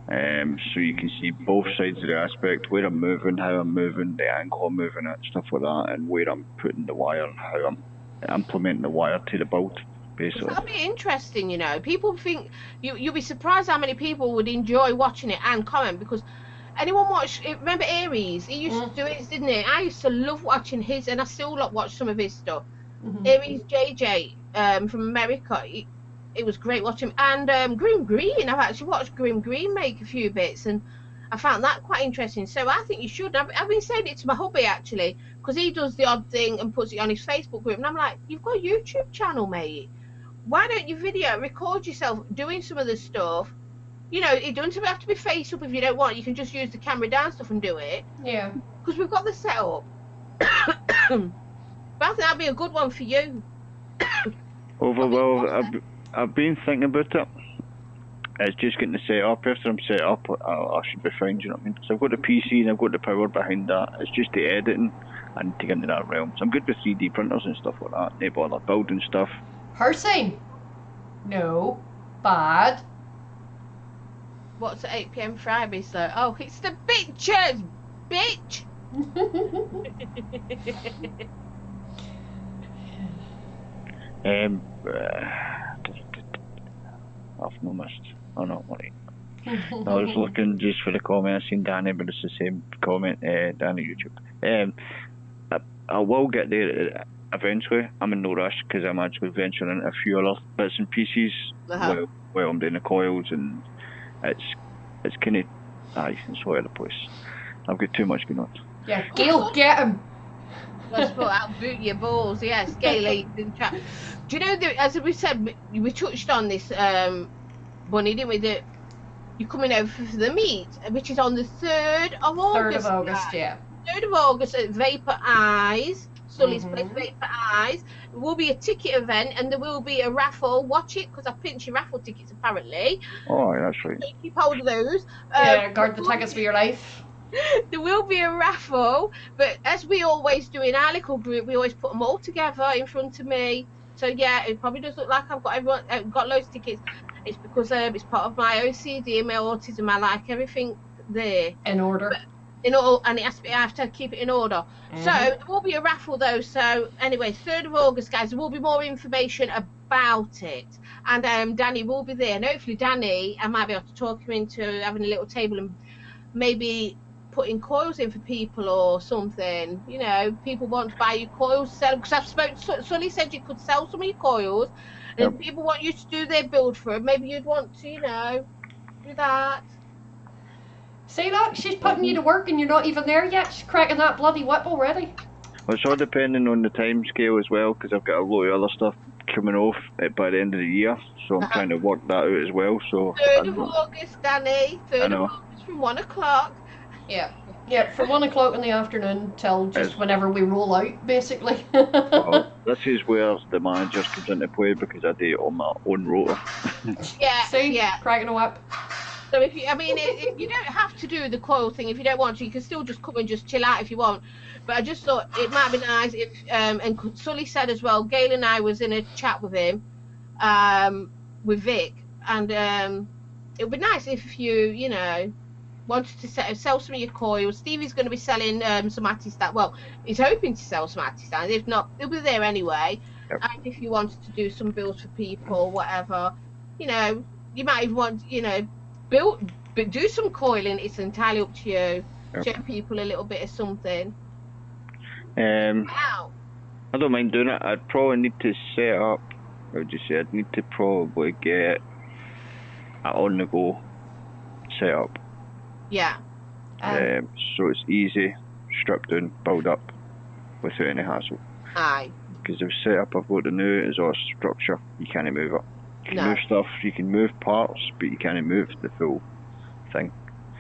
So you can see both sides of the aspect, where I'm moving, how I'm moving, the angle I'm moving at, stuff like that, and where I'm putting the wire and how I'm implementing the wire to the build, basically. That'll be interesting, People think, you'll be surprised how many people would enjoy watching it and comment, because Anyone watch? Remember Aries? He used to do it, didn't he? I used to love watching his, and I still watch some of his stuff. Aries JJ from America. It was great watching him. And Grim Green. I've actually watched Grim Green make a few bits, and I found that quite interesting. So I think you should. I've been saying it to my hubby actually, because he does the odd thing and puts it on his Facebook group, and I'm like, you've got a YouTube channel, mate. Why don't you record yourself doing some of this stuff? You know, it doesn't have to be face up if you don't want. You can just use the camera down stuff and do it. Yeah. Because we've got the setup. But I think that'd be a good one for you. Well, I've been thinking about it. It's just getting the set up. After I'm set up, I should be fine, do you know what I mean? So I've got the PC and I've got the power behind that. It's just the editing. I need to get into that realm. So I'm good with 3D printers and stuff like that. No bother building stuff. Cursing? No. Bad. What's at 8 PM Friday, so? Oh, it's the bitches, bitch! I've no missed. Oh no, wait. I was looking just for the comment. I seen Danny, but it's the same comment. Danny YouTube. I will get there eventually. I'm in no rush because I'm actually venturing into a few other bits and pieces. While I'm doing the coils, and it's kind of it's all over the place. I've got too much going on. Yeah, Gail, get him. Let's put out boot your balls. Yes, Gail in chat. Do you know that, as we said, we touched on this, Bunny, didn't we? That you're coming over for the meet, which is on the 3rd of August. 3rd of August, yeah. 3rd of August at Vapor Eyes, Sully's place, Vapor Eyes. There will be a ticket event and there will be a raffle. Watch it, because I pinched your raffle tickets apparently. Oh, that's right. So keep hold of those. Yeah, guard the tickets for your life. There will be a raffle, but as we always do in our little group, we always put them all together in front of me. So yeah, it probably does look like I've got loads of tickets. It's because it's part of my OCD and my autism. I like everything there In order. And it has to be, I have to keep it in order. So there will be a raffle though. So anyway, 3rd of August, guys, there will be more information about it. And Danny will be there. And hopefully Danny, I might be able to talk him into having a little table and maybe putting coils in for people or something. You know, people want to buy your coils, sell, because I've spoken, Sully said you could sell some of your coils, and if people want you to do their build for them, maybe you'd want to, you know, do that. See, look, she's putting you to work and you're not even there yet. She's cracking that bloody whip already. Well, it's all depending on the time scale as well, because I've got a lot of other stuff coming off by the end of the year, so I'm trying to work that out as well. So 3rd of August, Danny. 3rd of August from 1 o'clock. Yeah, from 1 o'clock in the afternoon till just whenever we roll out, basically. Well, this is where the manager comes into play, because I do it on my own rota. Yeah, See? Cracking a whip. So if you, I mean, you don't have to do the coil thing if you don't want to. You can still just come and just chill out if you want. But I just thought it might be nice if, and Sully said as well, Gail and I was in a chat with him, with Vic, and it would be nice if you know, wanted to sell some of your coils. Stevie's going to be selling some Atty-Stand. Well, he's hoping to sell some Atty-Stand. If not, he'll be there anyway. Yep. And if you wanted to do some builds for people, whatever, you know, you might even want, you know, do some coiling. It's entirely up to you. Yep. Show people a little bit of something. I don't mind doing it. I'd probably need to set up, what would you say, I'd need to probably get an on-the-go setup. Yeah. So it's easy, strip down, build up, without any hassle. Aye. Because the setup I've got to now is all structure. You can't move it. You can move stuff, you can move parts, but you can't move the full thing.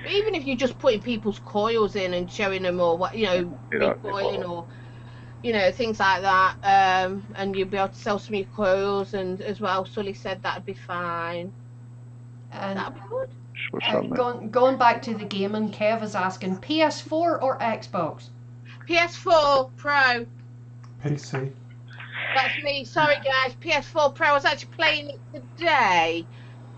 Even if you're just putting people's coils in and showing them, or what, you know, recoiling or, you know, things like that, and you'll be able to sell some of your coils, and as well, Sully said that'd be fine. And that'd be good. Going back to the gaming, Kev is asking, PS4 or Xbox? PS4 Pro. PC. That's me. Sorry guys, PS4 Pro. I was actually playing it today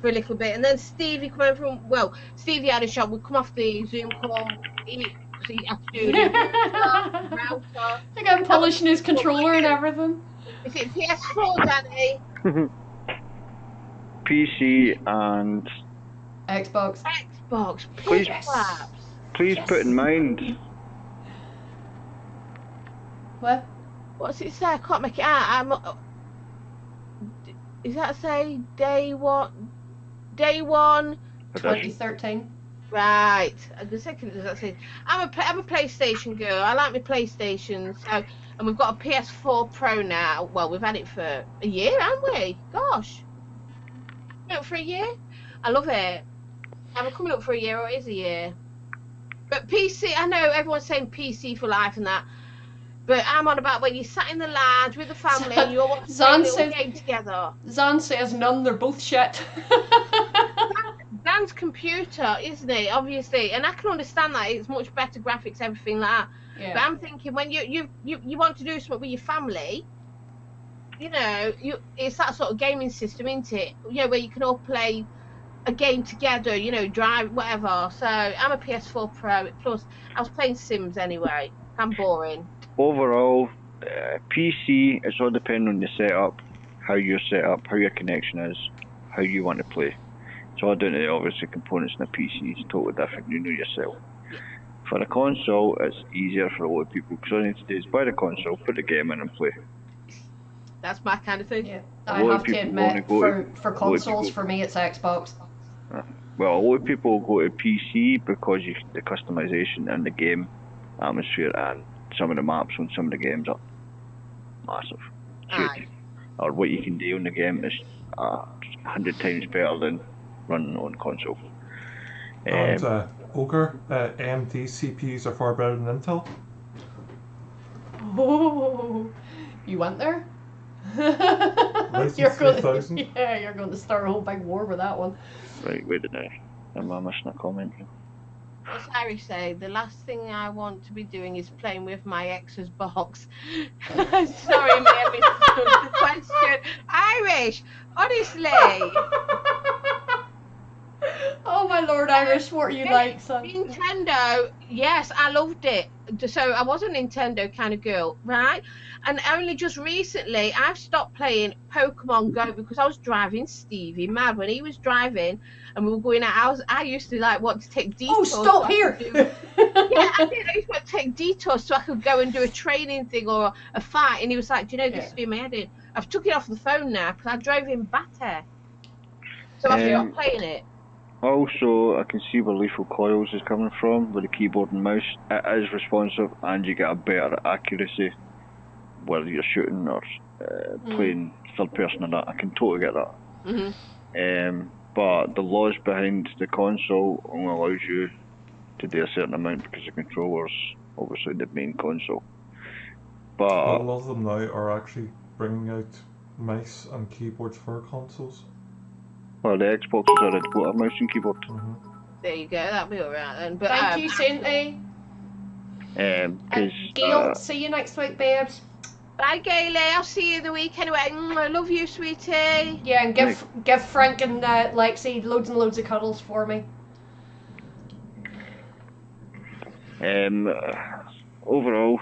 for a little bit, and then Stevie came from. Well, Stevie had a shot. We come off the Zoom call. He had to do it. I think I'm polishing his controller and everything. Is it PS4, Danny? PC and Xbox. Xbox. Please. Claps. Please put in mind. What? What's it say? I can't make it out. Is that say day one? Day one. 2013. Right. The second does that say? I'm a PlayStation girl. I like my PlayStation. So, and we've got a PS4 Pro now. Well, we've had it for a year, haven't we? Gosh, coming up for a year. I love it. I'm coming up for a year, or it is a year. But PC, I know everyone's saying PC for life and that. But I'm on about when you sat in the lounge with the family and you all want to play a little game together. Zan says none, they're both shit. Dan's computer, isn't it? Obviously, and I can understand that it's much better graphics, everything like that. Yeah. But I'm thinking when you want to do something with your family, you know, it's that sort of gaming system, isn't it? You know, where you can all play a game together, you know, drive whatever. So I'm a PS4 Pro. Plus, I was playing Sims anyway. I'm boring. Overall, PC, it's all depending on your setup, how you're set up, how your connection is, how you want to play. It's all down to the obviously components in a PC. It's totally different, you know yourself. For a console, it's easier for a lot of people because all you need to do is buy the console, put the game in and play. That's my kind of thing. Yeah, I have to admit, for consoles, for me it's Xbox. Well, a lot of people go to PC because the customization and the game atmosphere and some of the maps on some of the games are massive. Huge. Or what you can do on the game is 100 times better than running on console. And Ogre, AMD CPUs are far better than Intel. Oh, you went there? You're going to start a whole big war with that one. Right, wait a minute. Am I missing a comment here? What's Irish say? The last thing I want to be doing is playing with my ex's box. Sorry, me, I misunderstood the question. Irish, honestly. Oh my Lord, Irish, what are you like, son? Nintendo, yes, I loved it. So I was a Nintendo kind of girl, right? And only just recently, I've stopped playing Pokemon Go because I was driving Stevie mad when he was driving, and we were going out. I used to like want to take detours. Oh, stop here! Yeah, I did. I used to want to take detours so I could go and do a training thing or a fight. And he was like, "Do you know this is doing my head in?" I've took it off the phone now because I drove him batty. So I've stopped playing it. Also, I can see where Lethal Coils is coming from with the keyboard and mouse. It is responsive and you get a better accuracy whether you're shooting or playing third person or that. I can totally get that. But the laws behind the console only allows you to do a certain amount because the controller's obviously the main console. But a lot of them now are actually bringing out mice and keyboards for consoles. Well, the Xbox has already got a mouse and keyboard. There you go, that'll be alright then. But, thank you, Sainty. Gail, see you next week, babes. Bye, Gailey. I'll see you the week anyway. I love you, sweetie. Yeah, and give Frank and Lexi loads and loads of cuddles for me. Overall,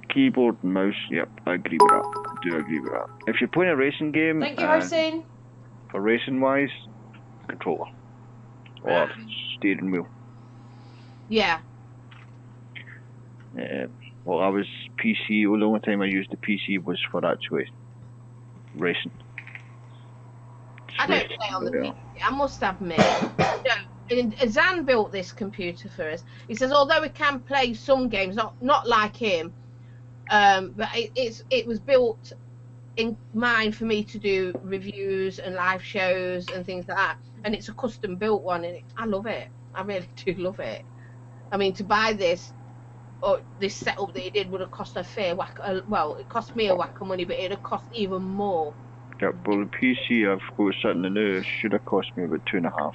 keyboard and mouse, yep, I agree with that. I do agree with that. If you're playing a racing game, thank you, Arsene. For racing wise, controller or steering wheel. Yeah. Well, I was PC. Well, the only time I used the PC was for actually racing. I don't play on the PC. I must admit. Zan built this computer for us. He says, although we can play some games, not like him, but it was built in mind for me to do reviews and live shows and things like that. And it's a custom built one, and I love it. I really do love it. I mean, to buy this, or this setup that he did would have cost a fair whack. Well, it cost me a whack of money, but it'd have cost even more. Yeah, well, the PC I've got sitting in there should have cost me about $2.5,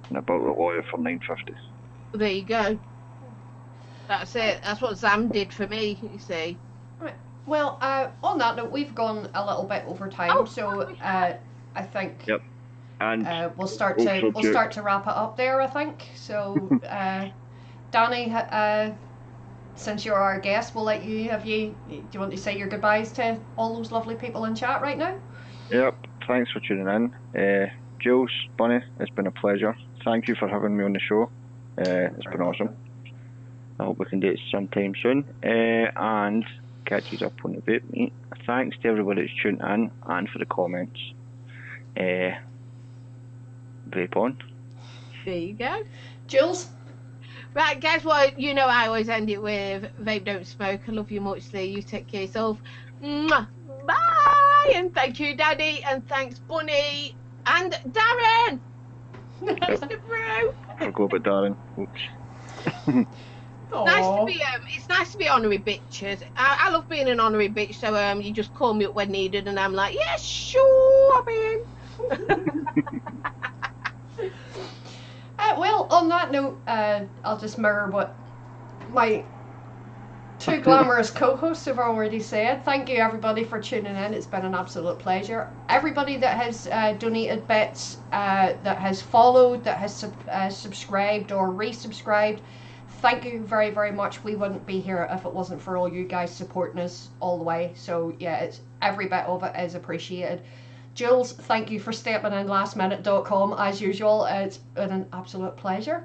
and about the lawyer for $9.50. There you go. That's it. That's what Zam did for me. You see. Right. Well, on that note, we've gone a little bit over time, so I think. Yep. And we'll start to wrap it up there. I think so. Danny, since you're our guest, we'll let you. Do you want to say your goodbyes to all those lovely people in chat right now? Yep. Thanks for tuning in. Jules, Bunny, it's been a pleasure. Thank you for having me on the show. It's been awesome. I hope we can do it sometime soon. And catch you up on the vape meet. Thanks to everybody that's tuned in and for the comments. Vape on. There you go. Jules? Right, guys, well, you know I always end it with vape, don't smoke. I love you muchly. You take care of yourself. Mwah. Bye! And thank you, Daddy. And thanks, Bunny. And Darren! Mr. Brew! Forgot about Darren. Oops. It's nice to be honorary bitches. I love being an honorary bitch, so you just call me up when needed and I'm like, yes, sure, I'll be in. Well, on that note, I'll just mirror what my two glamorous co-hosts have already said. Thank you, everybody, for tuning in. It's been an absolute pleasure. Everybody that has donated bits, that has followed, that has subscribed or resubscribed, thank you very, very much. We wouldn't be here if it wasn't for all you guys supporting us all the way. So, yeah, it's every bit of it is appreciated. Jules, thank you for stepping in lastminute.com as usual. It's been an absolute pleasure.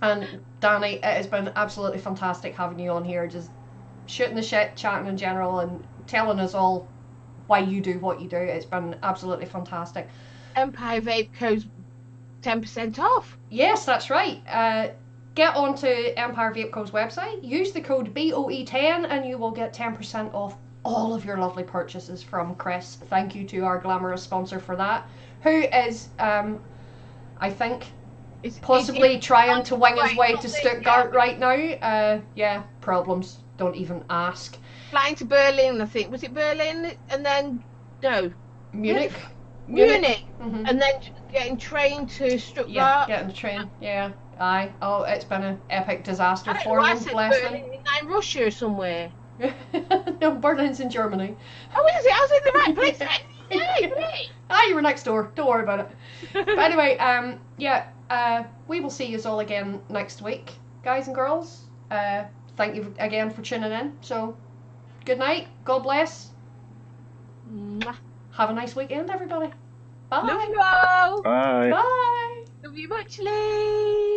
And Danny, it has been absolutely fantastic having you on here, just shooting the shit, chatting in general, and telling us all why you do what you do. It's been absolutely fantastic. Empire Vape codes 10% off. Yes, that's right. Get onto Empire Vape Co's website, use the code BOE10, and you will get 10% off all of your lovely purchases from Chris. Thank you to our glamorous sponsor for that, who is, I think, possibly trying to wing his way to Stuttgart right now. Yeah, problems. Don't even ask. Flying to Berlin, I think. Was it Berlin? And then, no. Munich. Mm-hmm. And then getting trained to Stuttgart. Yeah, getting the train. Yeah. Aye. Oh, it's been an epic disaster for them. Bless them. In Russia or somewhere. No, Berlin's in Germany. Oh, is it? I was in the right place. Ah, you were next door. Don't worry about it. But anyway, we will see you all again next week, guys and girls. Thank you again for tuning in. So, good night. God bless. Mwah. Have a nice weekend, everybody. Bye. Love you all. Bye. Bye. Love you muchly.